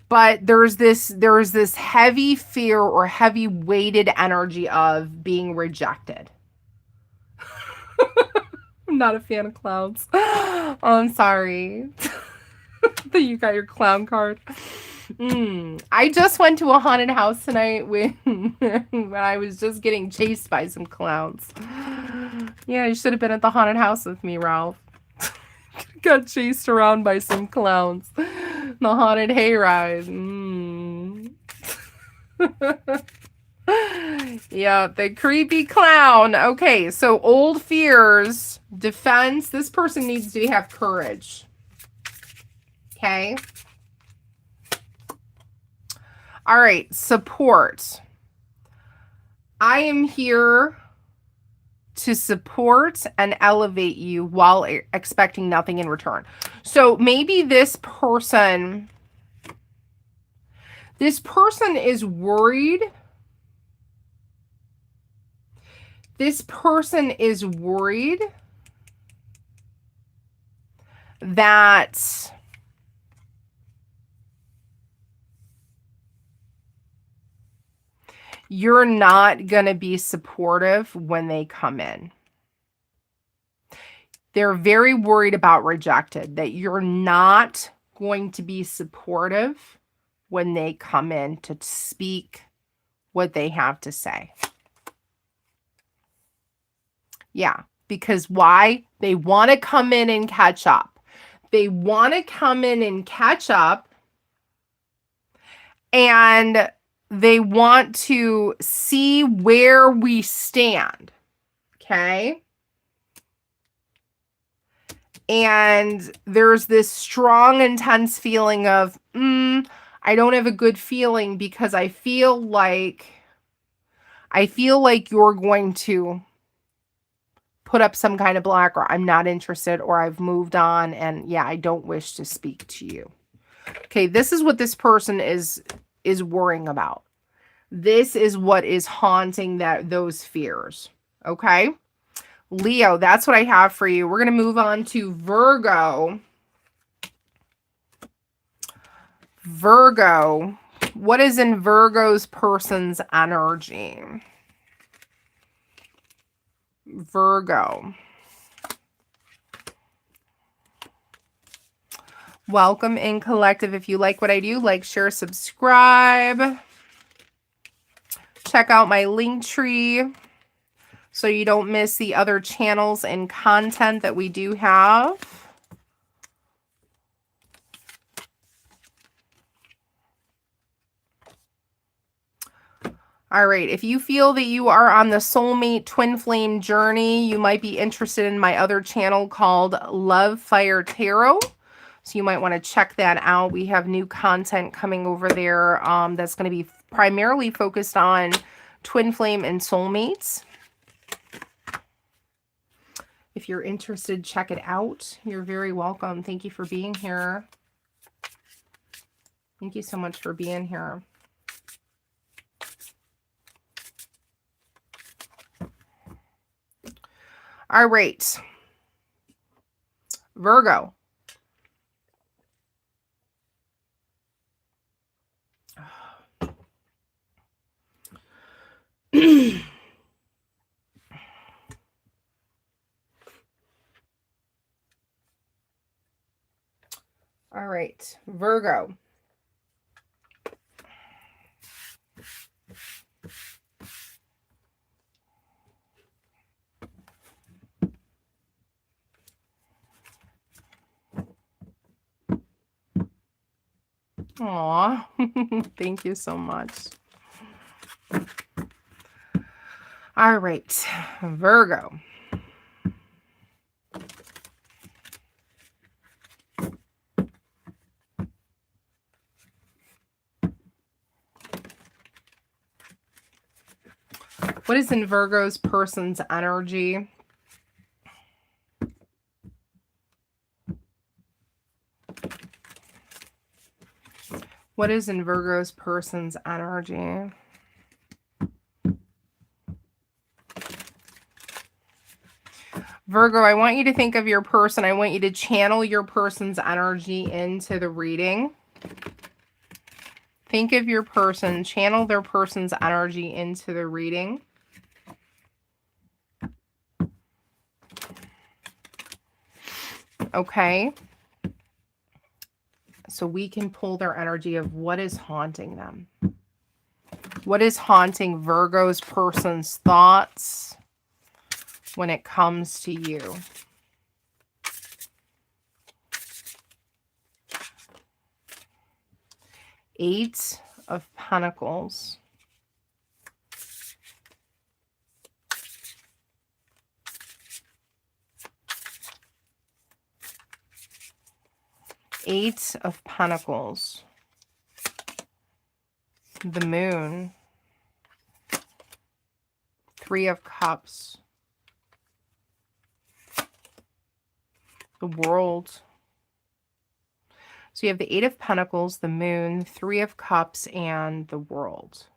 But there's this heavy fear or heavy weighted energy of being rejected. I'm not a fan of clowns. Oh, I'm sorry. That you got your clown card. I just went to a haunted house tonight when I was just getting chased by some clowns. Yeah, you should have been at the haunted house with me, Ralph. Got chased around by some clowns. The haunted hayride. Yeah, the creepy clown. Okay, so old fears, defense. This person needs to have courage. Okay. All right, support. I am here to support and elevate you while expecting nothing in return. So maybe this person is worried. This person is worried that you're not going to be supportive when they come in. They're very worried about rejected, that you're not going to be supportive when they come in to speak what they have to say. Yeah, because why? They want to come in and catch up. They want to come in and catch up, and they want to see where we stand. Okay? And there's this strong, intense feeling of, I don't have a good feeling because I feel like you're going to put up some kind of block, or I'm not interested, or I've moved on, and yeah, I don't wish to speak to you. Okay, this is what this person is worrying about. This is what is haunting those fears. Okay? Leo, that's what I have for you. We're going to move on to Virgo. Virgo. What is in Virgo's person's energy? Virgo. Welcome in, collective. If you like what I do, like, share, subscribe. Check out my link tree so you don't miss the other channels and content that we do have. All right, if you feel that you are on the soulmate twin flame journey, you might be interested in my other channel called Love Fire Tarot. So you might want to check that out. We have new content coming over there that's going to be primarily focused on twin flame and soulmates. If you're interested, check it out. You're very welcome. Thank you for being here. Thank you so much for being here. All right. Virgo. All right, Virgo. Aw, thank you so much. All right, Virgo. What is in Virgo's person's energy? What is in Virgo's person's energy? Virgo, I want you to think of your person. I want you to channel your person's energy into the reading. Think of your person, channel their person's energy into the reading. Okay. So we can pull their energy of what is haunting them. What is haunting Virgo's person's thoughts when it comes to you? Eight of Pentacles. Eight of Pentacles. The Moon. Three of Cups. The World. So you have the Eight of Pentacles, the Moon, Three of Cups, and the World.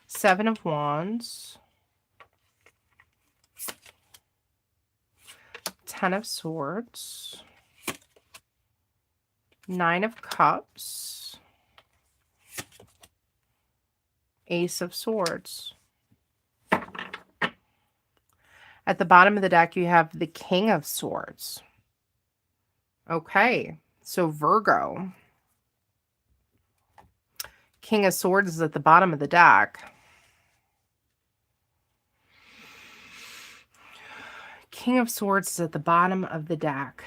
Seven of Wands. Ten of Swords. Nine of Cups. Ace of Swords. At the bottom of the deck, you have the King of Swords. Okay, so Virgo. King of Swords is at the bottom of the deck. King of Swords is at the bottom of the deck.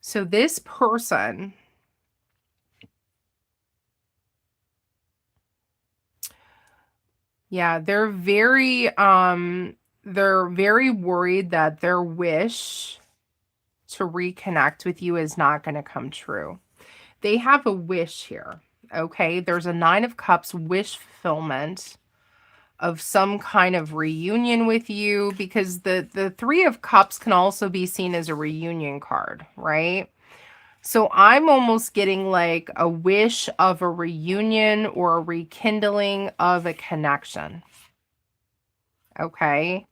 So this person, yeah, they're very worried that their wish to reconnect with you is not going to come true. They have a wish here, okay? There's a Nine of Cups wish fulfillment of some kind of reunion with you, because the Three of Cups can also be seen as a reunion card, right? So I'm almost getting like a wish of a reunion or a rekindling of a connection. Okay.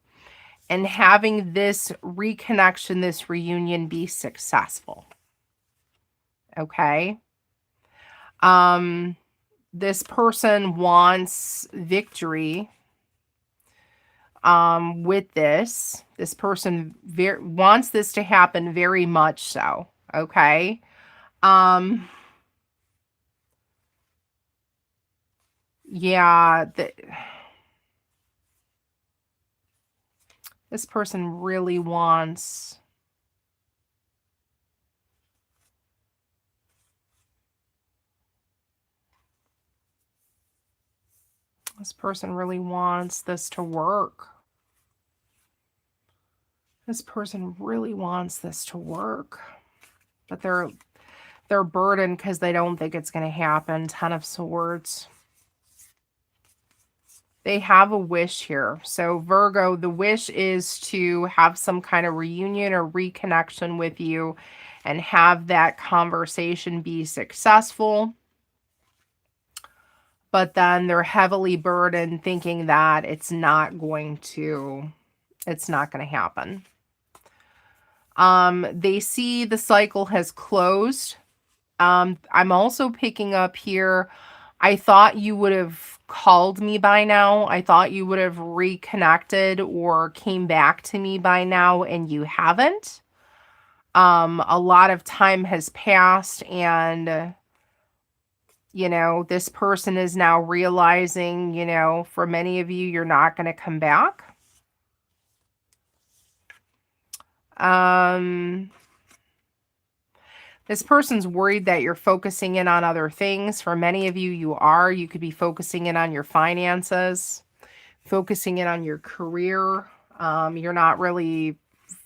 And having this reconnection, this reunion be successful. Okay. This person wants victory with this. This person wants this to happen very much so. Okay. Yeah, this person really wants this to work. This person really wants this to work, but they're burdened because they don't think it's going to happen. Ten of Swords. They have a wish here. So Virgo, the wish is to have some kind of reunion or reconnection with you and have that conversation be successful. but then they're heavily burdened thinking that it's not going to happen. They see the cycle has closed. I'm also picking up here, I thought you would have called me by now. I thought you would have reconnected or came back to me by now, and you haven't. A lot of time has passed, and you know, this person is now realizing, you know, for many of you, you're not going to come back. This person's worried that you're focusing in on other things. For many of you, you are. You could be focusing in on your finances, focusing in on your career. You're not really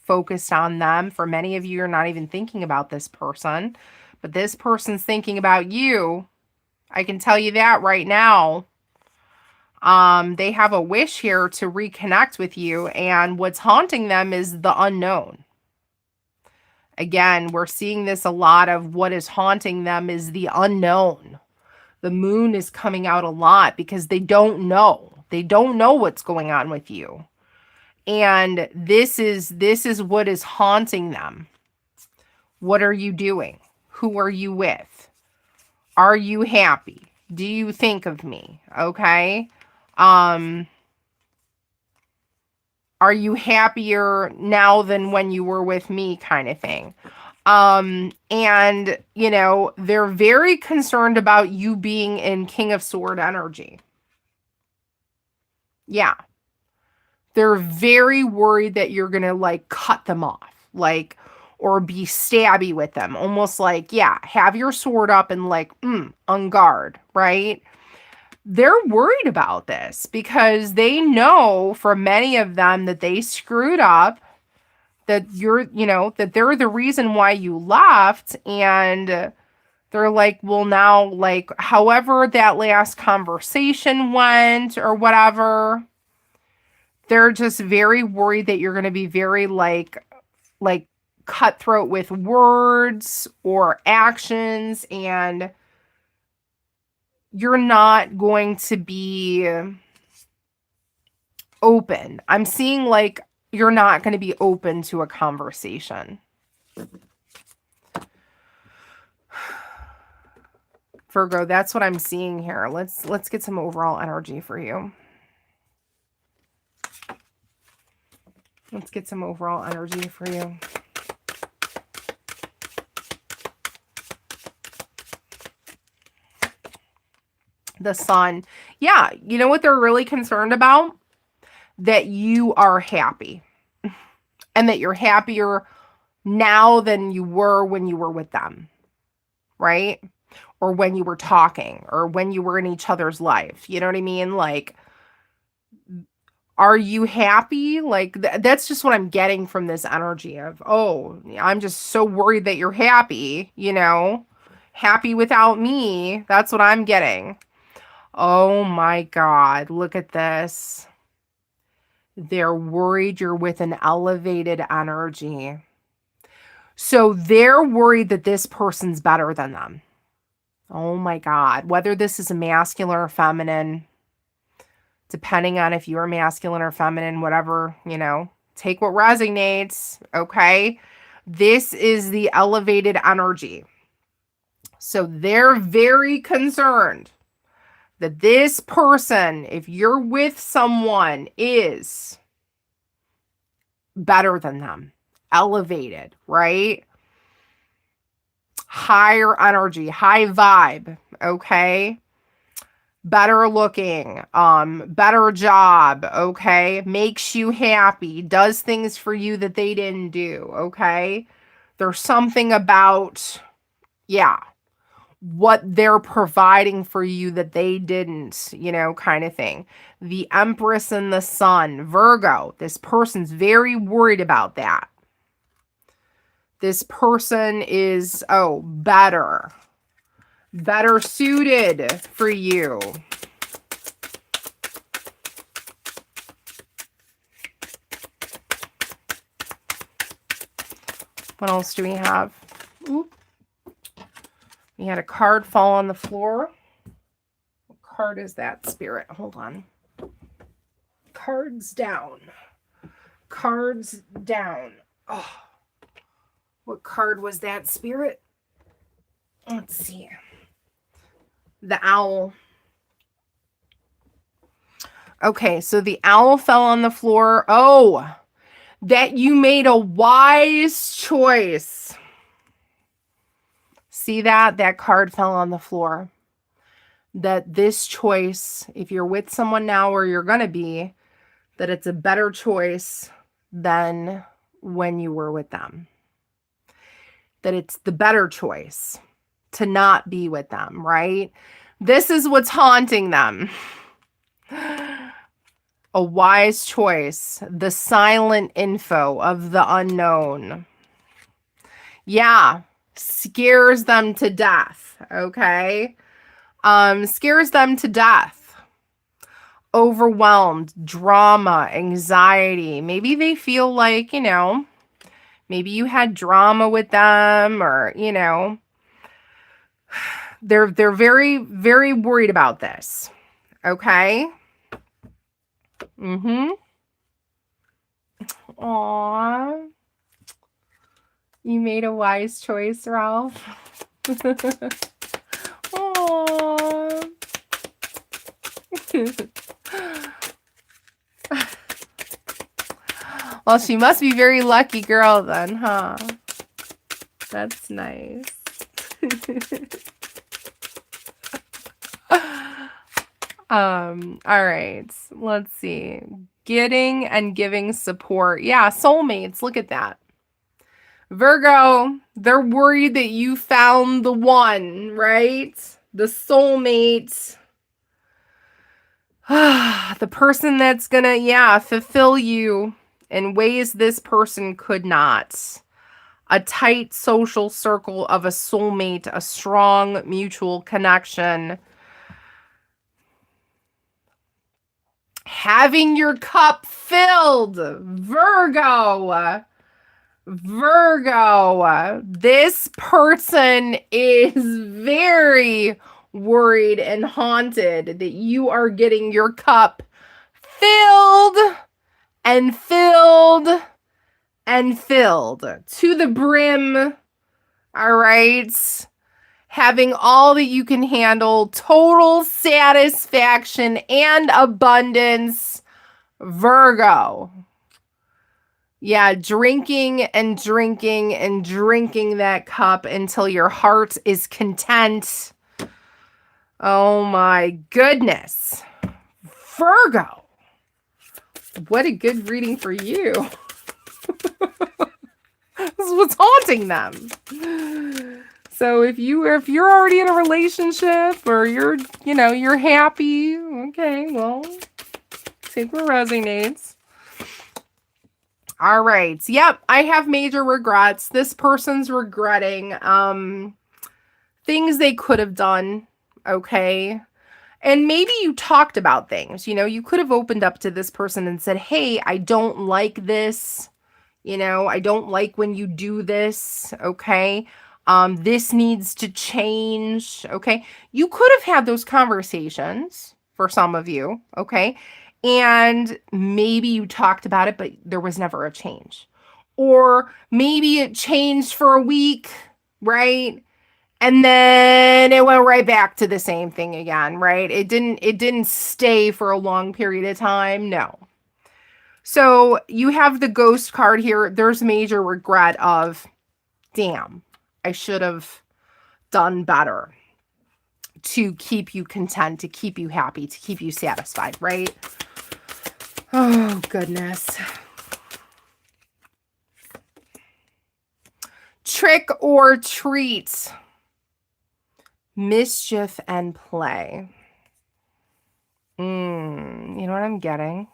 focused on them. For many of you, you're not even thinking about this person, but this person's thinking about you. I can tell you that right now. They have a wish here to reconnect with you, and what's haunting them is the unknown. Again, we're seeing this a lot of what is haunting them is the unknown. The moon is coming out a lot because they don't know. They don't know what's going on with you. And this is what is haunting them. What are you doing? Who are you with? Are you happy? Do you think of me? Okay. Are you happier now than when you were with me, kind of thing? And you know, they're very concerned about you being in King of Sword energy. Yeah. They're very worried that you're going to like cut them off, like, or be stabby with them. Almost like, yeah, have your sword up and like, on guard, right? They're worried about this because they know for many of them that they screwed up, that you're, you know, that they're the reason why you left. And they're like, well, now, like, however that last conversation went or whatever, they're just very worried that you're going to be very like cutthroat with words or actions, and you're not going to be open. I'm seeing like you're not going to be open to a conversation. Virgo, that's what I'm seeing here. Let's get some overall energy for you. Let's get some overall energy for you. The Sun. Yeah, you know what they're really concerned about? That you are happy. And that you're happier now than you were when you were with them. Right? Or when you were talking, or when you were in each other's life. You know what I mean? Like, are you happy? Like, that's just what I'm getting from this energy of, oh, I'm just so worried that you're happy, you know? Happy without me. That's what I'm getting. Oh my God, look at this. They're worried you're with an elevated energy. So they're worried that this person's better than them. Oh my God. Whether this is a masculine or feminine, depending on if you're masculine or feminine, whatever, you know, take what resonates, okay? This is the elevated energy. So they're very concerned that this person, if you're with someone, is better than them, elevated, right? Higher energy, high vibe, okay? Better looking, better job, okay? Makes you happy, does things for you that they didn't do, okay? There's something about, yeah, what they're providing for you that they didn't, you know, kind of thing. The Empress and the Sun, Virgo, this person's very worried about that. This person is, oh, better suited for you. What else do we have? Oop. We had a card fall on the floor. What card is that, Spirit? Hold on. Cards down. Cards down. Oh, what card was that, Spirit? Let's see. The owl. Okay, so the owl fell on the floor. Oh, that you made a wise choice. See that? That card fell on the floor. That this choice, if you're with someone now or you're going to be, that it's a better choice than when you were with them. That it's the better choice to not be with them, right? This is what's haunting them. A wise choice, the silent info of the unknown. Yeah, scares them to death, okay? Scares them to death. Overwhelmed, drama, anxiety. Maybe they feel like, you know, maybe you had drama with them, or, you know, they're very, very worried about this, okay? Aww. You made a wise choice, Ralph. Aww. Well, she must be very lucky girl then, huh? That's nice. All right, let's see. Getting and giving support. Yeah, soulmates, look at that. Virgo, they're worried that you found the one, right? The soulmate. The person that's gonna, yeah, fulfill you in ways this person could not. A tight social circle of a soulmate, a strong mutual connection. Having your cup filled, Virgo. Virgo, this person is very worried and haunted that you are getting your cup filled and filled and filled to the brim. All right. Having all that you can handle, total satisfaction and abundance, Virgo. Yeah, drinking and drinking and drinking that cup until your heart is content. Oh my goodness. Virgo. What a good reading for you. This is what's haunting them. So if you're already in a relationship, or you're happy, okay, well, take what resonates. All right. Yep, I have major regrets. This person's regretting things they could have done, okay? And maybe you talked about things, you could have opened up to this person and said, "Hey, I don't like this. I don't like when you do this, okay? This needs to change, okay?" You could have had those conversations for some of you, okay? And maybe you talked about it, but there was never a change. Or maybe it changed for a week, right? And then it went right back to the same thing again, right? It didn't stay for a long period of time. No. So you have the ghost card here. There's major regret of, damn, I should have done better to keep you content, to keep you happy, to keep you satisfied, right? Oh, goodness. Trick or treat. Mischief and play. You know what I'm getting?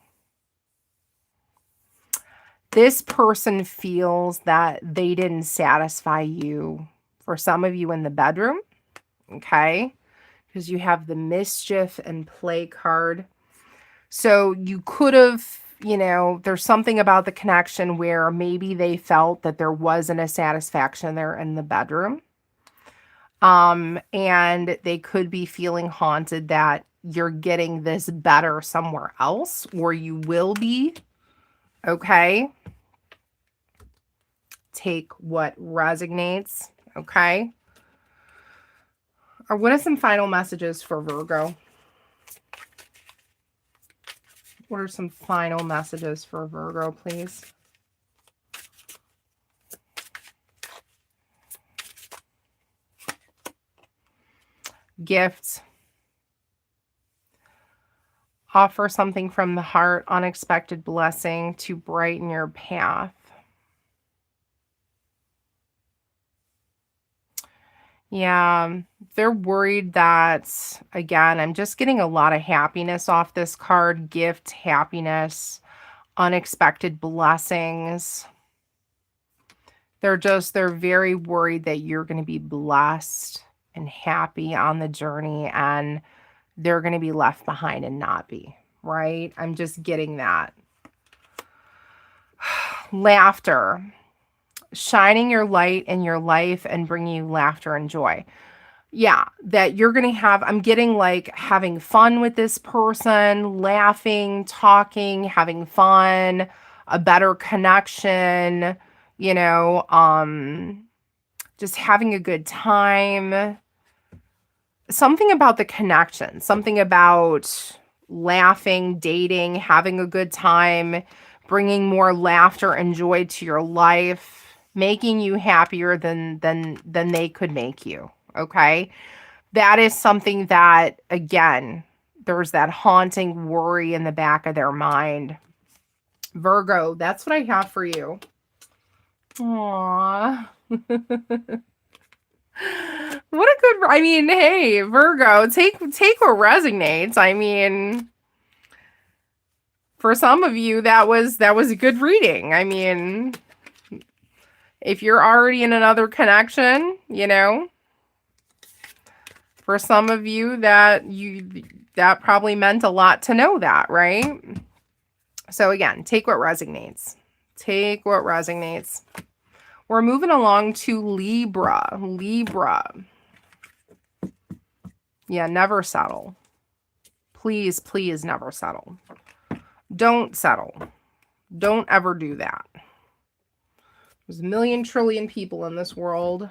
This person feels that they didn't satisfy you. For some of you in the bedroom, okay? Because you have the mischief and play card. So you could have, there's something about the connection where maybe they felt that there wasn't a satisfaction there in the bedroom. And they could be feeling haunted that you're getting this better somewhere else, or you will be. Okay. Take what resonates. Okay. Or what are some final messages for Virgo? What are some final messages for Virgo, please? Gifts. Offer something from the heart, unexpected blessing to brighten your path. Yeah, they're worried that, again, I'm just getting a lot of happiness off this card. Gift, happiness, unexpected blessings. They're very worried that you're going to be blessed and happy on the journey, and they're going to be left behind and not be, right? I'm just getting that. Laughter. Shining your light in your life and bringing you laughter and joy. Yeah, that you're going to have, I'm getting like having fun with this person, laughing, talking, having fun, a better connection, you know, just having a good time. Something about the connection, something about laughing, dating, having a good time, bringing more laughter and joy to your life, making you happier than they could make you. Okay. That is something that, again, there's that haunting worry in the back of their mind. Virgo, that's what I have for you. Aww. What a good, I mean, hey, Virgo, take what resonates. I mean, for some of you, that was a good reading. I mean, if you're already in another connection, you know, for some of you that probably meant a lot to know that, right? So again, take what resonates. Take what resonates. We're moving along to Libra. Libra. Yeah, never settle. Please, please never settle. Don't settle. Don't ever do that. There's a million trillion people in this world.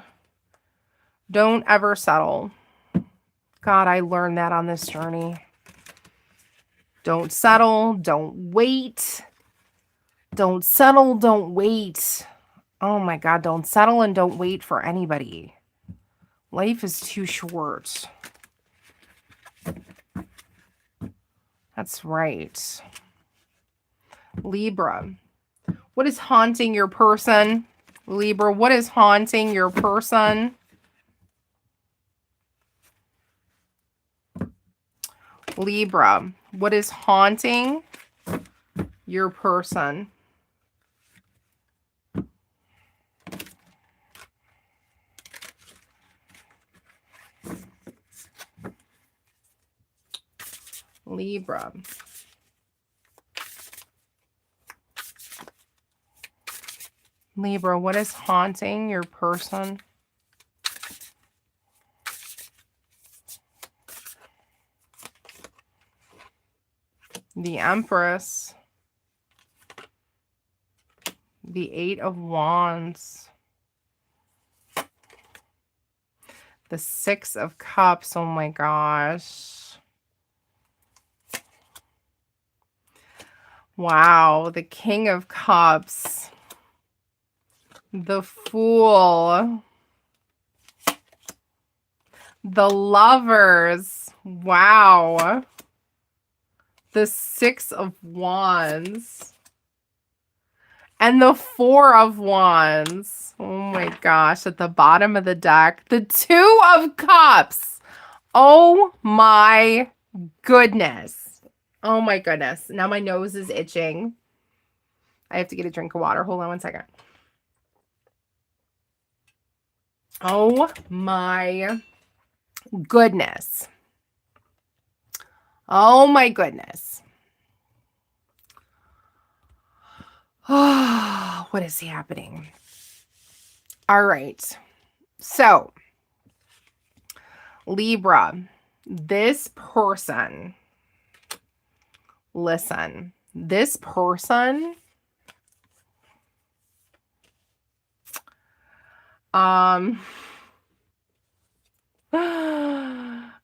Don't ever settle. God, I learned that on this journey. Don't settle. Don't wait. Don't settle. Don't wait. Oh my God, don't settle and don't wait for anybody. Life is too short. That's right. Libra. What is haunting your person? Libra, what is haunting your person? Libra, what is haunting your person? Libra. Libra, what is haunting your person? The Empress. The Eight of Wands. The Six of Cups. Oh my gosh. Wow. The King of Cups. The Fool. The Lovers. Wow. The Six of Wands. And the Four of Wands. Oh my gosh. At the bottom of the deck. The Two of Cups. Oh my goodness. Oh my goodness. Now my nose is itching. I have to get a drink of water. Hold on one second. Oh my goodness. Oh my goodness. Oh, what is happening? All right. So, Libra, this person, listen, this person,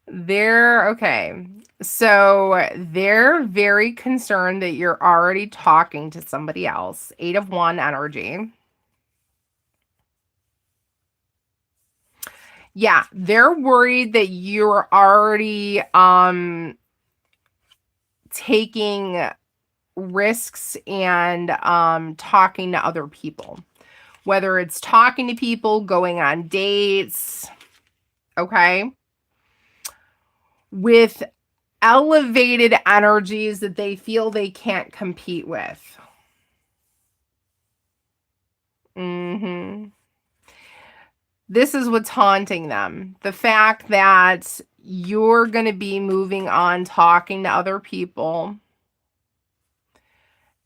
they're okay. So they're very concerned that you're already talking to somebody else. 8 of Wands energy. Yeah, they're worried that you're already taking risks and talking to other people. Whether it's talking to people, going on dates, okay? With elevated energies that they feel they can't compete with. This is what's haunting them. The fact that you're going to be moving on, talking to other people.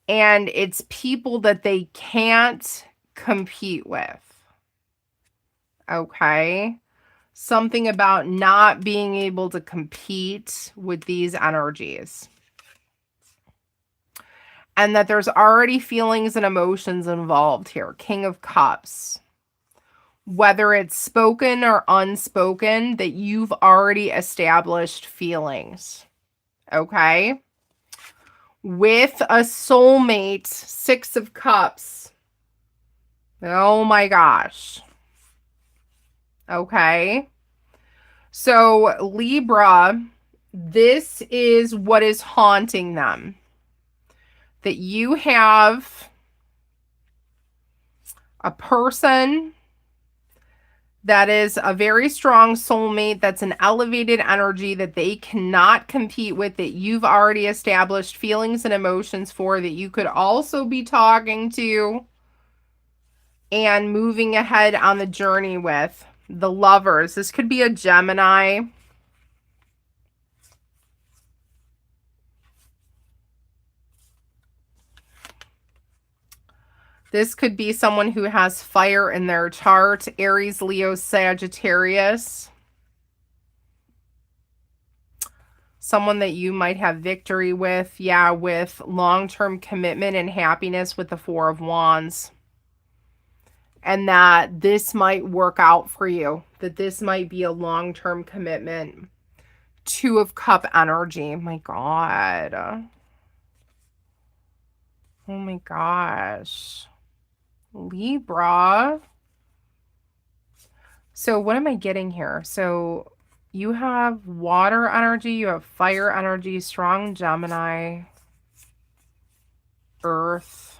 And it's people that they can't compete with. Okay? Something about not being able to compete with these energies. And that there's already feelings and emotions involved here. King of Cups. Whether it's spoken or unspoken, that you've already established feelings. Okay? With a soulmate, 6 of Cups. Oh my gosh. Okay? So, Libra, this is what is haunting them. That you have a person that is a very strong soulmate, that's an elevated energy that they cannot compete with, that you've already established feelings and emotions for, that you could also be talking to and moving ahead on the journey with. The Lovers. This could be a Gemini. This could be someone who has fire in their chart. Aries, Leo, Sagittarius. Someone that you might have victory with. Yeah, with long-term commitment and happiness with the 4 of Wands. And that this might work out for you. That this might be a long-term commitment. 2 of Cup energy. My God. Oh my gosh. Libra. So what am I getting here? So you have water energy, you have fire energy, strong Gemini, Earth.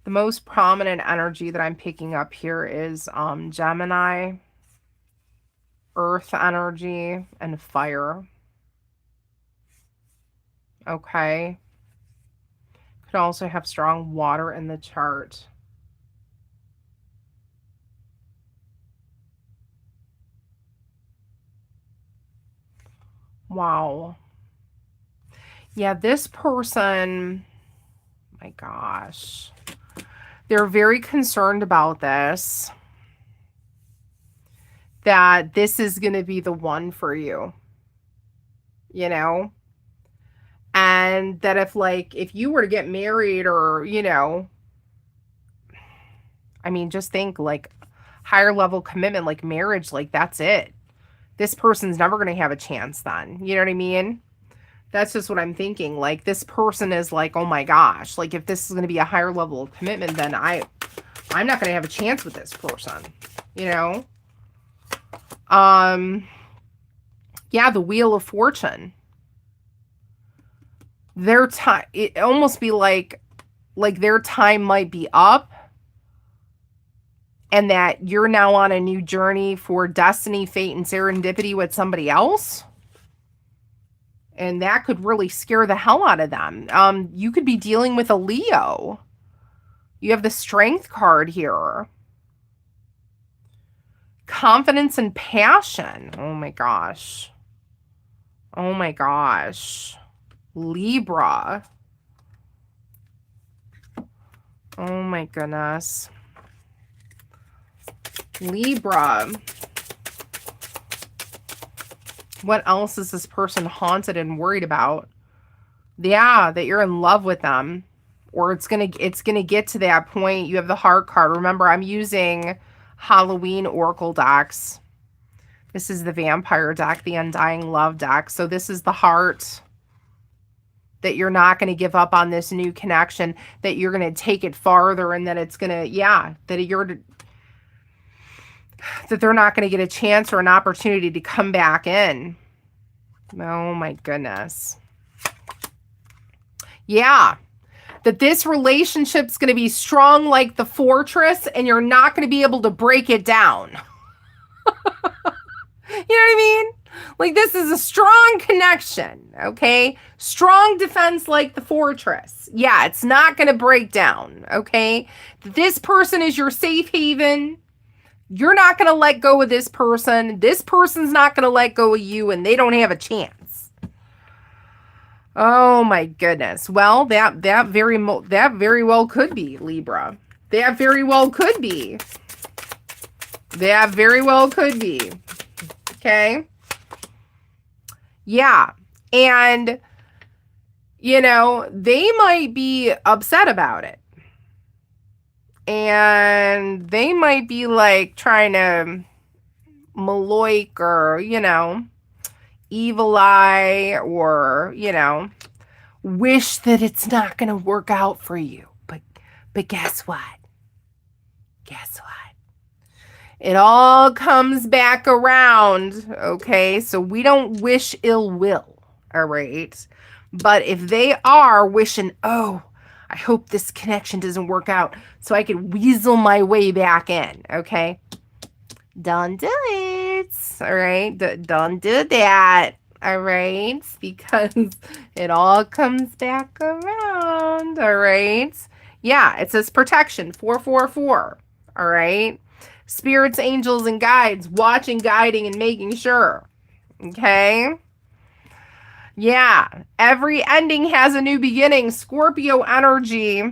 The most prominent energy that I'm picking up here is Gemini, Earth energy, and fire. Okay. Could also have strong water in the chart. Wow. Yeah, this person, my gosh, they're very concerned about this. That this is going to be the one for you. You know? And that if you were to get married or, I mean, just think like higher level commitment, like marriage, like that's it. This person's never going to have a chance then. You know what I mean? That's just what I'm thinking. Like this person is like, oh my gosh, like if this is going to be a higher level of commitment, then I'm not going to have a chance with this person, you know? Yeah, the Wheel of Fortune. Their time, it almost be like their time might be up, and that you're now on a new journey for destiny, fate, and serendipity with somebody else. And that could really scare the hell out of them. You could be dealing with a Leo. You have the Strength card here. Confidence and passion. Oh my gosh. Oh my gosh. Libra. Oh my goodness. Libra. What else is this person haunted and worried about? Yeah, that you're in love with them, or it's gonna get to that point. You have the heart card. Remember, I'm using Halloween Oracle decks. This is the vampire deck, the undying love deck. So this is the heart, that you're not going to give up on this new connection, that you're going to take it farther, and that it's going to, yeah, that they're not going to get a chance or an opportunity to come back in. Oh my goodness. Yeah. That this relationship's going to be strong like the fortress, and you're not going to be able to break it down. You know what I mean? Like, this is a strong connection, okay? Strong defense like the fortress. Yeah, it's not going to break down, okay? This person is your safe haven. You're not going to let go of this person. This person's not going to let go of you, and they don't have a chance. Oh my goodness. Well, that very well could be, Libra. That very well could be. That very well could be. Okay? Yeah. And, you know, they might be upset about it. And they might be like trying to maloik or, you know, evil eye, or, you know, wish that it's not going to work out for you. But guess what? Guess what? It all comes back around, okay? So we don't wish ill will, all right? But if they are wishing, oh, I hope this connection doesn't work out so I can weasel my way back in, okay? Don't do it, all right? Don't do that, all right? Because it all comes back around, all right? Yeah, it says protection, 444, all right? Spirits, angels, and guides, watching, guiding, and making sure, okay? Yeah, every ending has a new beginning. Scorpio energy.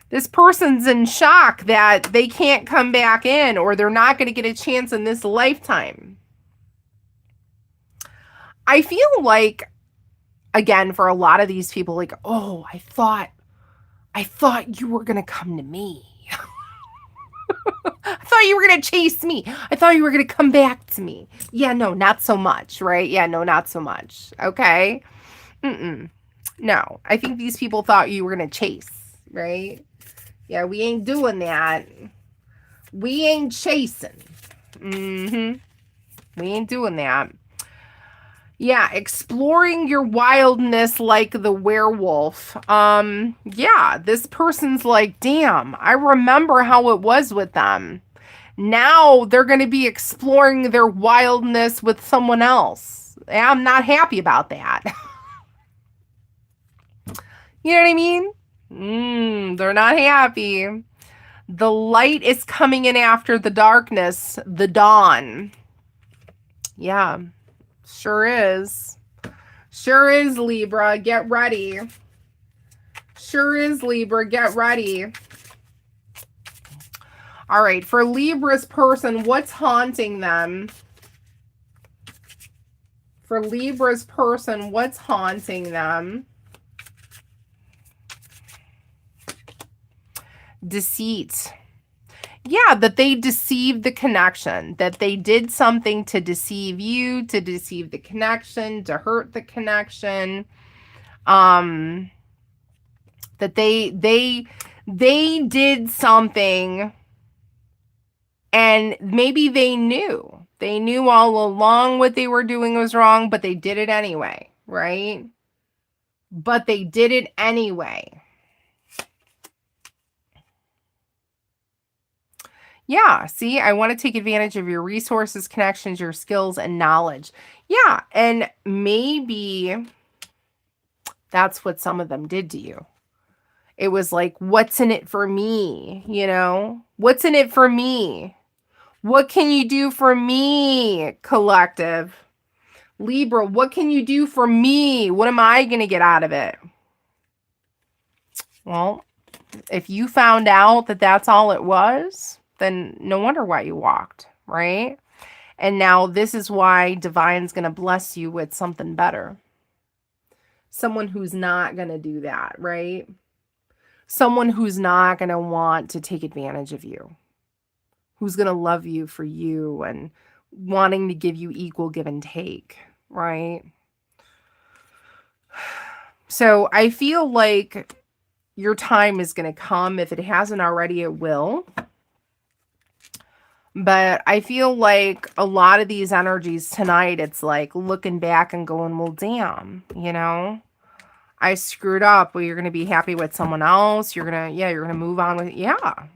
This person's in shock that they can't come back in, or they're not going to get a chance in this lifetime. I feel like, again, for a lot of these people, like, oh, I thought you were going to come to me. I thought you were going to chase me. I thought you were going to come back to me. Yeah, no, not so much, right? Yeah, no, not so much. Okay? No, I think these people thought you were going to chase, right? Yeah, we ain't doing that. We ain't chasing. We ain't doing that. Yeah, exploring your wildness like the werewolf. Yeah, this person's like, damn, I remember how it was with them. Now they're going to be exploring their wildness with someone else. I'm not happy about that. You know what I mean? They're not happy. The light is coming in after the darkness, the dawn. Yeah, sure is. Sure is, Libra. Get ready. Sure is, Libra. Get ready. All right, for Libra's person, what's haunting them? For Libra's person, what's haunting them? Deceit. Yeah, that they deceived the connection, that they did something to deceive you, to deceive the connection, to hurt the connection. That they did something, and maybe they knew all along what they were doing was wrong, but they did it anyway, right? But they did it anyway. Yeah, see, I want to take advantage of your resources, connections, your skills, and knowledge. Yeah, and maybe that's what some of them did to you. It was like, what's in it for me? You know, what's in it for me? What can you do for me, collective? Libra, what can you do for me? What am I going to get out of it? Well, if you found out that that's all it was, then no wonder why you walked, right? And now this is why Divine's going to bless you with something better. Someone who's not going to do that, right? Someone who's not going to want to take advantage of you. Who's going to love you for you and wanting to give you equal give and take, right? So I feel like your time is going to come. If it hasn't already, it will. But I feel like a lot of these energies tonight, it's like looking back and going, well, damn, you know, I screwed up. Well, you're going to be happy with someone else. You're going to, yeah, you're going to move on with, yeah.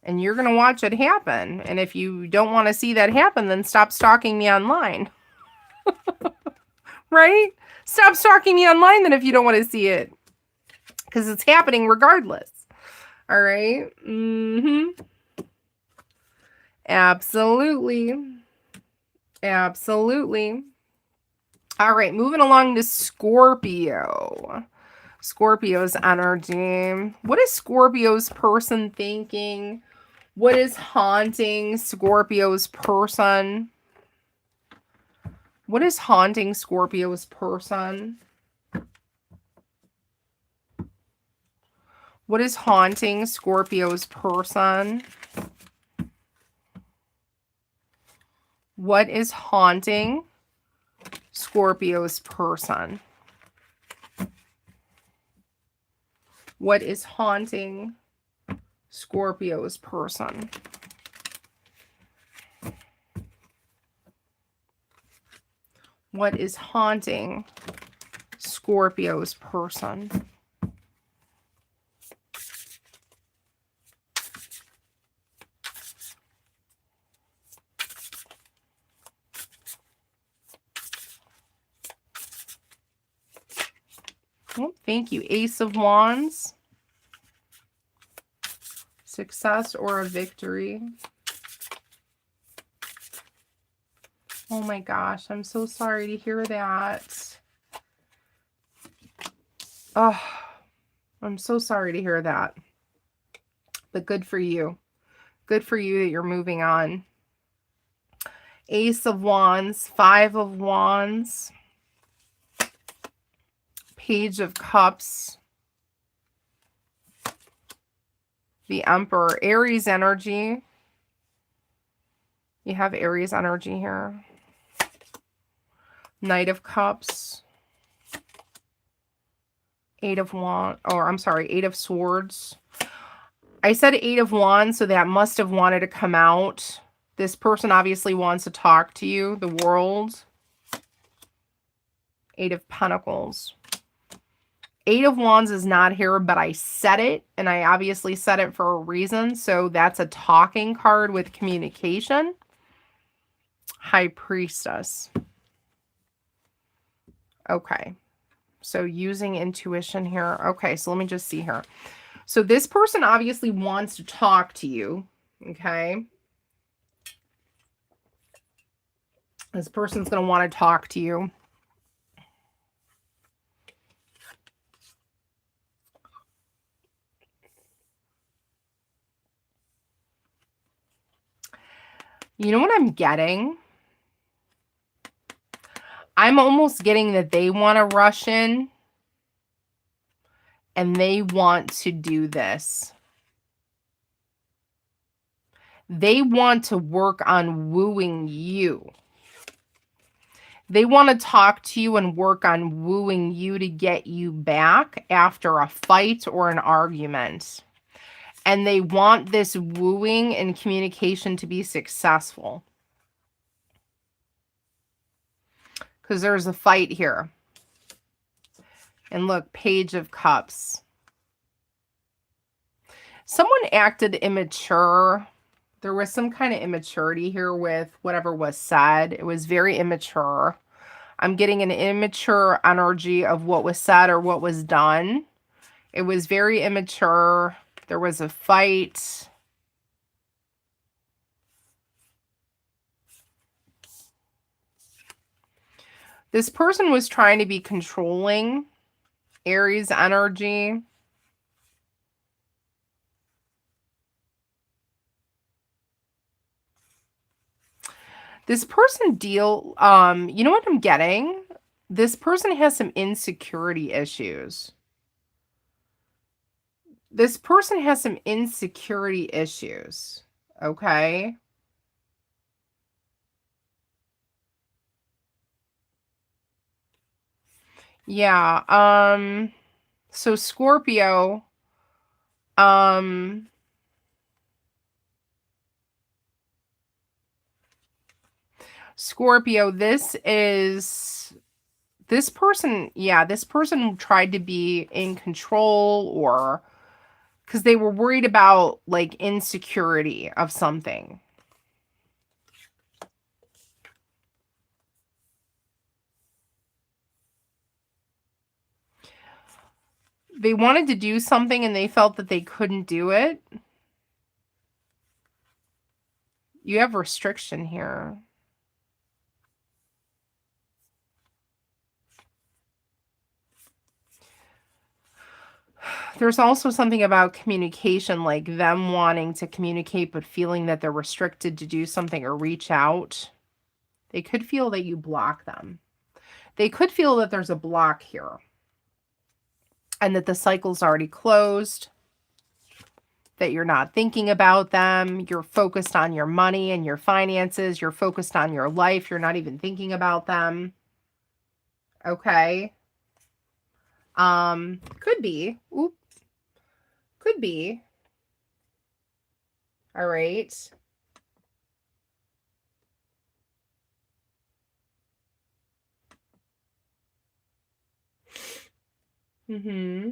And you're going to watch it happen. And if you don't want to see that happen, then stop stalking me online. Right? Stop stalking me online then if you don't want to see it. Because it's happening regardless. All right? Mm-hmm. Absolutely. Absolutely. All right, moving along to Scorpio. Scorpio's energy. What is Scorpio's person thinking? What is haunting Scorpio's person? What is haunting Scorpio's person? What is haunting Scorpio's person? What is haunting Scorpio's person? What is haunting Scorpio's person? What is haunting Scorpio's person? Oh, thank you. Ace of Wands. Success or a victory. Oh my gosh, I'm so sorry to hear that. Oh, I'm so sorry to hear that. But good for you. Good for you that you're moving on. Ace of Wands, Five of Wands, Page of Cups, the Emperor, Aries energy. You have Aries energy here. Knight of Cups, Eight of Wands, or I'm sorry, Eight of Swords. I said Eight of Wands, so that must have wanted to come out. This person obviously wants to talk to you, the World. Eight of Pentacles. Eight of Wands is not here, but I said it, and I obviously said it for a reason. So that's a talking card with communication. High Priestess. Okay. So using intuition here. Okay, so let me just see here. So this person obviously wants to talk to you. Okay. This person's going to want to talk to you. You know what I'm getting? I'm almost getting that they want to rush in and they want to do this. They want to work on wooing you. They want to talk to you and work on wooing you to get you back after a fight or an argument. And they want this wooing and communication to be successful. Because there's a fight here. And look, Page of Cups. Someone acted immature. There was some kind of immaturity here with whatever was said. It was very immature. I'm getting an immature energy of what was said or what was done. It was very immature. There was a fight. This person was trying to be controlling. Aries energy. This person you know what I'm getting? This person has some insecurity issues. This person has some insecurity issues. Okay. Yeah. So um, Scorpio, this person, yeah, this person tried to be in control or because they were worried about like insecurity of something. They wanted to do something and they felt that they couldn't do it. You have restriction here. There's also something about communication, like them wanting to communicate, but feeling that they're restricted to do something or reach out. They could feel that you block them. They could feel that there's a block here and that the cycle's already closed, that you're not thinking about them. You're focused on your money and your finances. You're focused on your life. You're not even thinking about them. Okay. Could be. Oop. Could be. All right. Mm-hmm.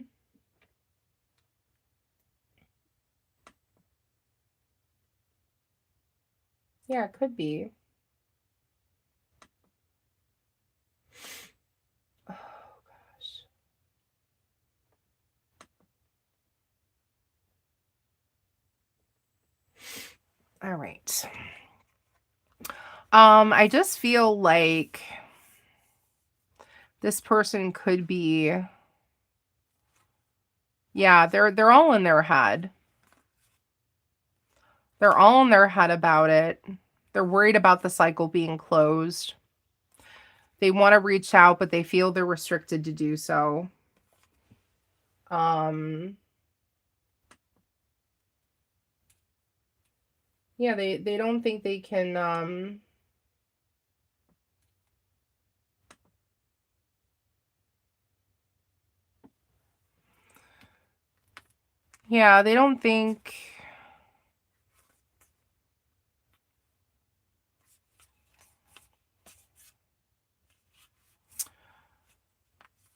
Yeah, it could be. Oh, gosh. All right. I just feel like this person could be, yeah, they're all in their head. They're all in their head about it. They're worried about the cycle being closed. They want to reach out, but they feel they're restricted to do so. Um, yeah, they don't think they can, yeah, they don't think,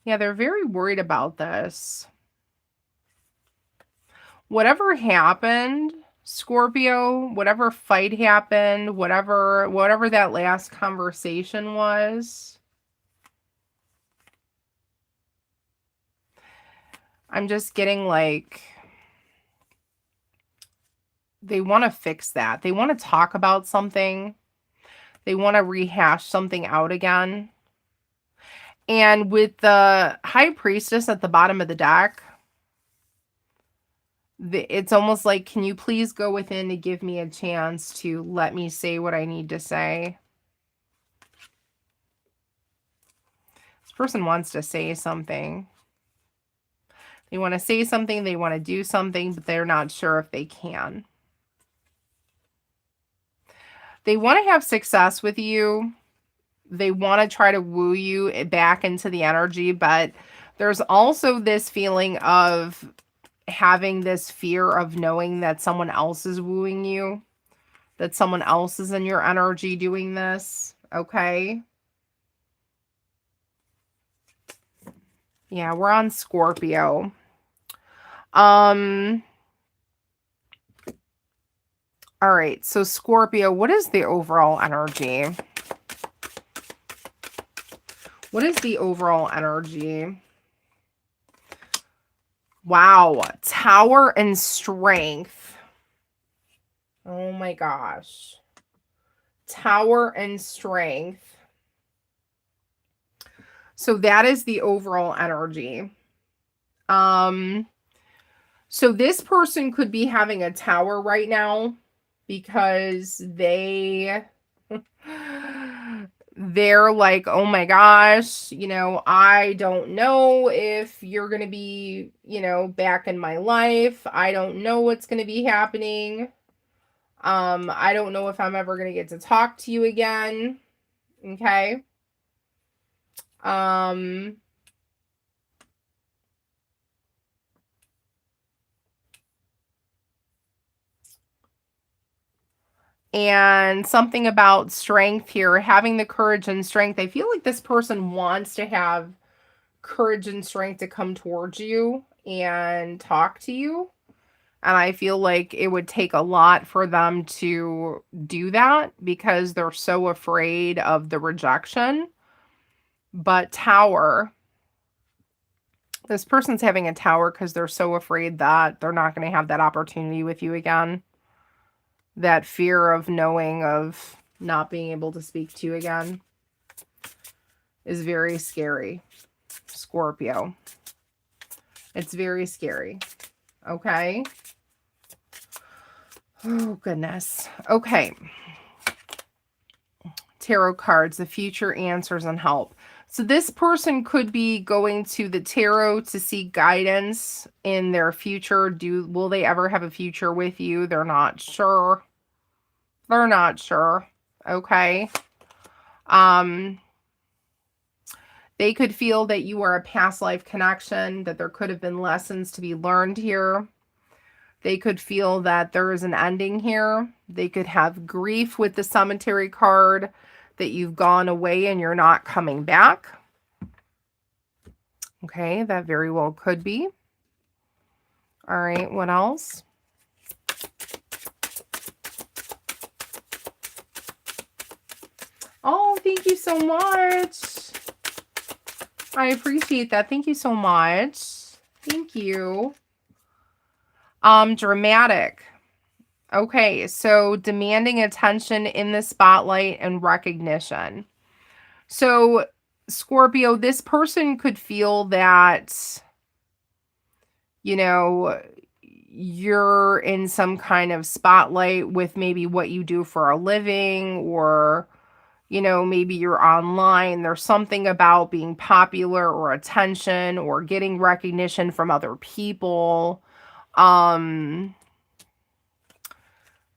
yeah, they're very worried about this. Whatever happened, Scorpio, whatever fight happened, whatever that last conversation was, I'm just getting like they want to fix that. They want to talk about something. They want to rehash something out again. And with the High Priestess at the bottom of the deck, it's almost like, can you please go within to give me a chance to let me say what I need to say? This person wants to say something. They want to say something, they want to do something, but they're not sure if they can. They want to have success with you. They want to try to woo you back into the energy, but there's also this feeling of having this fear of knowing that someone else is wooing you, that someone else is in your energy doing this. Okay. Yeah, we're on Scorpio. All right. So Scorpio, what is the overall energy? What is the overall energy? Wow. Tower and strength. Oh my gosh. Tower and strength. So that is the overall energy. So this person could be having a tower right now because they they're like, oh my gosh, you know, I don't know if you're going to be, you know, back in my life. I don't know what's going to be happening. I don't know if I'm ever going to get to talk to you again. Okay. And something about strength here, having the courage and strength. I feel like this person wants to have courage and strength to come towards you and talk to you. And I feel like it would take a lot for them to do that because they're so afraid of the rejection. But Tower, this person's having a tower because they're so afraid that they're not going to have that opportunity with you again. That fear of knowing of not being able to speak to you again is very scary, Scorpio. It's very scary. Okay. Oh, goodness. Okay. Tarot cards, the future answers and help. So this person could be going to the tarot to seek guidance in their future. Will they ever have a future with you? They're not sure. They're not sure. Okay. They could feel that you are a past life connection, that there could have been lessons to be learned here. They could feel that there is an ending here. They could have grief with the cemetery card, that you've gone away and you're not coming back. Okay, that very well could be. All right, what else? Oh, thank you so much. I appreciate that. Thank you so much. Thank you. Dramatic. Okay, so demanding attention in the spotlight and recognition. So, Scorpio, this person could feel that, you know, you're in some kind of spotlight with maybe what you do for a living, or, you know, maybe you're online. There's something about being popular or attention or getting recognition from other people.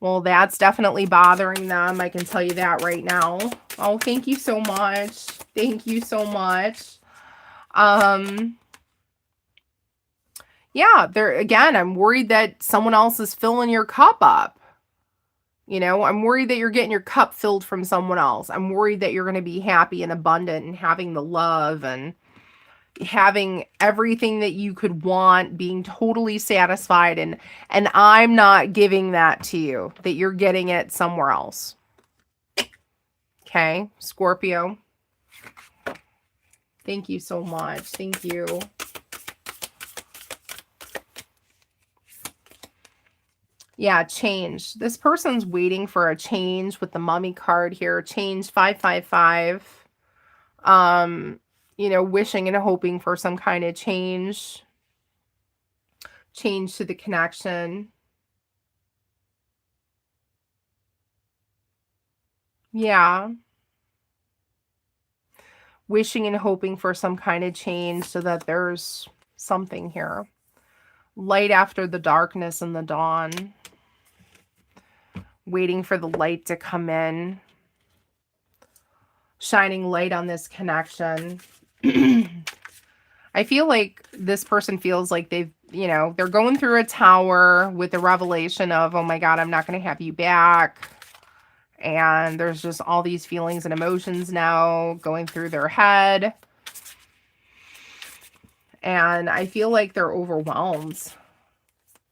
Well, that's definitely bothering them. I can tell you that right now. Oh, thank you so much. Thank you so much. Yeah, again, I'm worried that someone else is filling your cup up. You know, I'm worried that you're getting your cup filled from someone else. I'm worried that you're going to be happy and abundant and having the love and having everything that you could want, being totally satisfied, and I'm not giving that to you, that you're getting it somewhere else. Okay, Scorpio. Thank you so much. Thank you. Yeah, change. This person's waiting for a change with the mummy card here. Change 555. You know, wishing and hoping for some kind of change. Change to the connection. Yeah. Wishing and hoping for some kind of change so that there's something here. Light after the darkness and the dawn. Waiting for the light to come in. Shining light on this connection. I feel like this person feels like they've, you know, they're going through a tower with the revelation of, oh my God, I'm not going to have you back. And there's just all these feelings and emotions now going through their head. And I feel like they're overwhelmed.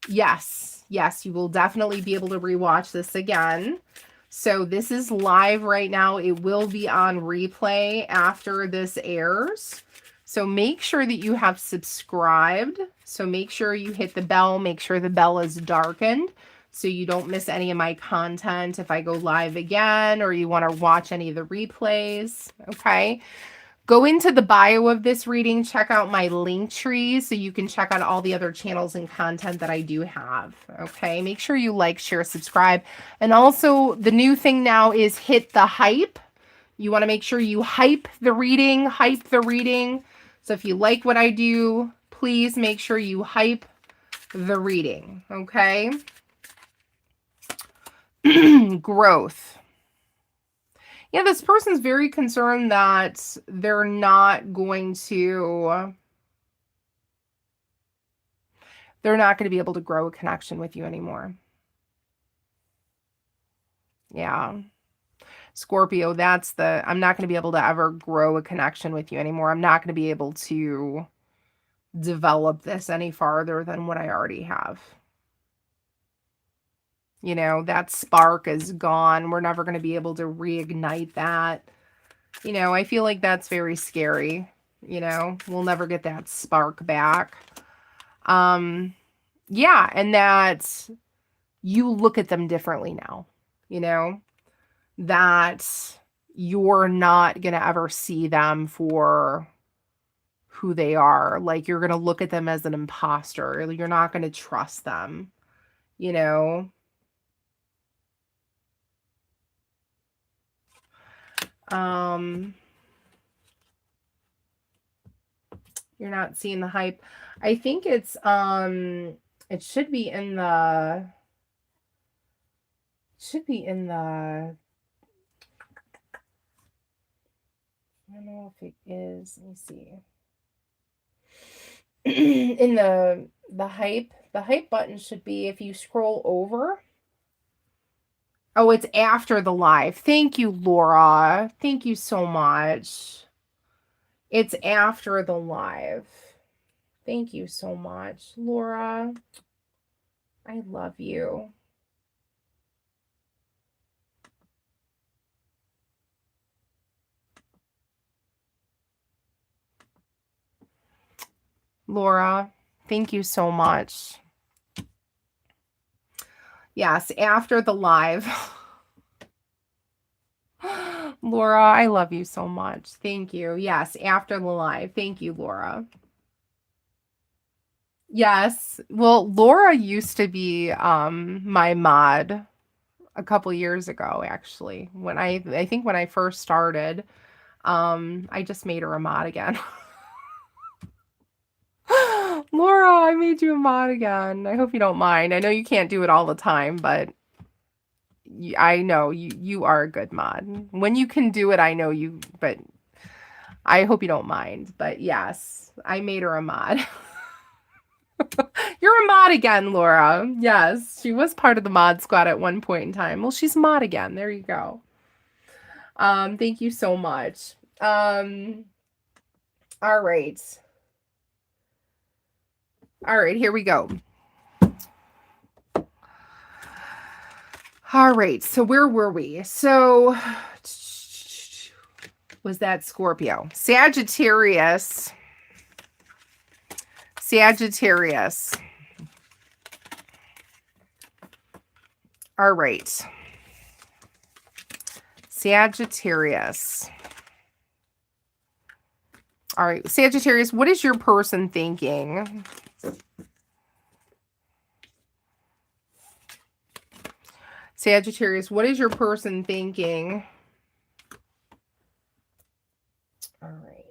Yes, you will definitely be able to rewatch this again. So this is live right now. It will be on replay after this airs. So make sure that you have subscribed. So make sure you hit the bell. Make sure the bell is darkened so you don't miss any of my content if I go live again, or you want to watch any of the replays. Okay. Go into the bio of this reading, check out my link tree so you can check out all the other channels and content that I do have. Okay, make sure you like, share, subscribe. And also the new thing now is hit the hype. You want to make sure you hype the reading, So if you like what I do, please make sure you hype the reading, okay? Growth. Yeah, this person's very concerned that they're not going to be able to grow a connection with you anymore. Yeah. Scorpio, I'm not going to be able to ever grow a connection with you anymore. I'm not going to be able to develop this any farther than what I already have. You know, that spark is gone. We're never going to be able to reignite that. You know, I feel like that's very scary. You know, we'll never get that spark back. Yeah, and that you look at them differently now, you know, that you're not going to ever see them for who they are. Like, you're going to look at them as an imposter. You're not going to trust them, you know. You're not seeing the hype. I think it should be in the I don't know if it is. Let me see. In the hype button should be, if you scroll over. Oh, it's after the live. Thank you, Laura. Thank you so much. It's after the live. Thank you so much, Laura. I love you. Laura, thank you so much. Yes, after the live. Laura, I love you so much. Thank you. Yes, after the live. Thank you, Laura. Yes. Well, Laura used to be my mod a couple years ago, actually. When I think when I first started, I just made her a mod again. Laura, I made you a mod again. I hope you don't mind. I know you can't do it all the time, but I know you are a good mod. When you can do it, I know you, but I hope you don't mind. But yes, I made her a mod. You're a mod again, Laura. Yes, she was part of the mod squad at one point in time. Well, she's mod again. There you go. Thank you so much. All right. All right, here we go. All right, so where were we? So, was that Scorpio? Sagittarius. All right. Sagittarius. All right, Sagittarius, what is your person thinking? Sagittarius, what is your person thinking? All right.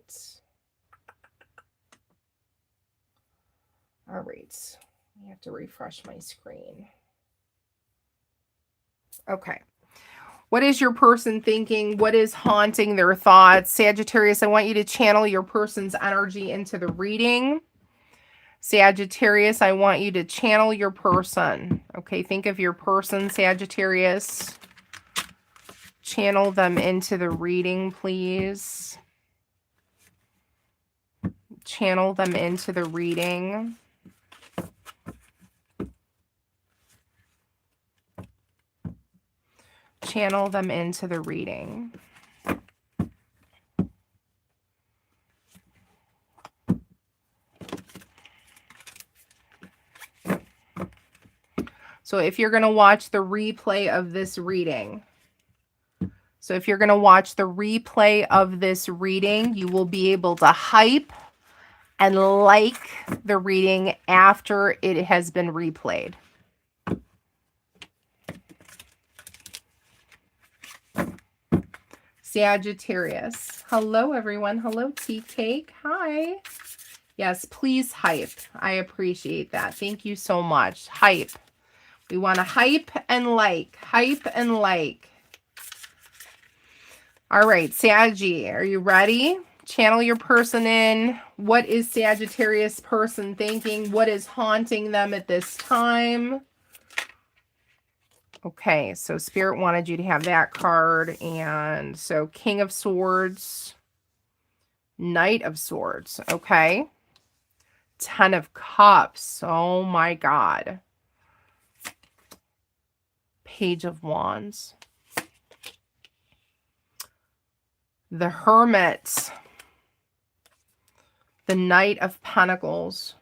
All right. I have to refresh my screen. Okay. What is your person thinking? What is haunting their thoughts? Sagittarius, I want you to channel your person's energy into the reading. Sagittarius, I want you to channel your person. Okay, think of your person, Sagittarius. Channel them into the reading, please. Channel them into the reading. Channel them into the reading. So if you're going to watch the replay of this reading, you will be able to hype and like the reading after it has been replayed. Sagittarius. Hello, everyone. Hello, Tea Cake. Hi. Yes, please hype. I appreciate that. Thank you so much. Hype. We want to hype and like. Hype and like. All right, Saggy, are you ready? Channel your person in. What is Sagittarius person thinking? What is haunting them at this time? Okay, so Spirit wanted you to have that card. And so King of Swords, Knight of Swords. Okay. 10 of Cups. Oh my God. Page of Wands. The Hermit. The Knight of Pentacles.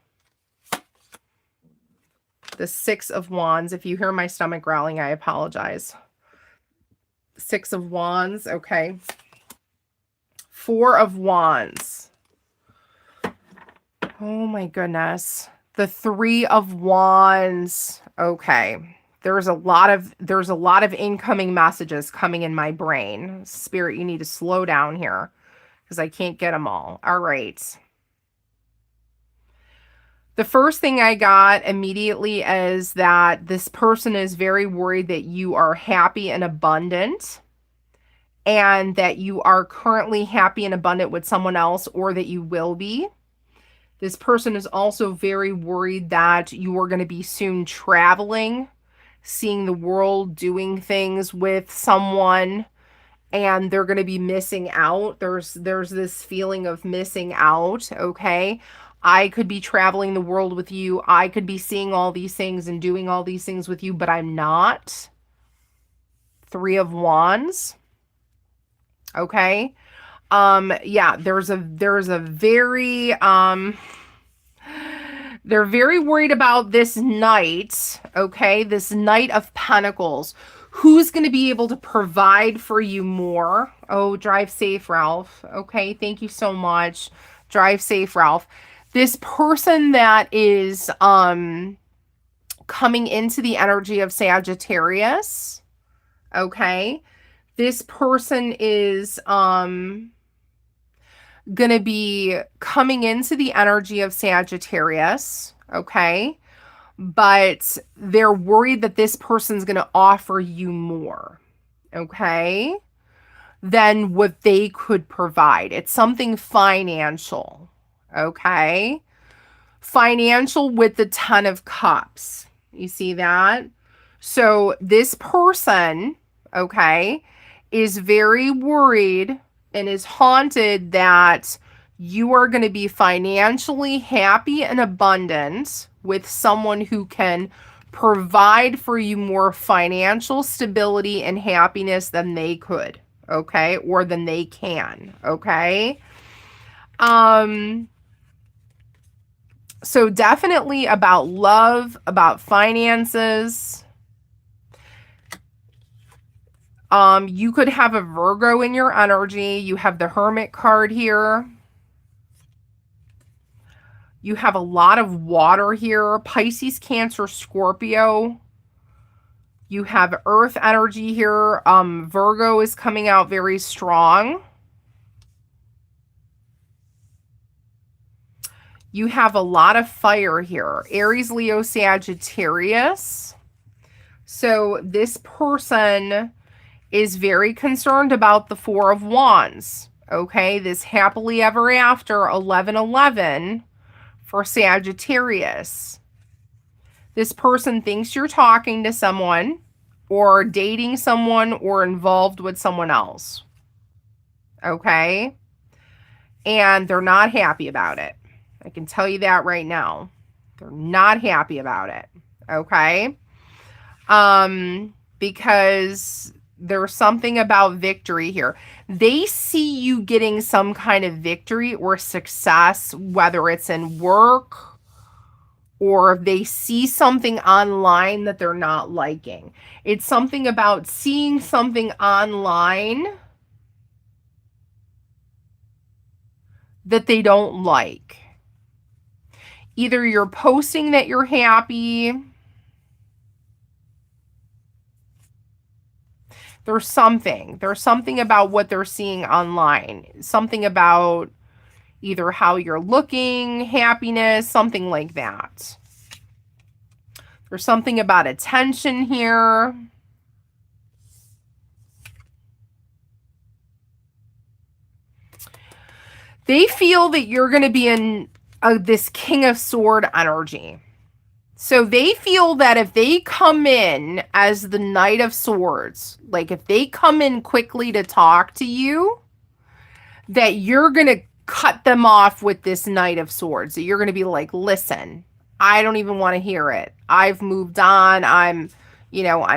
The 6 of Wands. If you hear my stomach growling, I apologize. 6 of Wands. Okay. 4 of Wands. Oh my goodness. The 3 of Wands. Okay. There's a lot of incoming messages coming in my brain. Spirit, you need to slow down here because I can't get them all. All right. The first thing I got immediately is that this person is very worried that you are happy and abundant, and that you are currently happy and abundant with someone else, or that you will be. This person is also very worried that you are going to be soon traveling, seeing the world, doing things with someone, and they're going to be missing out. There's this feeling of missing out, okay? I could be traveling the world with you. I could be seeing all these things and doing all these things with you, but I'm not. 3 of Wands. Okay? Yeah, there's a very they're very worried about this knight, okay? This Knight of Pentacles. Who's going to be able to provide for you more? Oh, drive safe, Ralph. Okay, thank you so much. Drive safe, Ralph. This person that is coming into the energy of Sagittarius, okay? This person is going to be coming into the energy of Sagittarius, okay? But they're worried that this person's going to offer you more, okay, than what they could provide. It's something financial, okay? Financial with the 10 of Cups. You see that? So this person, okay, is very worried and is haunted that you are going to be financially happy and abundant with someone who can provide for you more financial stability and happiness than they could, okay, or than they can, okay? So definitely about love, about finances. You could have a Virgo in your energy. You have the Hermit card here. You have a lot of water here. Pisces, Cancer, Scorpio. You have Earth energy here. Virgo is coming out very strong. You have a lot of fire here. Aries, Leo, Sagittarius. So this person is very concerned about the 4 of Wands. Okay, this happily ever after 11-11 for Sagittarius. This person thinks you're talking to someone or dating someone or involved with someone else. Okay? And they're not happy about it. I can tell you that right now. They're not happy about it. Okay? Because there's something about victory here. They see you getting some kind of victory or success, whether it's in work or if they see something online that they're not liking. It's something about seeing something online that they don't like. Either you're posting that you're happy. There's something. There's something about what they're seeing online. Something about either how you're looking, happiness, something like that. There's something about attention here. They feel that you're going to be in this King of Sword energy. So they feel that if they come in as the Knight of Swords, like if they come in quickly to talk to you, that you're going to cut them off with this Knight of Swords. That you're going to be like, listen, I don't even want to hear it. I've moved on. I'm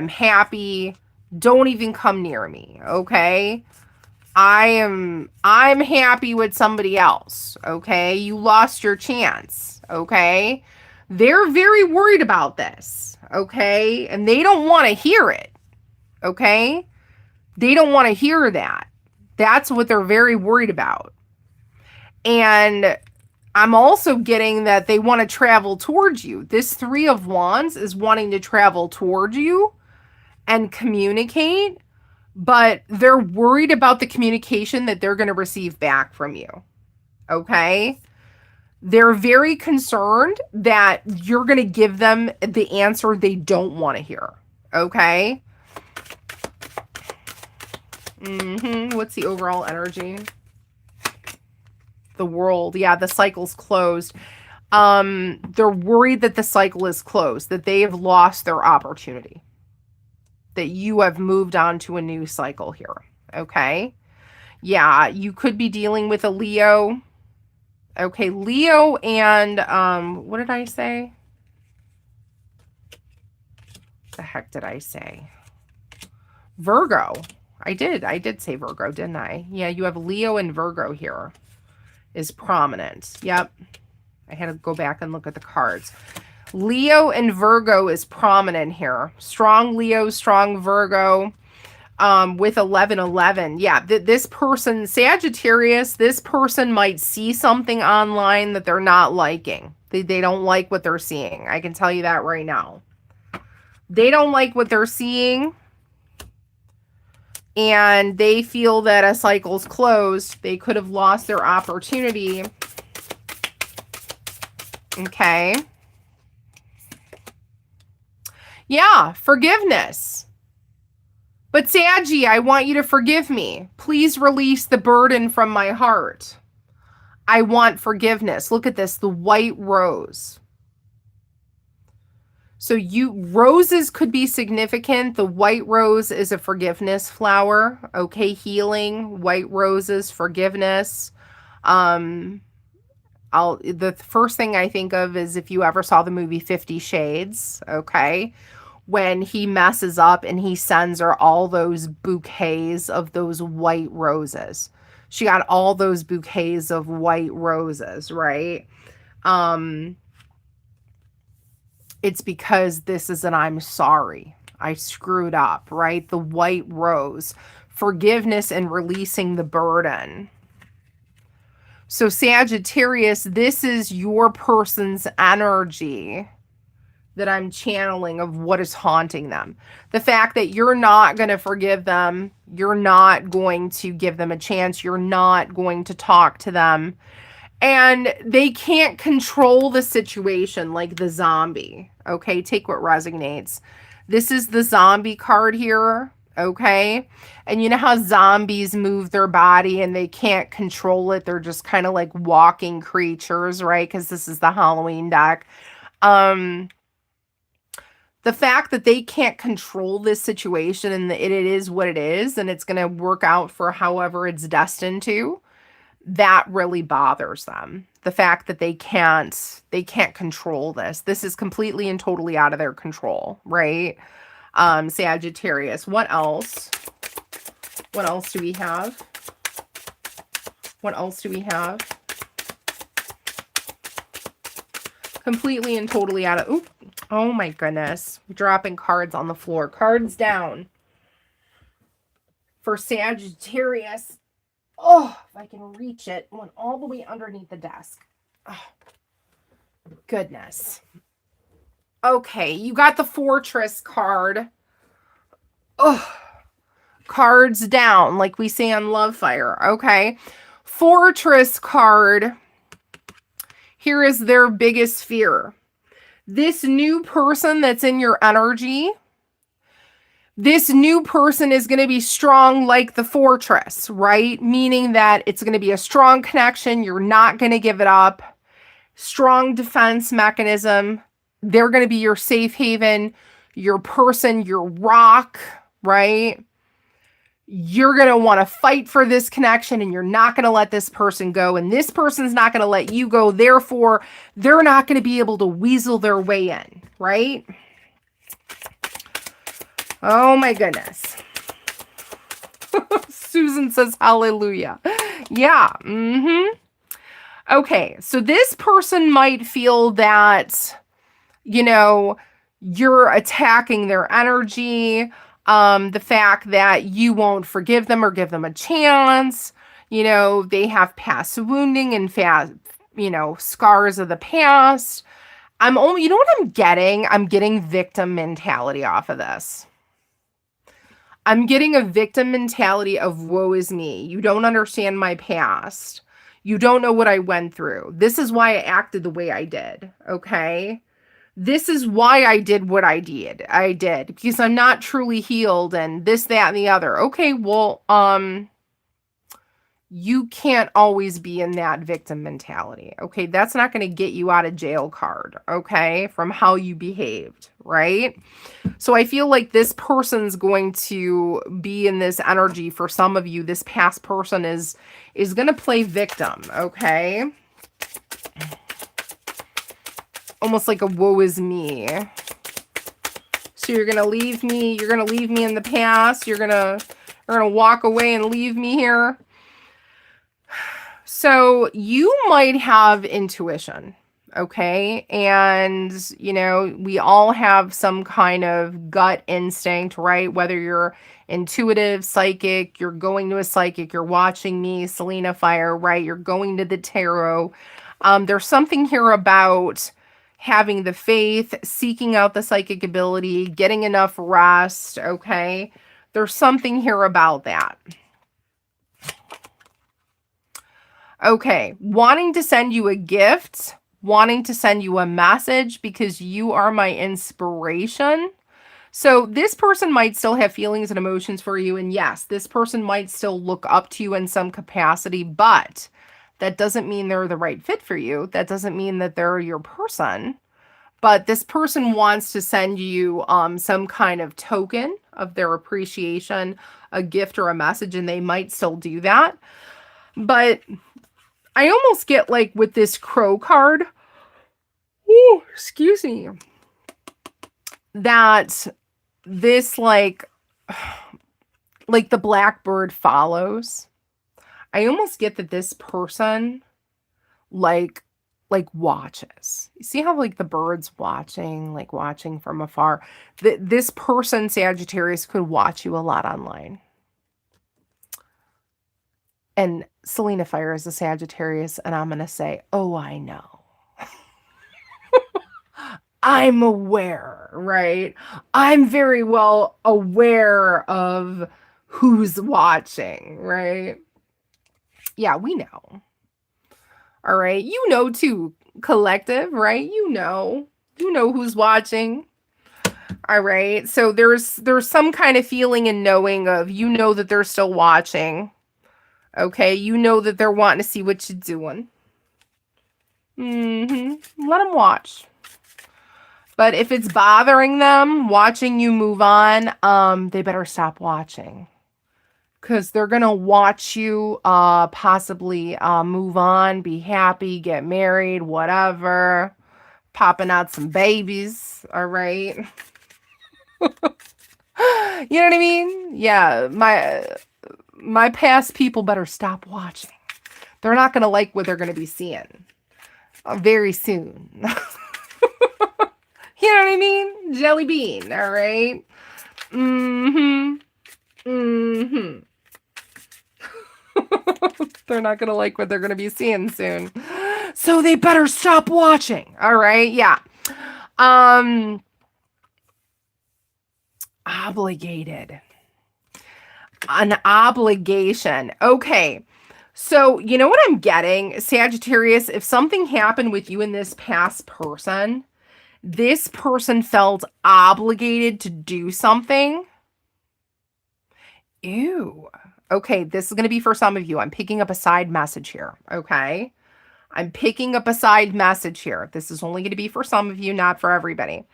happy. Don't even come near me. Okay. I'm happy with somebody else. Okay. You lost your chance. Okay. They're very worried about this. Okay. And they don't want to hear it. Okay. They don't want to hear that. That's what they're very worried about. And I'm also getting that they want to travel towards you. This Three of Wands is wanting to travel towards you and communicate, but they're worried about the communication that they're going to receive back from you. Okay? They're very concerned that you're going to give them the answer they don't want to hear. Okay? What's the overall energy? The World. Yeah, the cycle's closed. They're worried that the cycle is closed, that they have lost their opportunity, that you have moved on to a new cycle here. Okay. Yeah, you could be dealing with a Leo. Okay, Leo and what did I say? The heck did I say? Virgo. I did say Virgo, didn't I? Yeah, you have Leo and Virgo here is prominent. Yep. I had to go back and look at the cards. Leo and Virgo is prominent here. Strong Leo, strong Virgo, with 1111. Yeah, this person, Sagittarius, this person might see something online that they're not liking. They don't like what they're seeing. I can tell you that right now. They don't like what they're seeing. And they feel that a cycle's closed. They could have lost their opportunity. Okay. Yeah, forgiveness. But Saggy, I want you to forgive me. Please release the burden from my heart. I want forgiveness. Look at this, the white rose. So roses could be significant. The white rose is a forgiveness flower. Okay, healing, white roses, forgiveness. The first thing I think of is if you ever saw the movie 50 Shades, okay? When he messes up and he sends her all those bouquets of those white roses. She got all those bouquets of white roses, right? It's because this is an I'm sorry. I screwed up, right? The white rose. Forgiveness and releasing the burden. So Sagittarius, this is your person's energy that I'm channeling of what is haunting them. The fact that you're not going to forgive them. You're not going to give them a chance. You're not going to talk to them. And they can't control the situation like the zombie. Okay, take what resonates. This is the zombie card here. Okay, and you know how zombies move their body and they can't control it. They're just kind of like walking creatures, right? Because this is the Halloween deck. The fact that they can't control this situation and it is what it is and it's going to work out for however it's destined to, that really bothers them. The fact that they can't control this. This is completely and totally out of their control, right? Sagittarius. What else? What else do we have? What else do we have? Completely and totally out of... Oop. Oh my goodness. Dropping cards on the floor. Cards down. For Sagittarius. Oh, if I can reach it. Went all the way underneath the desk. Oh, goodness. Okay, you got the Fortress card. Oh, Cards down, like we say on Love Fire, okay? Fortress card. Here is their biggest fear. This new person that's in your energy, this new person is going to be strong like the fortress, right? Meaning that it's going to be a strong connection. You're not going to give it up. Strong defense mechanism. They're going to be your safe haven, your person, your rock, right? You're going to want to fight for this connection and you're not going to let this person go. And this person's not going to let you go. Therefore, they're not going to be able to weasel their way in, right? Oh my goodness. Susan says hallelujah. Yeah. Okay. So this person might feel that, you know, you're attacking their energy. The fact that you won't forgive them or give them a chance. You know, they have past wounding and scars of the past. You know what I'm getting? I'm getting victim mentality off of this. I'm getting a victim mentality of woe is me. You don't understand my past. You don't know what I went through. This is why I acted the way I did. Okay. This is why I did what I did. Because I'm not truly healed and this, that, and the other. Okay, well, you can't always be in that victim mentality. Okay, that's not going to get you out of jail card. Okay, from how you behaved, right? So I feel like this person's going to be in this energy for some of you. This past person is going to play victim. Okay. Almost like a woe is me. So you're going to leave me. You're going to leave me in the past. You're going to walk away and leave me here. So you might have intuition. Okay. And, you know, we all have some kind of gut instinct, right? Whether you're intuitive, psychic, you're going to a psychic, you're watching me, Selena Fire, right? You're going to the tarot. There's something here about having the faith, seeking out the psychic ability, getting enough rest, okay? There's something here about that. Okay, wanting to send you a gift, wanting to send you a message because you are my inspiration. So this person might still have feelings and emotions for you. And yes, this person might still look up to you in some capacity, but that doesn't mean they're the right fit for you. That doesn't mean that they're your person. But this person wants to send you some kind of token of their appreciation, a gift or a message, and they might still do that. But I almost get like with this crow card, ooh, excuse me, that this like the blackbird follows. I almost get that this person like watches. You see how like the bird's watching from afar. This person, Sagittarius, could watch you a lot online. And Selena Fire is a Sagittarius, and I'm going to say, oh, I know. I'm aware, right? I'm very well aware of who's watching, right? Yeah, we know. All right. You know, too, collective, right? You know who's watching. All right. So there's some kind of feeling and knowing of, you know, that they're still watching. Okay. You know that they're wanting to see what you're doing. Let them watch. But if it's bothering them watching you move on, they better stop watching. Because they're going to watch you possibly move on, be happy, get married, whatever. Popping out some babies, all right? You know what I mean? Yeah, my past people better stop watching. They're not going to like what they're going to be seeing very soon. You know what I mean? Jelly bean, all right? They're not going to like what they're going to be seeing soon. So they better stop watching. All right. Yeah. Obligated. An obligation. Okay. So, you know what I'm getting, Sagittarius? If something happened with you and this past person, this person felt obligated to do something. Ew. Okay, this is going to be for some of you. I'm picking up a side message here. Okay. I'm picking up a side message here. This is only going to be for some of you, not for everybody.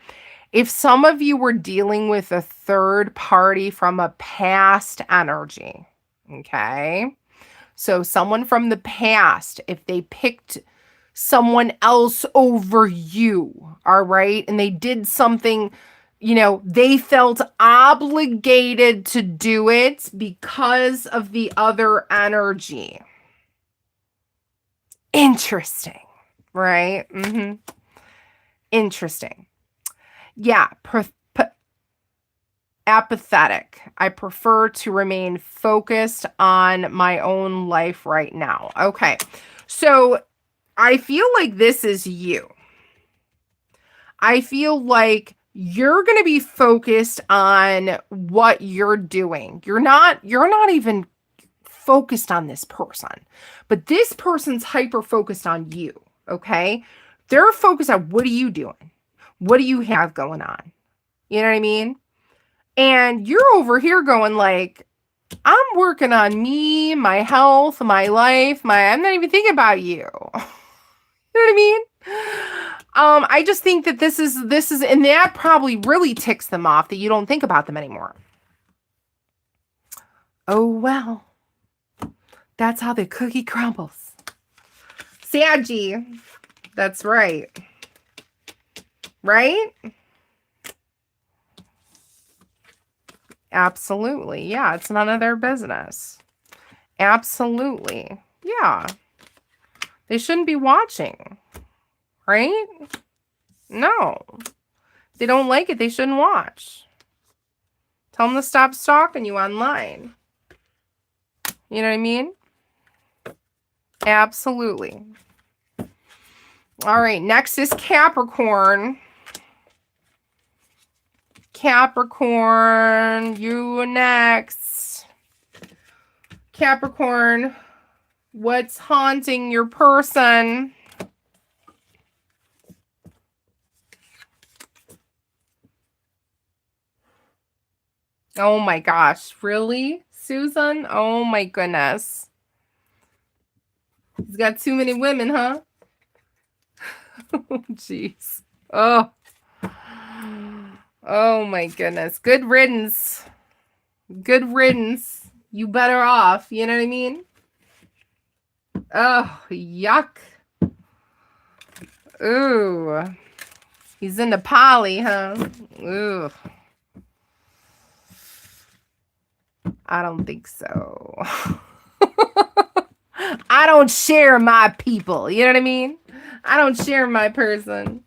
If some of you were dealing with a third party from a past energy, okay? So someone from the past, if they picked someone else over you, all right? And they did something, you know, they felt obligated to do it because of the other energy. Interesting, right? Interesting. Yeah, apathetic. I prefer to remain focused on my own life right now. Okay, so I feel like this is you. I feel like you're going to be focused on what you're doing. You're not even focused on this person, but this person's hyper focused on you. Okay, they're focused on what are you doing? What do you have going on? You know what I mean? And you're over here going like, I'm working on me, my health, my life, I'm not even thinking about you. You know what I mean? I just think that this is, and that probably really ticks them off that you don't think about them anymore. Oh, well, that's how the cookie crumbles. Saggy. That's right. Right? Absolutely. Yeah, it's none of their business. Absolutely. Yeah. They shouldn't be watching. Right? No. If they don't like it, they shouldn't watch. Tell them to stop stalking you online. You know what I mean? Absolutely. All right, next is Capricorn. Capricorn, you next. Capricorn, what's haunting your person? Oh my gosh, really, Susan? Oh my goodness. He's got too many women, huh? Oh, jeez. Oh. Oh my goodness. Good riddance. Good riddance. You better off. You know what I mean? Oh, yuck. Ooh. He's into poly, huh? Ooh. I don't think so. I don't share my people. You know what I mean? I don't share my person.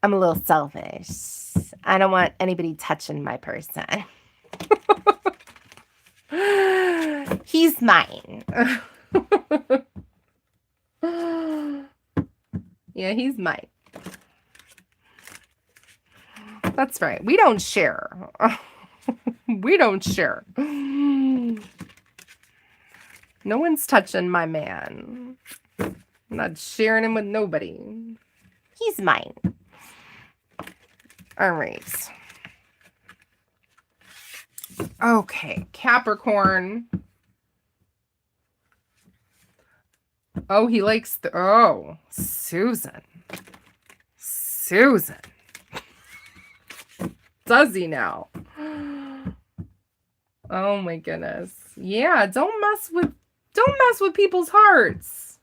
I'm a little selfish. I don't want anybody touching my person. He's mine. Yeah, he's mine. That's right. We don't share. We don't share. No one's touching my man. I'm not sharing him with nobody. He's mine. All right. Okay, Capricorn. Oh, he likes the... Oh, Susan. Susan. Does he now? Oh my goodness. Yeah, don't mess with people's hearts.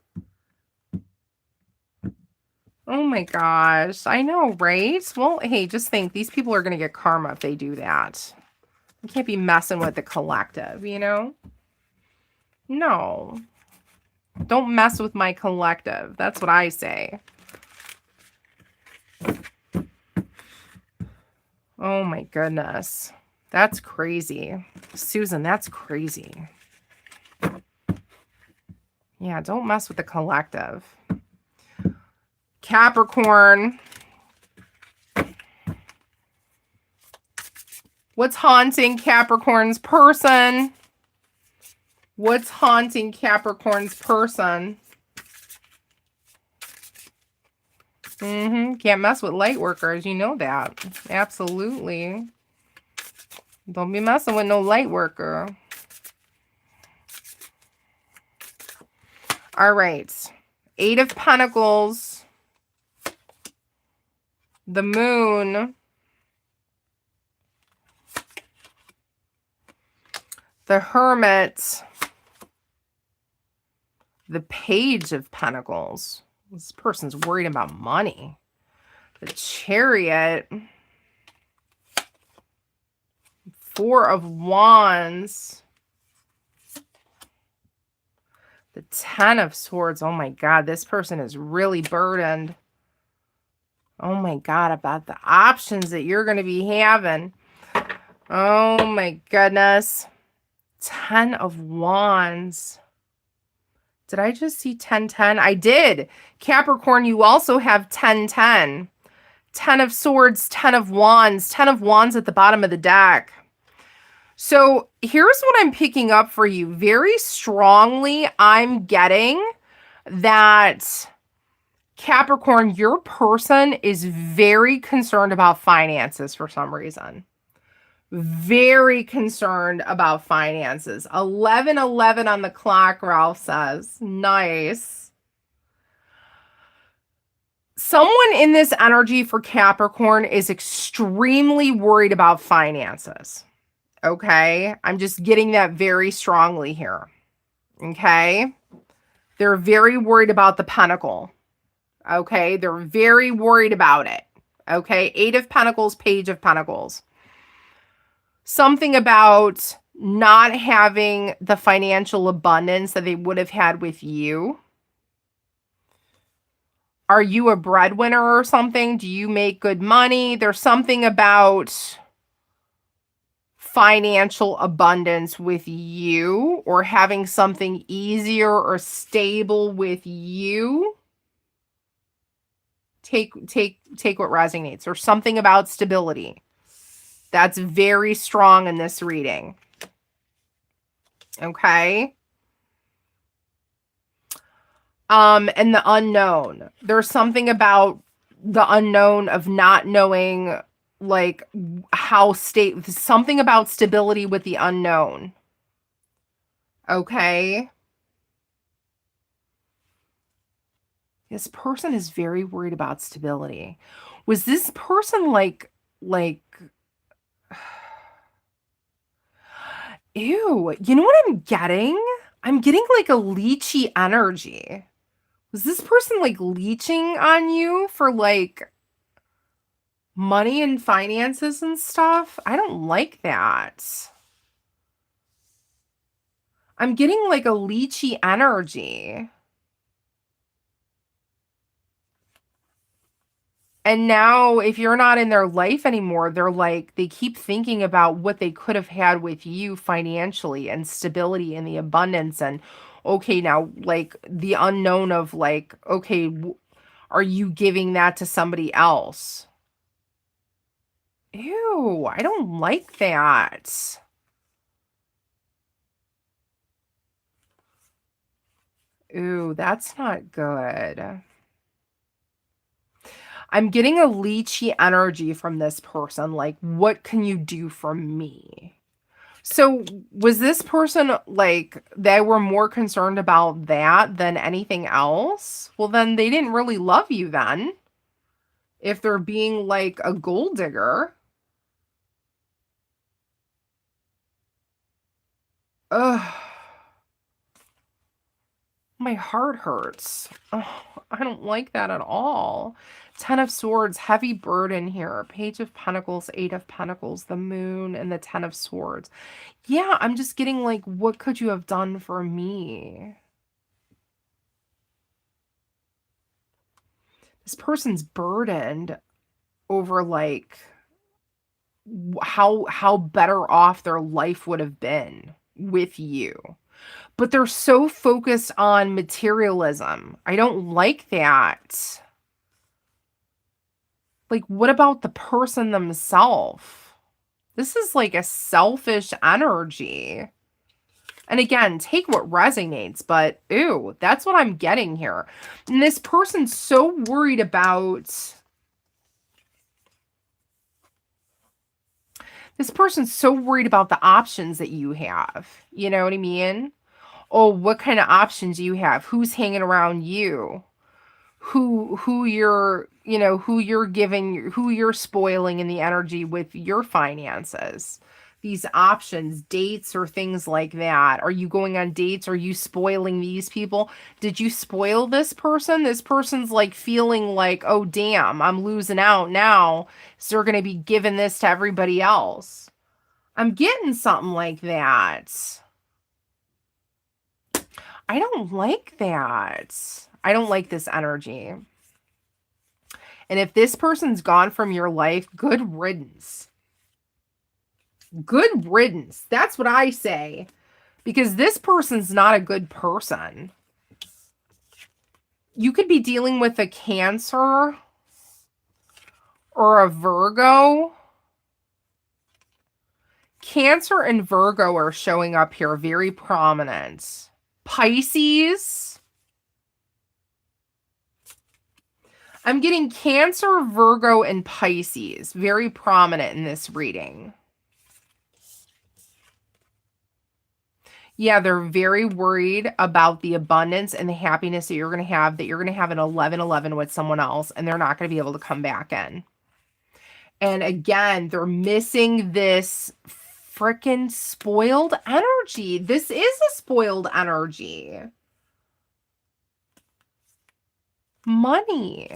Oh my gosh. I know, right? Well, hey, just think these people are going to get karma if they do that. You can't be messing with the collective, you know? No. Don't mess with my collective. That's what I say. Oh my goodness. That's crazy. Susan, that's crazy. Yeah, don't mess with the collective. Capricorn. What's haunting Capricorn's person? What's haunting Capricorn's person? Can't mess with light workers. You know that. Absolutely. Don't be messing with no light worker. All right. 8 of Pentacles. The Moon. The Hermit. The Page of Pentacles. This person's worried about money. The Chariot. 4 of Wands. The 10 of Swords. Oh my God, this person is really burdened. Oh my God, about the options that you're going to be having. Oh my goodness. 10 of Wands. Did I just see 10-10? I did. Capricorn, you also have 10-10. 10 of Swords, 10 of Wands. 10 of Wands at the bottom of the deck. So here's what I'm picking up for you. Very strongly, I'm getting that Capricorn, your person is very concerned about finances for some reason. Very concerned about finances. 11:11 on the clock, Ralph says. Nice. Someone in this energy for Capricorn is extremely worried about finances. Okay? I'm just getting that very strongly here. Okay? They're very worried about the Pentacle. Okay? They're very worried about it. Okay? 8 of Pentacles, Page of Pentacles. Something about not having the financial abundance that they would have had with you. Are you a breadwinner or something? Do you make good money? There's something about financial abundance with you, or having something easier or stable with you. Take what resonates, or something about stability. That's very strong in this reading. Okay. And the unknown. There's something about the unknown of not knowing, like, how something about stability with the unknown. Okay. This person is very worried about stability. Was this person like, ew, you know what I'm getting? I'm getting like a leechy energy. Was this person like leeching on you for like money and finances and stuff? I don't like that. I'm getting like a leechy energy. And now if you're not in their life anymore, they're like, they keep thinking about what they could have had with you financially, and stability and the abundance. And okay, now like the unknown of like, okay, are you giving that to somebody else? Ew, I don't like that. Ooh, that's not good. I'm getting a leechy energy from this person. Like, what can you do for me? So was this person like, they were more concerned about that than anything else? Well, then they didn't really love you then. If they're being like a gold digger. Ugh. My heart hurts. Oh, I don't like that at all. 10 of Swords, heavy burden here. Page of Pentacles, 8 of Pentacles, the Moon, and the 10 of Swords. Yeah, I'm just getting like, what could you have done for me? This person's burdened over like how better off their life would have been with you. But they're so focused on materialism. I don't like that. Like, what about the person themselves? This is like a selfish energy. And again, take what resonates, but ew, that's what I'm getting here. And this person's so worried about... This person's so worried about the options that you have. You know what I mean? Oh, what kind of options do you have? Who's hanging around you? Who you're, you know, who you're giving, who you're spoiling in the energy with your finances. These options, dates or things like that. Are you going on dates? Are you spoiling these people? Did you spoil this person? This person's like feeling like, oh damn, I'm losing out now. So they're going to be giving this to everybody else. I'm getting something like that. I don't like that. I don't like this energy. And if this person's gone from your life, good riddance. Good riddance. That's what I say. Because this person's not a good person. You could be dealing with a Cancer or a Virgo. Cancer and Virgo are showing up here very prominent. Pisces. I'm getting Cancer, Virgo, and Pisces very prominent in this reading. Yeah, they're very worried about the abundance and the happiness that you're going to have, an 11-11 with someone else, and they're not going to be able to come back in. And again, they're missing this freaking spoiled energy. This is a spoiled energy. Money.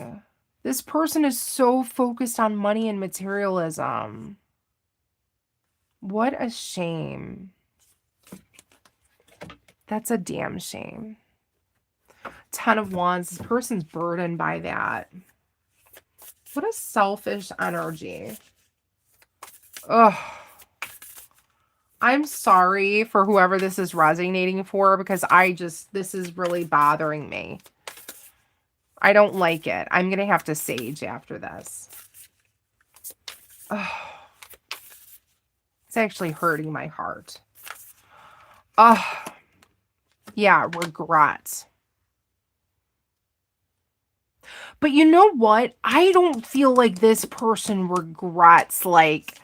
This person is so focused on money and materialism. What a shame. That's a damn shame. 10 of Wands. This person's burdened by that. What a selfish energy. Ugh. I'm sorry for whoever this is resonating for, because this is really bothering me. I don't like it. I'm going to have to sage after this. Ugh. It's actually hurting my heart. Ugh. Yeah, regret. But you know what? I don't feel like this person regrets, like...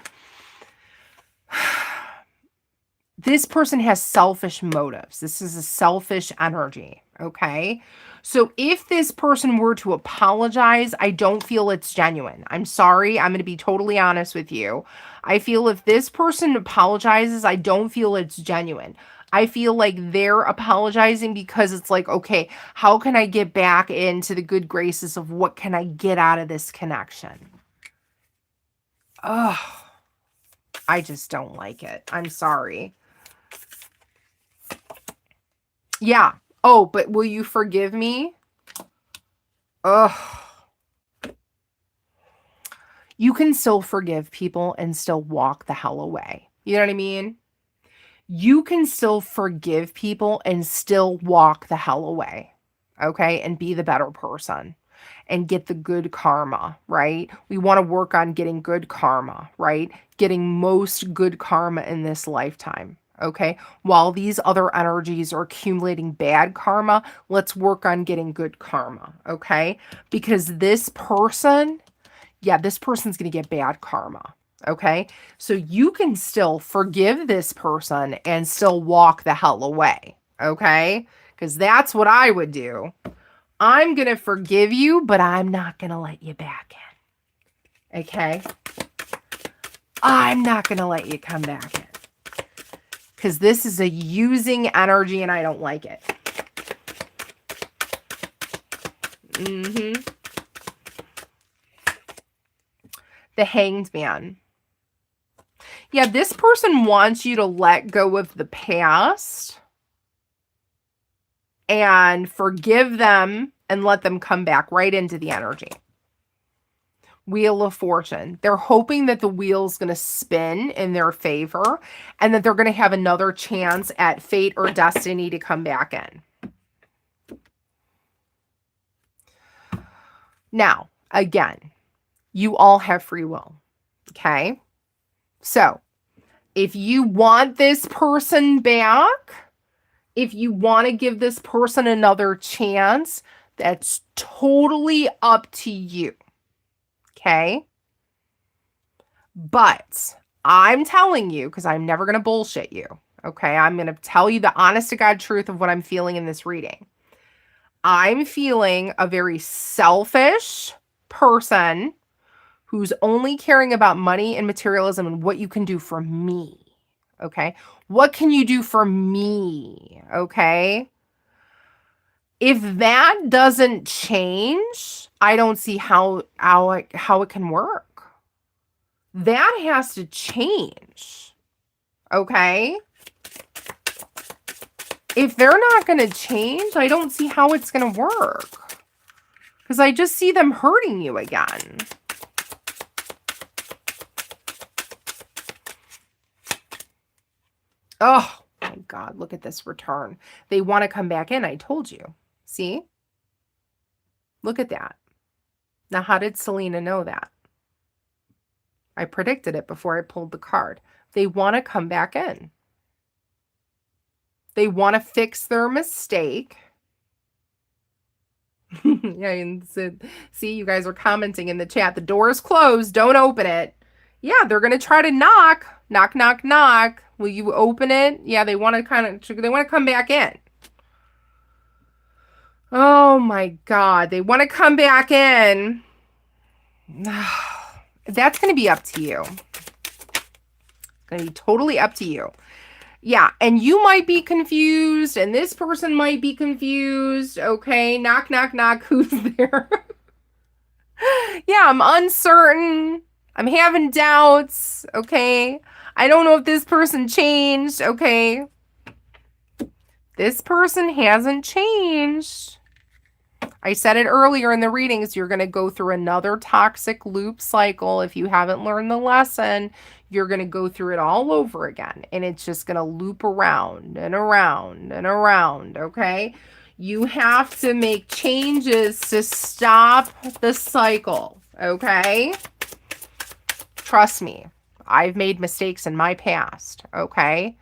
This person has selfish motives. This is a selfish energy, okay? So if this person were to apologize, I don't feel it's genuine. I'm sorry. I'm going to be totally honest with you. I feel if this person apologizes, I don't feel it's genuine. I feel like they're apologizing because it's like, okay, how can I get back into the good graces of what can I get out of this connection? Ugh. I just don't like it. I'm sorry. Yeah. Oh, but will you forgive me? Ugh. You can still forgive people and still walk the hell away. You know what I mean? You can still forgive people and still walk the hell away. Okay? And be the better person and get the good karma, right? We want to work on getting good karma, right? Getting most good karma in this lifetime. Okay, while these other energies are accumulating bad karma, let's work on getting good karma. Okay, because this person, yeah, this person's going to get bad karma. Okay, so you can still forgive this person and still walk the hell away. Okay, because that's what I would do. I'm going to forgive you, but I'm not going to let you back in. Okay, I'm not going to let you come back in. Because this is a using energy and I don't like it. The Hanged Man. Yeah, this person wants you to let go of the past and forgive them and let them come back right into the energy. Wheel of Fortune. They're hoping that the wheel's going to spin in their favor and that they're going to have another chance at fate or destiny to come back in. Now, again, you all have free will, okay? So if you want this person back, if you want to give this person another chance, that's totally up to you. Okay? But I'm telling you, because I'm never going to bullshit you. Okay? I'm going to tell you the honest to God truth of what I'm feeling in this reading. I'm feeling a very selfish person who's only caring about money and materialism and what you can do for me. Okay? What can you do for me? Okay? If that doesn't change, I don't see how it can work. That has to change. Okay? If they're not going to change, I don't see how it's going to work. Because I just see them hurting you again. Oh my God, look at this return. They want to come back in, I told you. See? Look at that. Now, how did Selena know that? I predicted it before I pulled the card. They want to come back in. They want to fix their mistake. Yeah, and see, you guys are commenting in the chat. The door is closed. Don't open it. Yeah, they're going to try to knock. Knock, knock, knock. Will you open it? Yeah, they want to come back in. Oh my God. They want to come back in. That's going to be up to you. Going to be totally up to you. Yeah, and you might be confused, and this person might be confused. Okay, knock, knock, knock. Who's there? Yeah, I'm uncertain. I'm having doubts. Okay, I don't know if this person changed. Okay, this person hasn't changed. I said it earlier in the readings, you're going to go through another toxic loop cycle. If you haven't learned the lesson, you're going to go through it all over again. And it's just going to loop around and around and around, okay? You have to make changes to stop the cycle, okay? Trust me, I've made mistakes in my past, okay?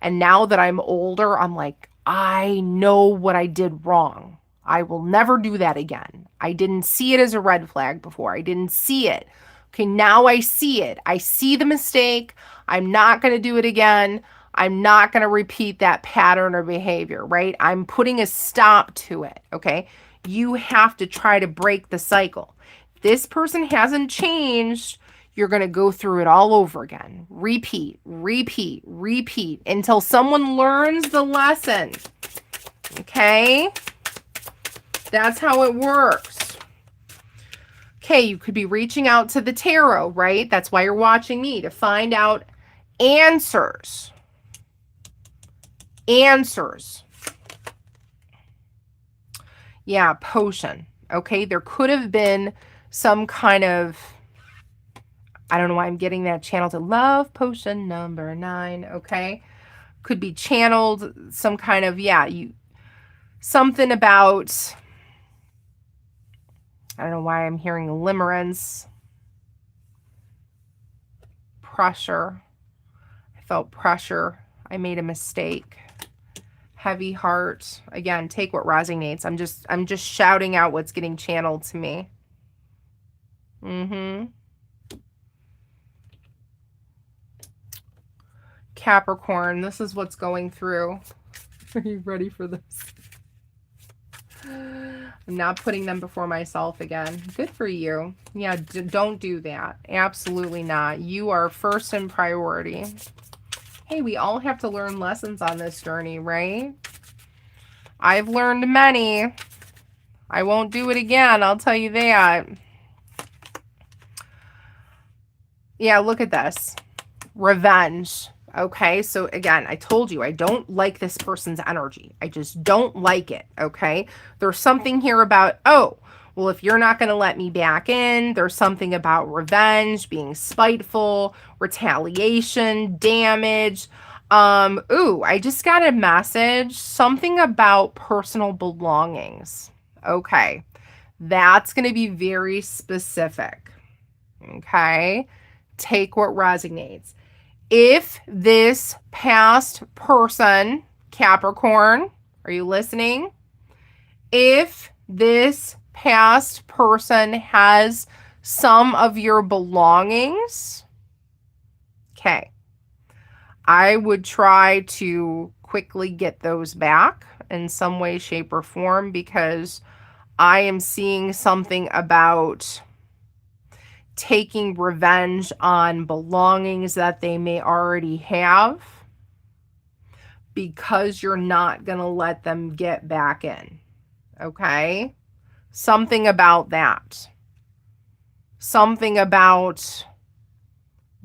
And now that I'm older, I'm like, I know what I did wrong. I will never do that again. I didn't see it as a red flag before. I didn't see it. Okay, now I see it. I see the mistake. I'm not going to do it again. I'm not going to repeat that pattern or behavior, right? I'm putting a stop to it, okay? You have to try to break the cycle. If this person hasn't changed, you're going to go through it all over again. Repeat, repeat, repeat until someone learns the lesson, okay? That's how it works. Okay, you could be reaching out to the tarot, right? That's why you're watching me, to find out answers. Answers. Yeah, potion. Okay, there could have been some kind of, I don't know why I'm getting that channel to love potion number 9, okay? Could be channeled some kind of, yeah, something about, I don't know why I'm hearing limerence. Pressure. I felt pressure. I made a mistake. Heavy heart. Again, take what resonates. I'm just shouting out what's getting channeled to me. Capricorn, this is what's going through. Are you ready for this? I'm not putting them before myself again. Good for you. Yeah, don't do that. Absolutely not. You are first in priority. Hey, we all have to learn lessons on this journey, right? I've learned many. I won't do it again, I'll tell you that. Yeah, look at this. Revenge. Okay, so again, I told you, I don't like this person's energy. I just don't like it, okay? There's something here about, oh, well, if you're not going to let me back in, there's something about revenge, being spiteful, retaliation, damage. Ooh, I just got a message, something about personal belongings. Okay, that's going to be very specific, okay? Take what resonates. If this past person, Capricorn, are you listening? If this past person has some of your belongings, okay, I would try to quickly get those back in some way, shape, or form, because I am seeing something about taking revenge on belongings that they may already have, because you're not going to let them get back in. Okay? Something about that. Something about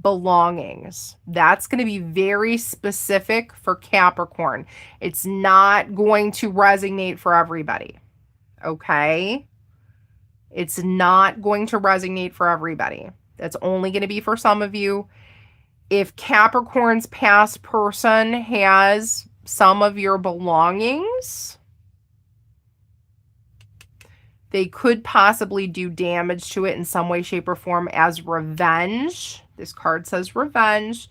belongings. That's going to be very specific for Capricorn. It's not going to resonate for everybody. Okay? It's not going to resonate for everybody. That's only going to be for some of you. If Capricorn's past person has some of your belongings, they could possibly do damage to it in some way, shape, or form as revenge. This card says revenge,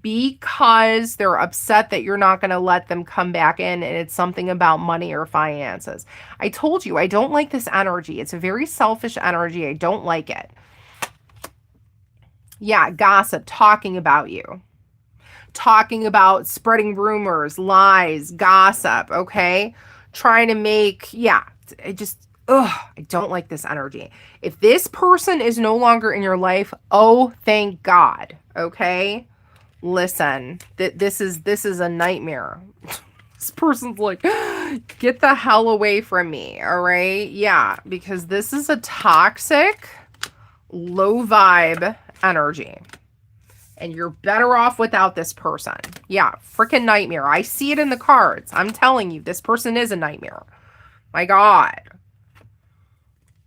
because they're upset that you're not going to let them come back in, and it's something about money or finances. I told you, I don't like this energy. It's a very selfish energy. I don't like it. Yeah, gossip, talking about you. Talking about, spreading rumors, lies, gossip, okay? Trying to make, yeah, I just, I don't like this energy. If this person is no longer in your life, oh, thank God, okay? Listen, this is a nightmare. This person's like, get the hell away from me, all right? Yeah, because this is a toxic, low vibe energy. And you're better off without this person. Yeah, freaking nightmare. I see it in the cards. I'm telling you, this person is a nightmare. My God.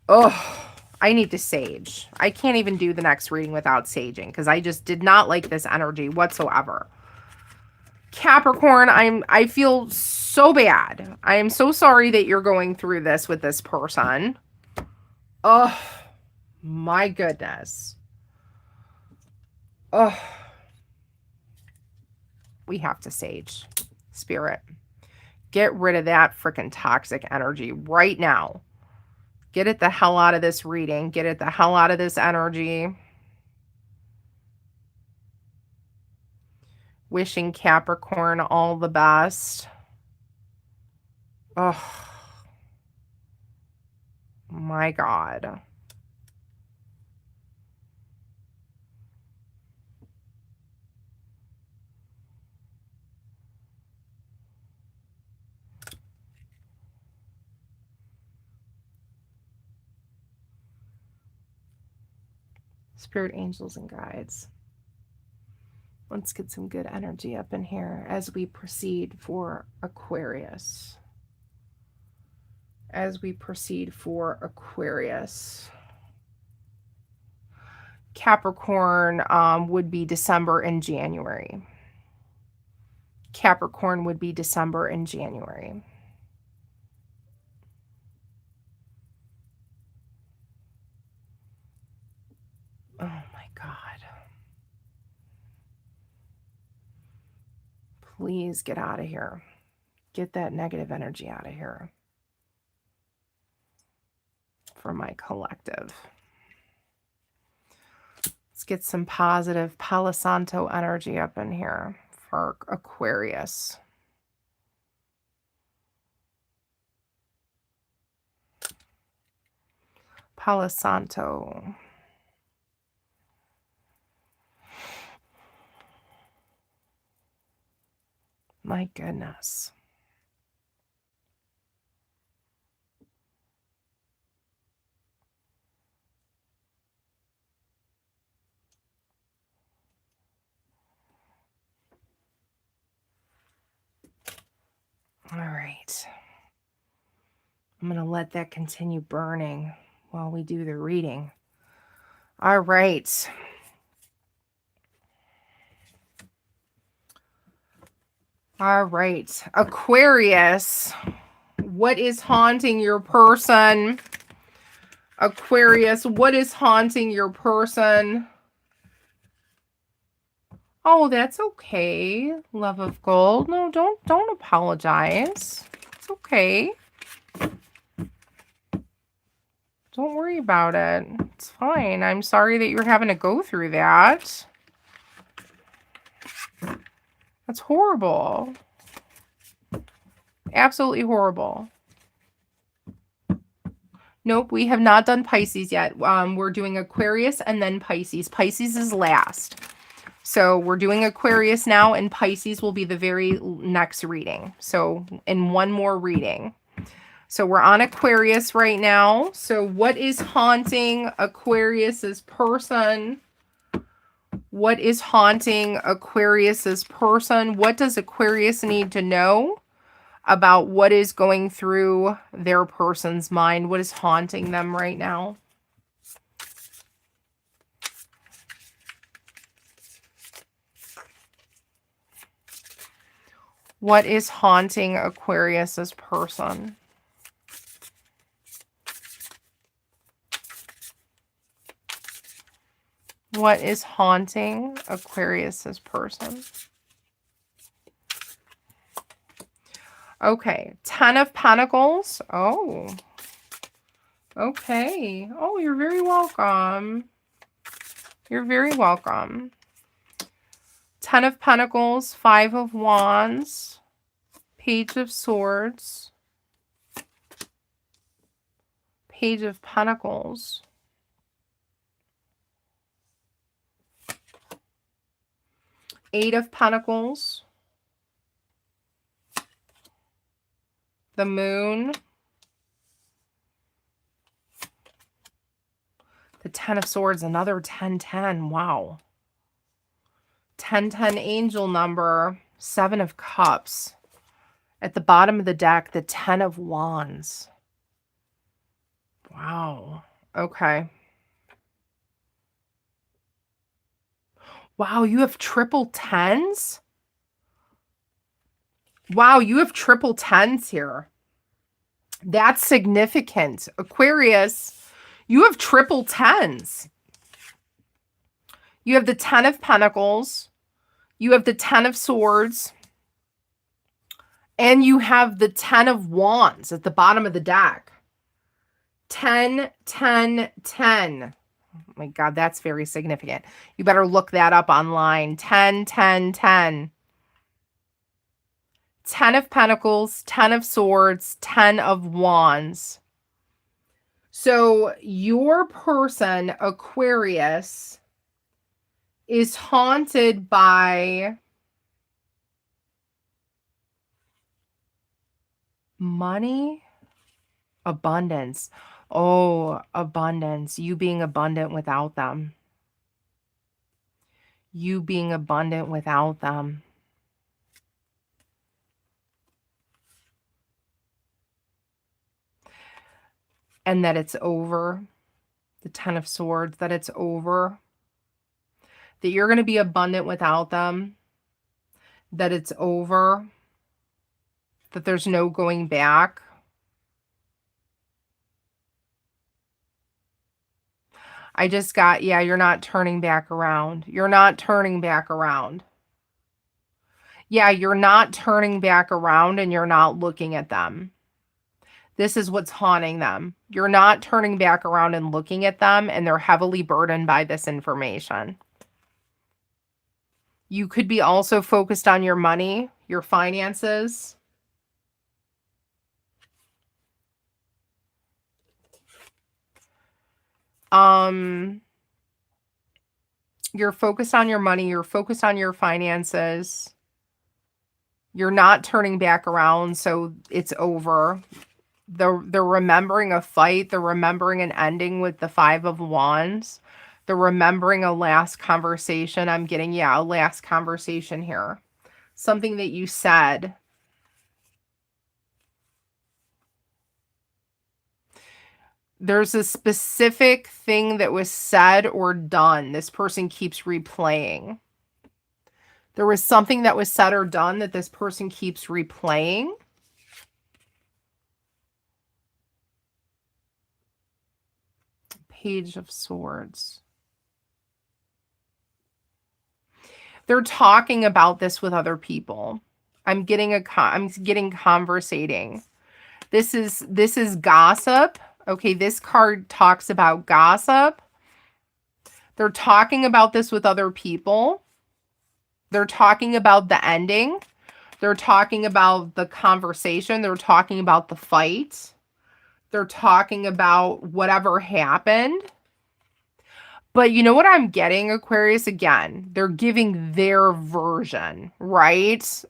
Oh, I need to sage. I can't even do the next reading without saging, because I just did not like this energy whatsoever. Capricorn, I feel so bad. I am so sorry that you're going through this with this person. Oh, my goodness. Oh. We have to sage. Spirit, get rid of that freaking toxic energy right now. Get it the hell out of this reading. Get it the hell out of this energy. Wishing Capricorn all the best. Oh, my God. Spirit, angels, and guides. Let's get some good energy up in here as we proceed for Aquarius. As we proceed for Aquarius. Capricorn would be December and January. Capricorn would be December and January. Oh my God. Please get out of here. Get that negative energy out of here. For my collective. Let's get some positive Palo Santo energy up in here for Aquarius. Palo Santo. My goodness. All right. I'm going to let that continue burning while we do the reading. All right. All right. Aquarius, what is haunting your person? Aquarius, what is haunting your person? Oh, that's okay. Love of gold. No, don't apologize. It's okay. Don't worry about it. It's fine. I'm sorry that you're having to go through that. That's horrible. Absolutely horrible. Nope, we have not done Pisces yet. We're doing Aquarius and then Pisces. Pisces is last. So we're doing Aquarius now, and Pisces will be the very next reading. So in one more reading. So we're on Aquarius right now. So what is haunting Aquarius's person? What is haunting Aquarius's person? What does Aquarius need to know about what is going through their person's mind? What is haunting them right now? What is haunting Aquarius's person? What is haunting Aquarius's person? Okay, 10 of Pentacles. Oh, okay. Oh, you're very welcome. You're very welcome. 10 of Pentacles, 5 of Wands, Page of Swords, Page of Pentacles, Eight of Pentacles, the Moon, the 10 of Swords, another 10-10. Wow. 10-10 angel number, 7 of Cups. At the bottom of the deck, the 10 of Wands. Wow. Okay. Wow, you have triple tens? Wow, you have triple tens here. That's significant. Aquarius, you have triple tens. You have the 10 of Pentacles. You have the 10 of Swords. And you have the 10 of Wands at the bottom of the deck. 10, 10, 10. Oh my God, that's very significant. You better look that up online. 10, 10, 10. 10 of Pentacles, 10 of Swords, 10 of Wands. So your person, Aquarius, is haunted by money, abundance. Oh, abundance. You being abundant without them. You being abundant without them. And that it's over. The 10 of Swords, that it's over. That you're going to be abundant without them. That it's over. That there's no going back. I just got, yeah, you're not turning back around. You're not turning back around. Yeah, you're not turning back around and you're not looking at them. This is what's haunting them. You're not turning back around and looking at them, and they're heavily burdened by this information. You could be also focused on your money, your finances. You're focused on your money, you're focused on your finances. You're not turning back around, so it's over. They're remembering a fight. They're remembering an ending with the 5 of Wands. They're remembering a last conversation. I'm getting, yeah, a last conversation here. Something that you said. There's a specific thing that was said or done. This person keeps replaying. There was something that was said or done that this person keeps replaying. Page of Swords. They're talking about this with other people. I'm getting conversating. This is gossip. Okay, this card talks about gossip. They're talking about this with other people. They're talking about the ending. They're talking about the conversation. They're talking about the fight. They're talking about whatever happened. But you know what I'm getting, Aquarius? Again, they're giving their version, right?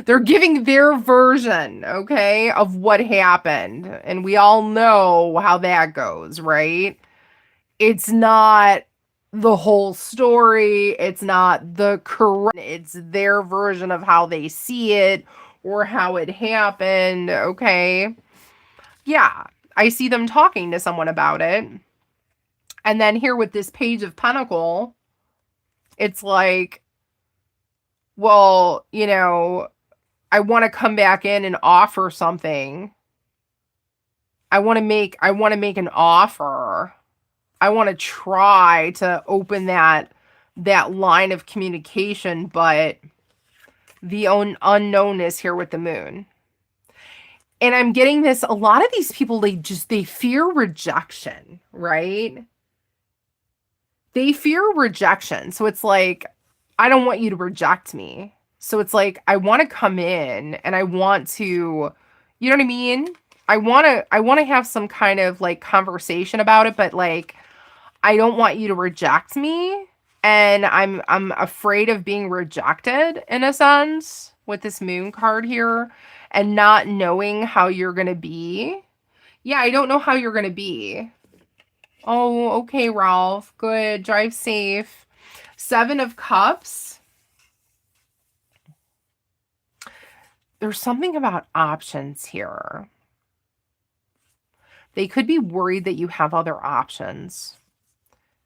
They're giving their version, okay, of what happened. And we all know how that goes, right? It's not the whole story. It's not the correct, it's their version of how they see it or how it happened, okay? Yeah, I see them talking to someone about it. And then here with this Page of Pentacle, it's like, well, you know, I want to come back in and offer something. I want to make an offer. I want to try to open that line of communication, but the unknown is here with the moon. And I'm getting this, a lot of these people, they fear rejection, right? They fear rejection. So it's like, I don't want you to reject me. So it's like, I want to come in and I want to, you know what I mean? I want to have some kind of like conversation about it, but like, I don't want you to reject me. And I'm afraid of being rejected in a sense with this moon card here and not knowing how you're going to be. Yeah, I don't know how you're going to be. Oh, okay, Ralph. Good. Drive safe. 7 of Cups. There's something about options here. They could be worried that you have other options.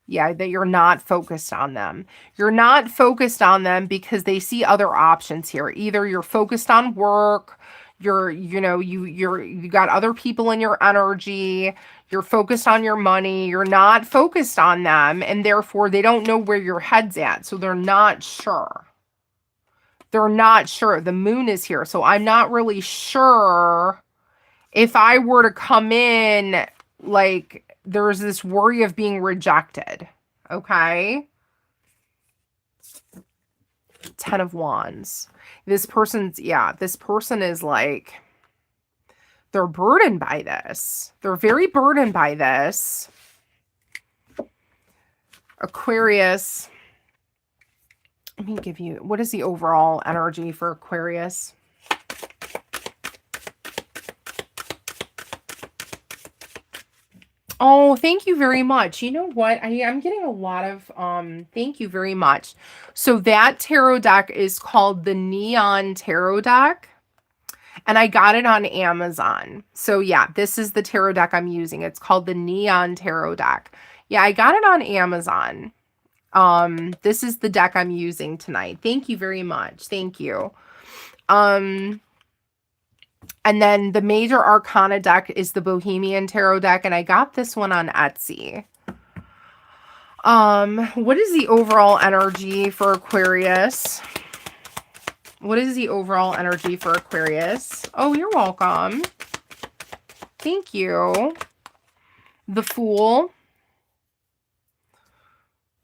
Yeah, that you're not focused on them. You're not focused on them because they see other options here. Either you're focused on work, you got other people in your energy, you're focused on your money, you're not focused on them, and therefore they don't know where your head's at. So they're not sure. They're not sure. The moon is here. So I'm not really sure if I were to come in, like, there's this worry of being rejected. Okay. 10 of Wands. This person is like, they're burdened by this. They're very burdened by this. Aquarius. Let me give you, what is the overall energy for Aquarius? Oh, thank you very much. You know what? I'm getting a lot of, thank you very much. So that tarot deck is called the Neon Tarot Deck. And I got it on Amazon. So yeah, this is the tarot deck I'm using. It's called the Neon Tarot Deck. Yeah, I got it on Amazon. This is the deck I'm using tonight. Thank you very much. Thank you. And then the Major Arcana deck is the Bohemian Tarot deck, and I got this one on Etsy. What is the overall energy for Aquarius? What is the overall energy for Aquarius? Oh, you're welcome. Thank you. The Fool.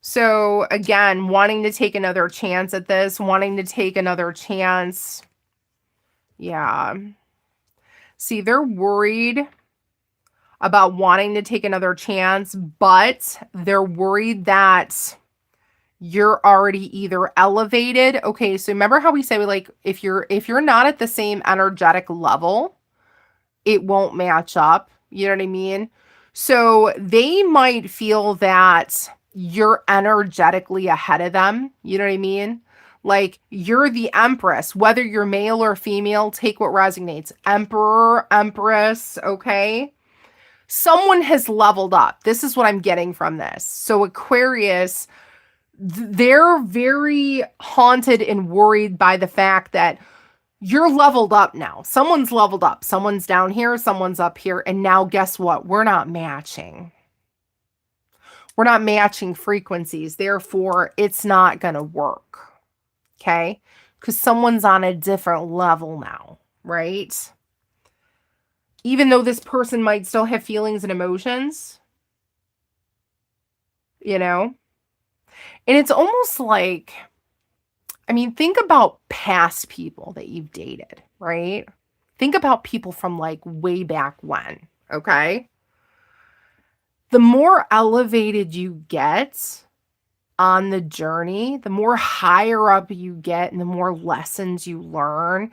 So again, wanting to take another chance at this, wanting to take another chance. Yeah. See, they're worried about wanting to take another chance, but they're worried that you're already either elevated. Okay, so remember how we say, like, if you're not at the same energetic level, it won't match up. You know what I mean? So they might feel that you're energetically ahead of them. You know what I mean? Like, you're the Empress, whether you're male or female, take what resonates. Emperor, Empress, okay? Someone has leveled up. This is what I'm getting from this. So Aquarius, they're very haunted and worried by the fact that you're leveled up now. Someone's leveled up. Someone's down here, someone's up here. And now guess what? We're not matching. We're not matching frequencies. Therefore, it's not going to work. Okay? Because someone's on a different level now, right? Even though this person might still have feelings and emotions, you know? And it's almost like, I mean, think about past people that you've dated, right? Think about people from like way back when, okay? The more elevated you get on the journey, the more higher up you get and the more lessons you learn,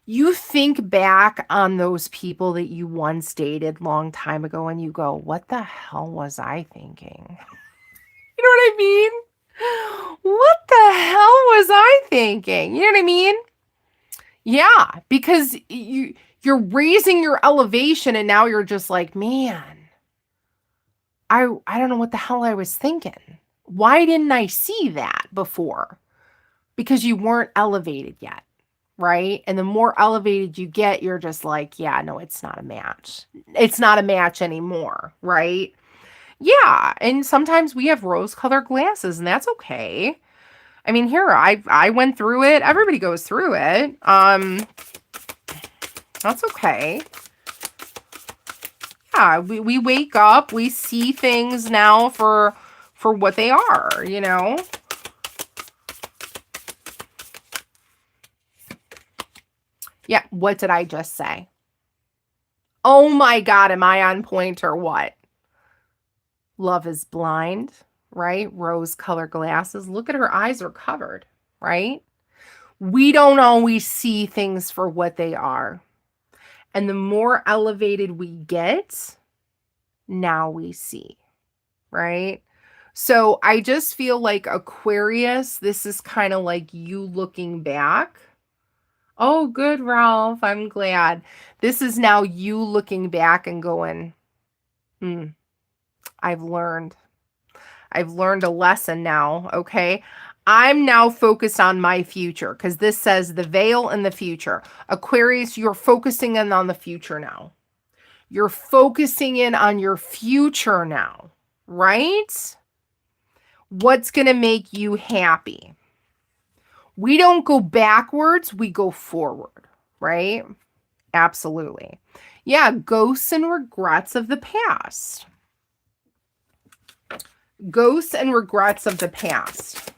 you think back on those people that you once dated long time ago and you go, what the hell was I thinking? You know what I mean? What the hell was I thinking? You know what I mean? Yeah, because you're raising your elevation and now you're just like, man, I don't know what the hell I was thinking. Why didn't I see that before? Because you weren't elevated yet, right? And the more elevated you get, you're just like, yeah, no, it's not a match. It's not a match anymore, right? Yeah, and sometimes we have rose-colored glasses, and that's okay. I mean, here, I went through it. Everybody goes through it. That's okay. Yeah, we wake up, we see things now for what they are, you know? Yeah, what did I just say? Oh my God, am I on point or what? Love is blind, right? Rose-colored glasses. Look at her eyes are covered, right? We don't always see things for what they are. And the more elevated we get, now we see, right? So I just feel like Aquarius, this is kind of like you looking back. Oh, good, Ralph. I'm glad. This is now you looking back and going, I've learned a lesson now, okay? I'm now focused on my future because this says the veil and the future. Aquarius, you're focusing in on the future now. You're focusing in on your future now, right? What's going to make you happy? We don't go backwards, we go forward, right? Absolutely. Yeah, ghosts and regrets of the past. Ghosts and regrets of the past.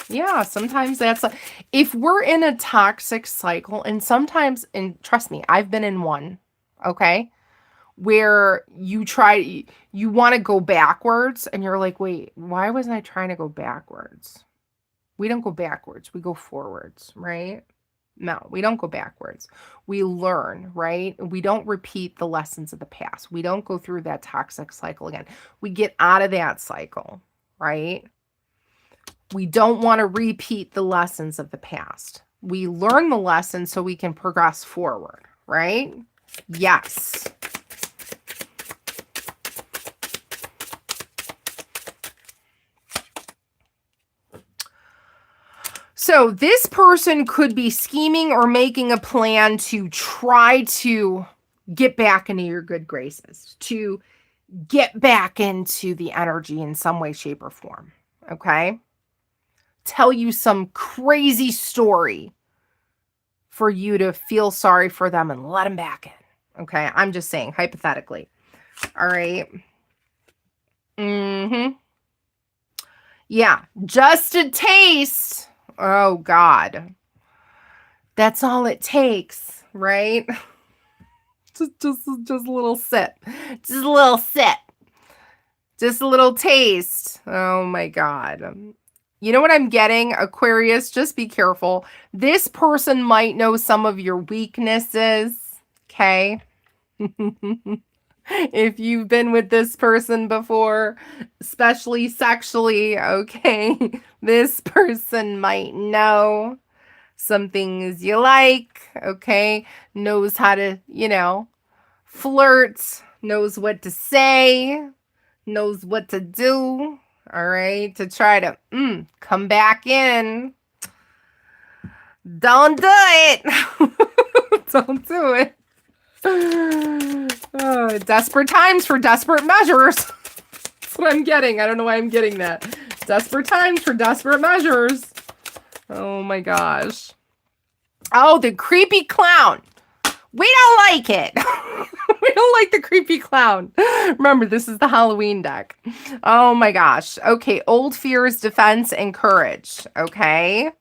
Yeah, sometimes that's if we're in a toxic cycle, and sometimes, and trust me, I've been in one, okay, where you want to go backwards and you're like, wait, why wasn't I trying to go backwards? We don't go backwards, we go forwards, right? No, we don't go backwards. We learn, right? We don't repeat the lessons of the past. We don't go through that toxic cycle again. We get out of that cycle, right? We don't want to repeat the lessons of the past. We learn the lessons so we can progress forward, right? Yes. So this person could be scheming or making a plan to try to get back into your good graces, to get back into the energy in some way, shape, or form, okay? Tell you some crazy story for you to feel sorry for them and let them back in, okay? I'm just saying, hypothetically, all right? Yeah, just a taste. Oh, God. That's all it takes, right? just a little sip. Just a little sip. Just a little taste. Oh, my God. You know what I'm getting, Aquarius? Just be careful. This person might know some of your weaknesses, okay? If you've been with this person before, especially sexually, okay, this person might know some things you like, okay, knows how to, flirt, knows what to say, knows what to do, all right, to try to come back in. Don't do it. Don't do it. Oh, desperate times for desperate measures. what I'm getting. I don't know why I'm getting that. Desperate times for desperate measures. Oh my gosh. Oh, the creepy clown. We don't like it. We don't like the creepy clown. Remember, this is the Halloween deck. Oh my gosh. Okay, old fears, defense, and courage. Okay.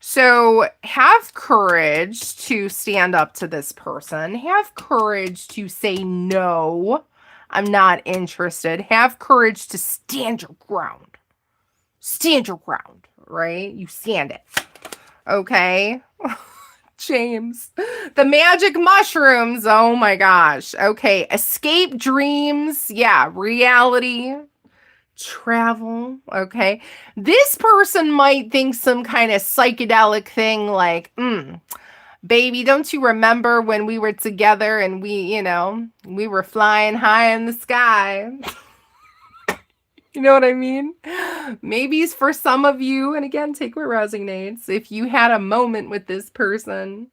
So have courage to stand up to this person. Have courage to say no. I'm not interested. Have courage to stand your ground. Stand your ground, right? You stand it. Okay. James. The magic mushrooms. Oh my gosh. Okay. Escape dreams. Yeah. Reality. Travel. Okay. This person might think some kind of psychedelic thing like, baby, don't you remember when we were together and we were flying high in the sky? You know what I mean? Maybe it's for some of you, and again, take what resonates. If you had a moment with this person,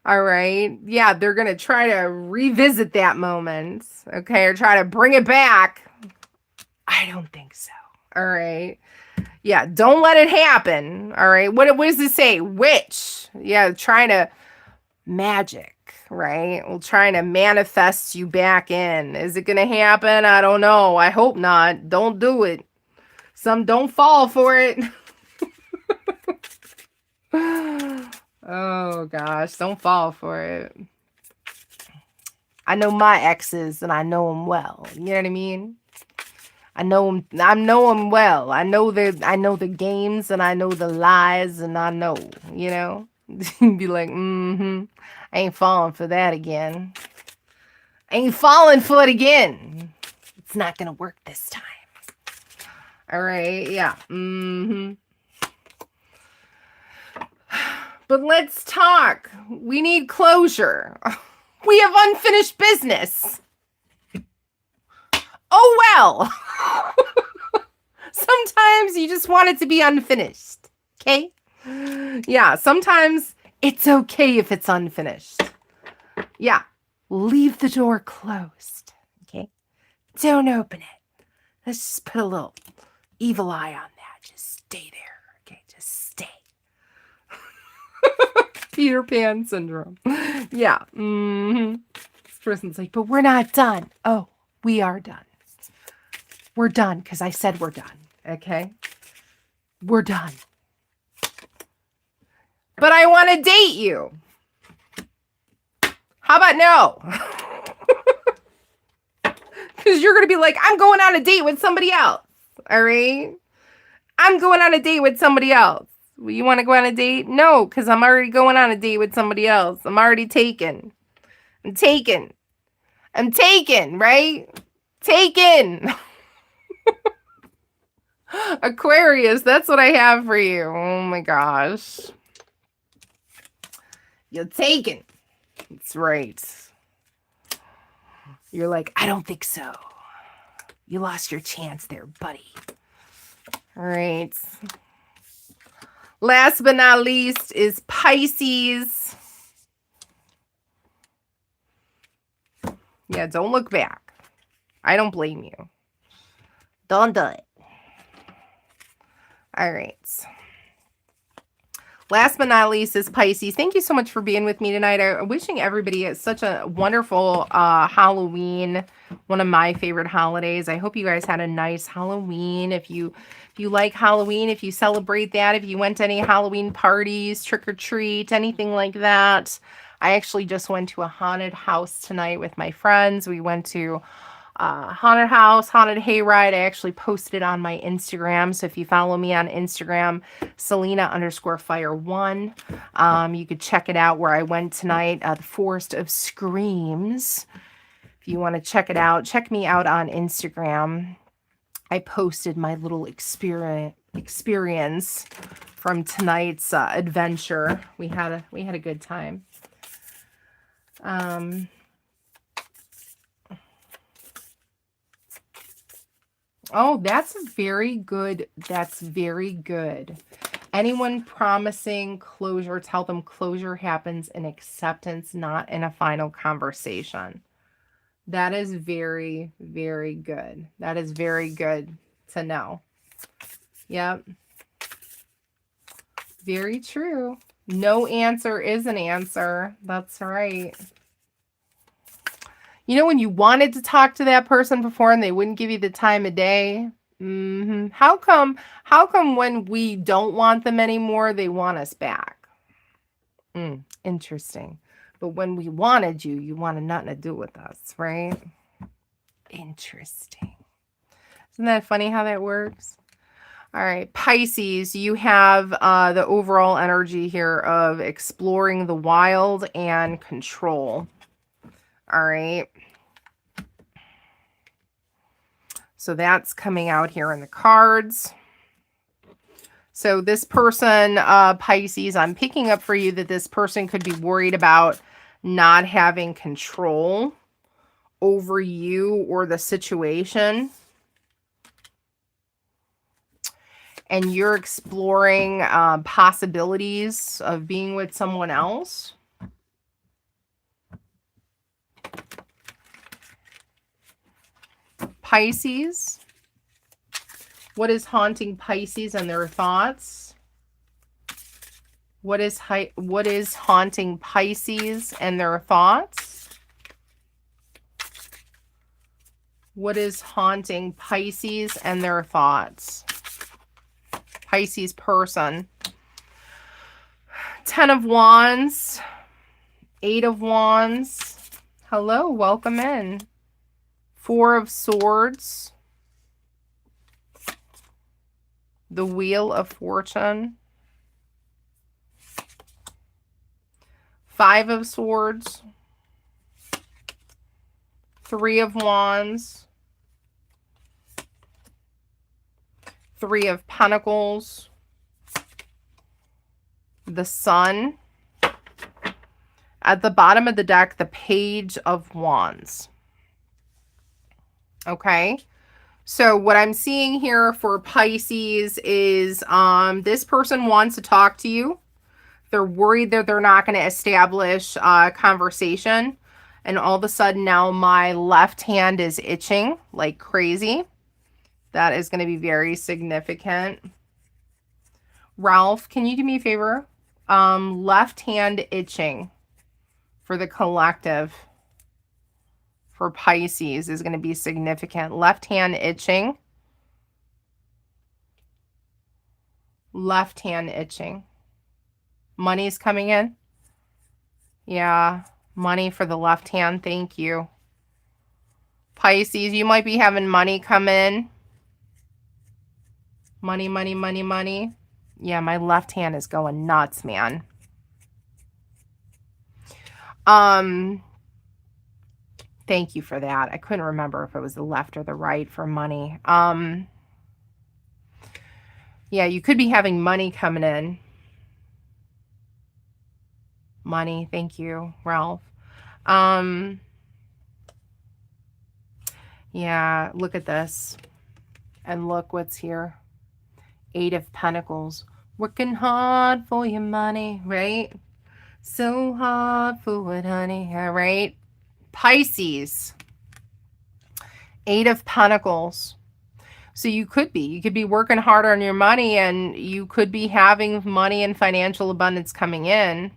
all right, yeah, they're going to try to revisit that moment, okay, or try to bring it back. I don't think so, all right? Yeah, don't let it happen, all right? What does it say? Witch. Yeah, trying to magic. Right? Well, trying to manifest you back in. Is it going to happen? I don't know. I hope not. Don't do it. Some don't fall for it. Oh, gosh. Don't fall for it. I know my exes and I know them well. You know what I mean? I know them well. I know the games and I know the lies and I know, you know? Be like, I ain't falling for that again. I ain't falling for it again. It's not gonna work this time. All right, yeah. But let's talk. We need closure. We have unfinished business. Oh well. Sometimes you just want it to be unfinished. Okay? Yeah, sometimes it's okay if it's unfinished. Yeah. Leave the door closed. Okay? Don't open it. Let's just put a little evil eye on that. Just stay there. Okay? Just stay. Peter Pan syndrome. Yeah. This person's like, but we're not done. Oh, we are done. We're done because I said we're done. Okay? We're done. But I want to date you. How about no? Because you're going to be like, I'm going on a date with somebody else. All right? I'm going on a date with somebody else. Well, you want to go on a date? No, because I'm already going on a date with somebody else. I'm already taken. I'm taken, right? Taken. Aquarius, that's what I have for you. Oh my gosh. You're taken. That's right. You're like, I don't think so. You lost your chance there, buddy. All right. Last but not least is Pisces. Yeah, don't look back. I don't blame you. Don't do it. All right. Last but not least is Pisces. Thank you so much for being with me tonight. I'm wishing everybody such a wonderful Halloween, one of my favorite holidays. I hope you guys had a nice Halloween. If you like Halloween, if you celebrate that, if you went to any Halloween parties, trick or treat, anything like that. I actually just went to a haunted house tonight with my friends. We went to haunted house, haunted hayride. I actually posted it on my Instagram. So if you follow me on Instagram, Selena_Fire1, you could check it out where I went tonight, the Forest of Screams. If you want to check it out, check me out on Instagram. I posted my little experience from tonight's adventure. We had a good time. Oh, that's very good. That's very good. Anyone promising closure, tell them closure happens in acceptance, not in a final conversation. That is very, very good. That is very good to know. Yep. Very true. No answer is an answer. That's right. You know, when you wanted to talk to that person before and they wouldn't give you the time of day? Mm-hmm. How come when we don't want them anymore, they want us back? Interesting. But when we wanted you, you wanted nothing to do with us, right? Interesting. Isn't that funny how that works? All right, Pisces, you have the overall energy here of exploring the wild and control. All right. So that's coming out here in the cards. So this person, Pisces, I'm picking up for you that this person could be worried about not having control over you or the situation. And you're exploring possibilities of being with someone else. Pisces. What is haunting Pisces and their thoughts? What is haunting Pisces and their thoughts? What is haunting Pisces and their thoughts? Pisces person. 10 of Wands. 8 of Wands. Hello, welcome in. 4 of Swords. The Wheel of Fortune. 5 of Swords. 3 of Wands. 3 of Pentacles. The Sun. At the bottom of the deck, the Page of Wands. Okay. So what I'm seeing here for Pisces is this person wants to talk to you. They're worried that they're not going to establish a conversation. And all of a sudden now my left hand is itching like crazy. That is going to be very significant. Ralph, can you do me a favor? Left hand itching for the collective for Pisces is going to be significant. Left hand itching. Left hand itching. Money's coming in. Yeah, money for the left hand. Thank you. Pisces, you might be having money come in. Money, money, money, money. Yeah, my left hand is going nuts, man. Thank you for that. I couldn't remember if it was the left or the right for money. Yeah, you could be having money coming in. Money. Thank you, Ralph. Yeah, look at this. And look what's here. 8 of Pentacles. Working hard for your money, right? So hard for it, honey. All right. Pisces. 8 of Pentacles. So you could be working hard on your money and you could be having money and financial abundance coming in.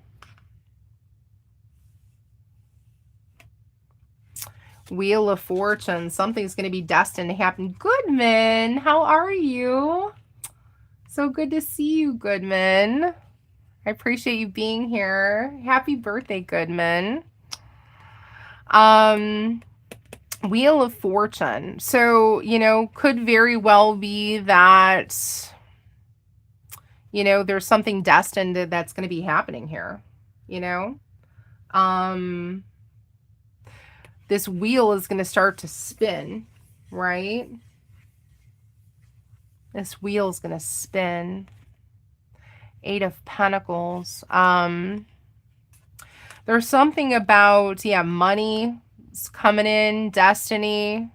Wheel of Fortune. Something's going to be destined to happen. Goodman, how are you? So good to see you, Goodman. I appreciate you being here. Happy birthday, Goodman. Wheel of Fortune. So, you know, could very well be that, you know, there's something destined that's going to be happening here, you know? This wheel is going to start to spin, right? This wheel is going to spin. 8 of Pentacles. There's something about, yeah, money is coming in, destiny.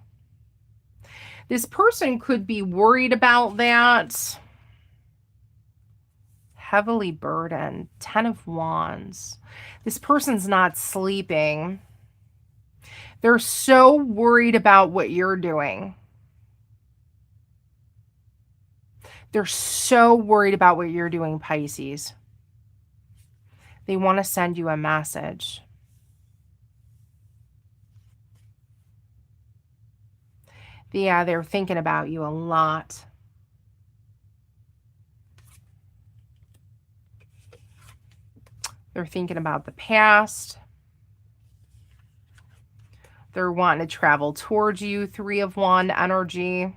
This person could be worried about that. Heavily burdened. 10 of Wands. This person's not sleeping. They're so worried about what you're doing. They're so worried about what you're doing, Pisces. They want to send you a message. Yeah, they're thinking about you a lot. They're thinking about the past. They're wanting to travel towards you, 3 of Wands energy.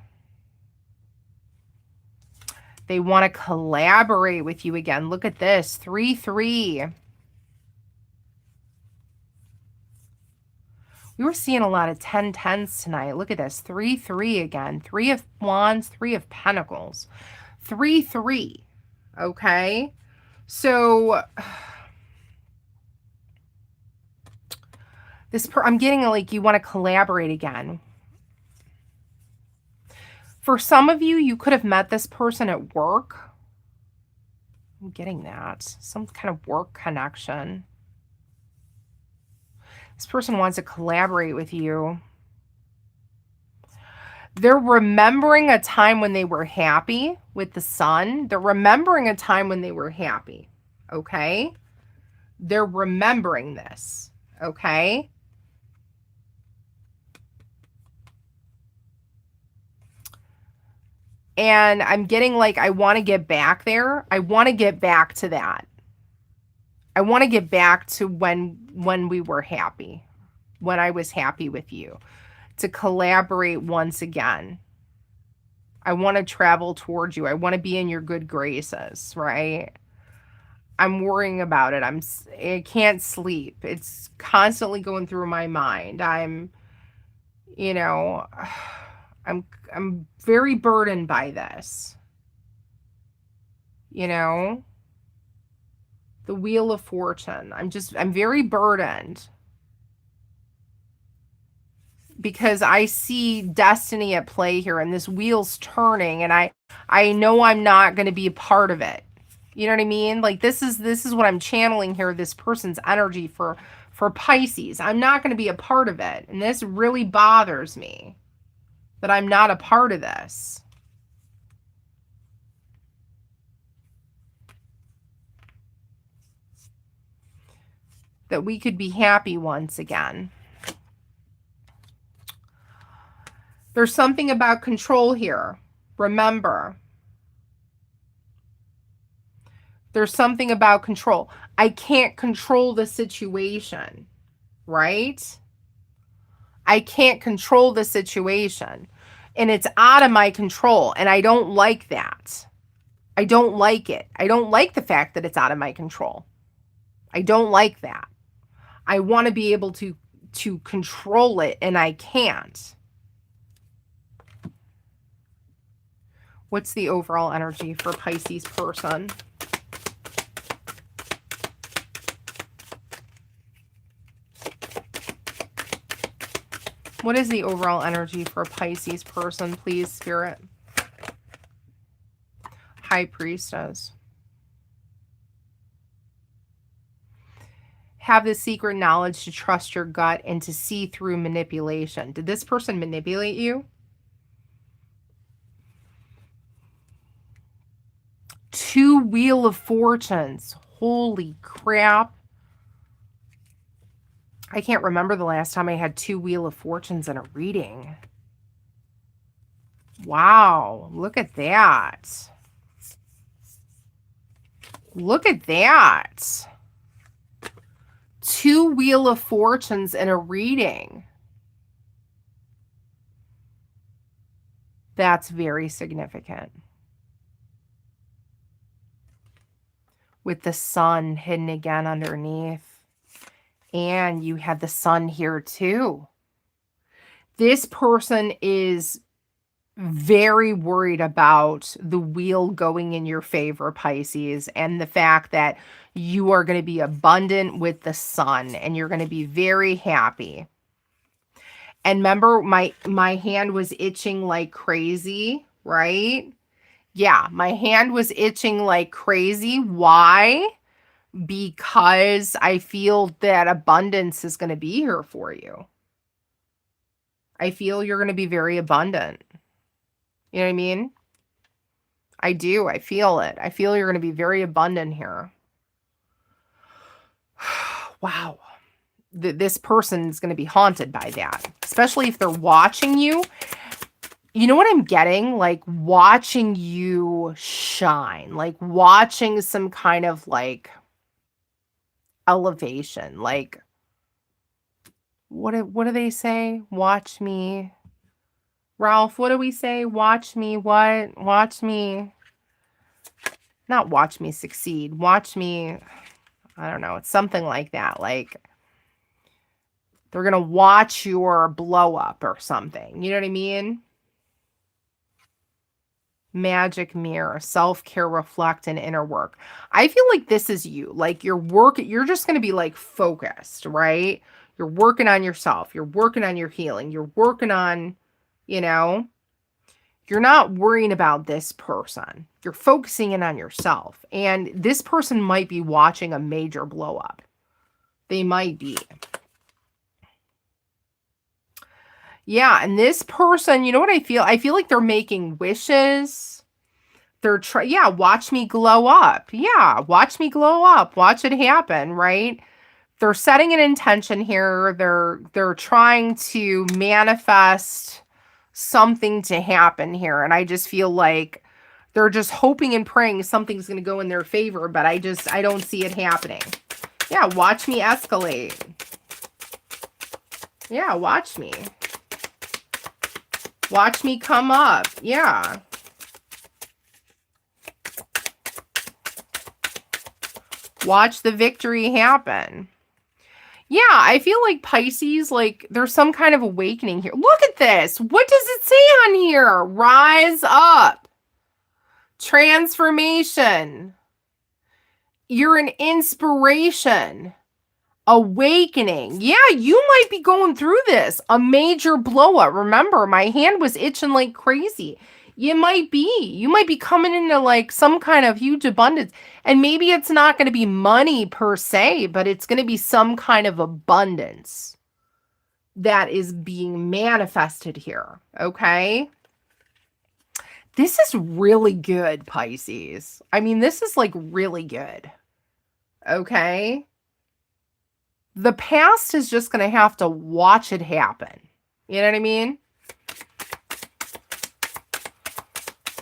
They want to collaborate with you again. Look at this, 3-3. We were seeing a lot of 10-10s tonight. Look at this, 3-3 again. 3 of Wands, 3 of Pentacles. 3-3, okay? So I'm getting like you want to collaborate again. For some of you, you could have met this person at work. I'm getting that. Some kind of work connection. This person wants to collaborate with you. They're remembering a time when they were happy with the sun. They're remembering a time when they were happy. Okay? They're remembering this. Okay? And I'm getting like, I want to get back there. I want to get back to that. I want to get back to when we were happy, when I was happy with you, to collaborate once again. I want to travel towards you. I want to be in your good graces, right? I'm worrying about it. I can't sleep. It's constantly going through my mind. You know, I'm very burdened by this. You know, the Wheel of Fortune. I'm very burdened because I see destiny at play here and this wheel's turning and I know I'm not going to be a part of it. You know what I mean? Like this is what I'm channeling here, this person's energy for Pisces. I'm not going to be a part of it. And this really bothers me that I'm not a part of this. That we could be happy once again. There's something about control here. Remember, there's something about control. I can't control the situation, right? I can't control the situation. And it's out of my control. And I don't like that. I don't like it. I don't like the fact that it's out of my control. I don't like that. I want to be able to control it, and I can't. What's the overall energy for Pisces person? What is the overall energy for a Pisces person, please, Spirit? High Priestess. Have the secret knowledge to trust your gut and to see through manipulation. Did this person manipulate you? 2 Wheel of Fortunes. Holy crap. I can't remember the last time I had 2 Wheel of Fortunes in a reading. Wow, look at that. Look at that. 2 Wheel of Fortunes in a reading. That's very significant. With the sun hidden again underneath. And you had the sun here too. This person is very worried about the wheel going in your favor, Pisces, and the fact that you are going to be abundant with the sun and you're going to be very happy. And remember, my hand was itching like crazy, right? Yeah, my hand was itching like crazy. Why? Because I feel that abundance is going to be here for you. I feel you're going to be very abundant. You know what I mean? I do. I feel it. I feel you're going to be very abundant here. Wow. This person is going to be haunted by that, especially if they're watching you. You know what I'm getting? Like watching you shine, like watching some kind of like elevation. Like what do they say? Watch me. Ralph, what do we say? Watch me what? Watch me. Not watch me succeed. Watch me. I don't know. It's something like that. Like they're going to watch your blow up or something. You know what I mean? Magic mirror, self-care, reflect, and inner work. I feel like this is you. Like you're just going to be like focused, right? You're working on yourself. You're working on your healing. You're working on, you know, you're not worrying about this person. You're focusing in on yourself. And this person might be watching a major blow up. They might be. Yeah, and this person, you know what I feel? I feel like they're making wishes. They're yeah, watch me glow up. Yeah, watch me glow up. Watch it happen, right? They're setting an intention here. They're trying to manifest something to happen here, and I just feel like they're just hoping and praying something's going to go in their favor, but I don't see it happening. Yeah, watch me escalate. Yeah, watch me. Watch me come up. Yeah. Watch the victory happen. Yeah, I feel like Pisces, like there's some kind of awakening here. Look at this. What does it say on here? Rise up. Transformation. You're an inspiration. Awakening. Yeah, you might be going through this. A major blow up. Remember, my hand was itching like crazy. You might be coming into like some kind of huge abundance. And maybe it's not going to be money per se, but it's going to be some kind of abundance that is being manifested here. Okay. This is really good, Pisces. I mean, this is like really good. Okay. The past is just going to have to watch it happen. You know what I mean?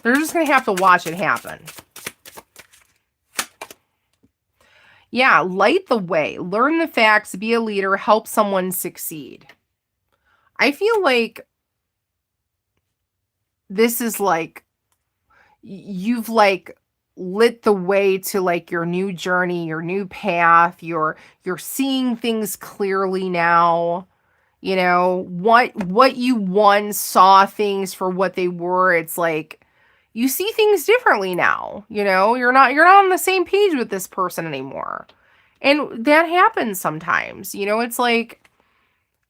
They're just going to have to watch it happen. Yeah, light the way. Learn the facts. Be a leader. Help someone succeed. I feel like this is like you've like lit the way to like your new journey, your new path. You're seeing things clearly now. You know, what you once saw things for what they were, it's like you see things differently now. You know, you're not on the same page with this person anymore. And that happens sometimes. You know, it's like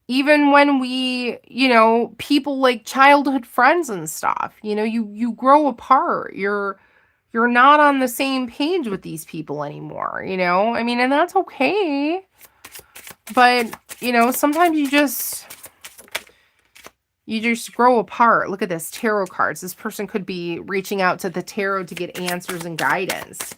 even when we, you know, people like childhood friends and stuff, you know, you grow apart. You're not on the same page with these people anymore, you know? I mean, and that's okay. But, you know, sometimes you just grow apart. Look at this, tarot cards. This person could be reaching out to the tarot to get answers and guidance.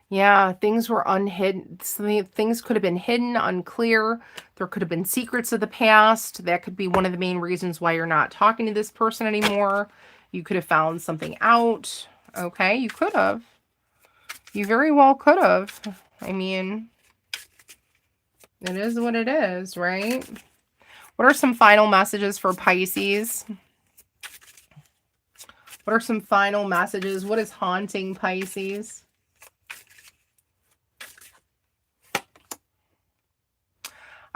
Yeah, things were unhidden. Things could have been hidden, unclear. There could have been secrets of the past. That could be one of the main reasons why you're not talking to this person anymore. You could have found something out. Okay, you could have. You very well could have. I mean, it is what it is, right? What are some final messages for Pisces? What are some final messages? What is haunting Pisces?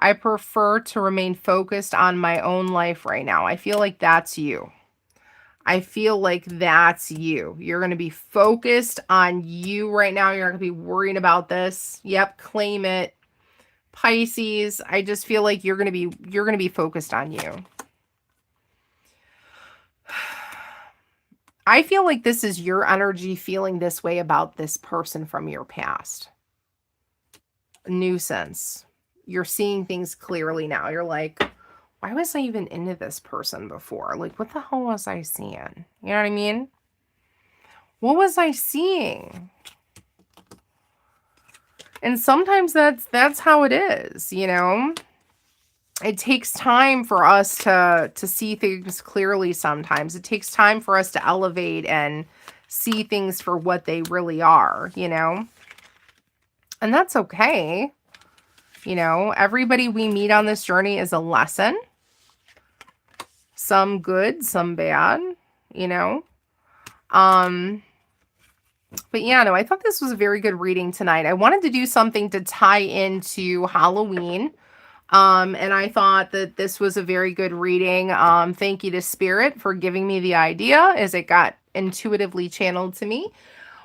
I prefer to remain focused on my own life right now. I feel like that's you. I feel like that's you. You're going to be focused on you right now. You're not going to be worrying about this. Yep, claim it. Pisces, I just feel like you're going to be focused on you. I feel like this is your energy feeling this way about this person from your past. nuisance. You're seeing things clearly now. You're like, why was I even into this person before? Like, what the hell was I seeing? You know what I mean? What was I seeing? And sometimes that's how it is, you know? It takes time for us to see things clearly sometimes. It takes time for us to elevate and see things for what they really are, you know? And that's okay. You know, everybody we meet on this journey is a lesson. Some good, some bad, you know? But yeah, no, I thought this was a very good reading tonight. I wanted to do something to tie into Halloween. And I thought that this was a very good reading. Thank you to Spirit for giving me the idea as it got intuitively channeled to me.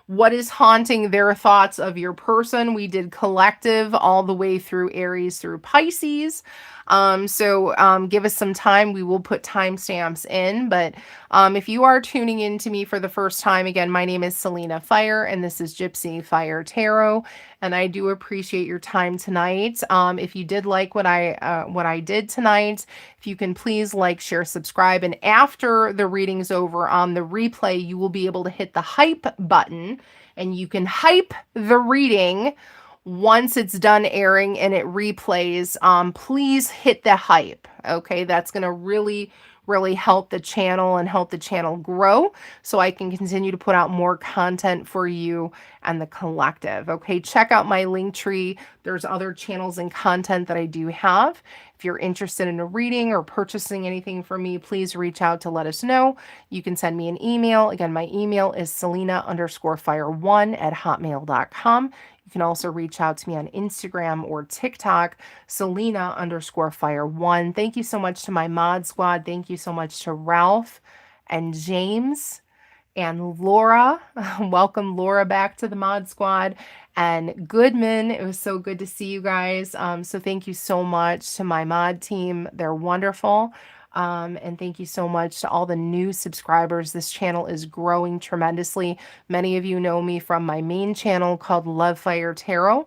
What is haunting their thoughts of your person? We did collective all the way through Aries through Pisces. So give us some time. We will put timestamps in. But if you are tuning in to me for the first time, again, my name is Selena Fire, and this is Gypsy Fire Tarot. And I do appreciate your time tonight. If you did like what I did tonight, if you can please like, share, subscribe. And after the reading's over on the replay, you will be able to hit the hype button and you can hype the reading once it's done airing and it replays. Please hit the hype. Okay, that's going to really help the channel and help the channel grow so I can continue to put out more content for you and the collective. Okay, check out my link tree. There's other channels and content that I do have. If you're interested in a reading or purchasing anything from me, please reach out to let us know. You can send me an email. Again, my email is selena_fire1@hotmail.com. You can also reach out to me on Instagram or TikTok, Selena_fire1. Thank you so much to my mod squad. Thank you so much to Ralph and James and Laura. Welcome Laura back to the mod squad. And Goodman, it was so good to see you guys. So thank you so much to my mod team. They're wonderful. And thank you so much to all the new subscribers. This channel is growing tremendously. Many of you know me from my main channel called Love Fire Tarot.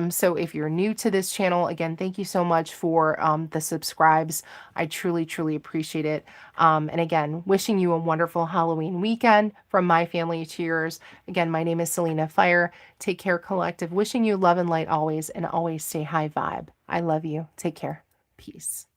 So if you're new to this channel, again, thank you so much for the subscribes. I truly appreciate it. And again, wishing you a wonderful Halloween weekend from my family to yours. Again, my name is Selena Fire. Take care, collective. Wishing you love and light always, and always stay high vibe. I love you. Take care. Peace.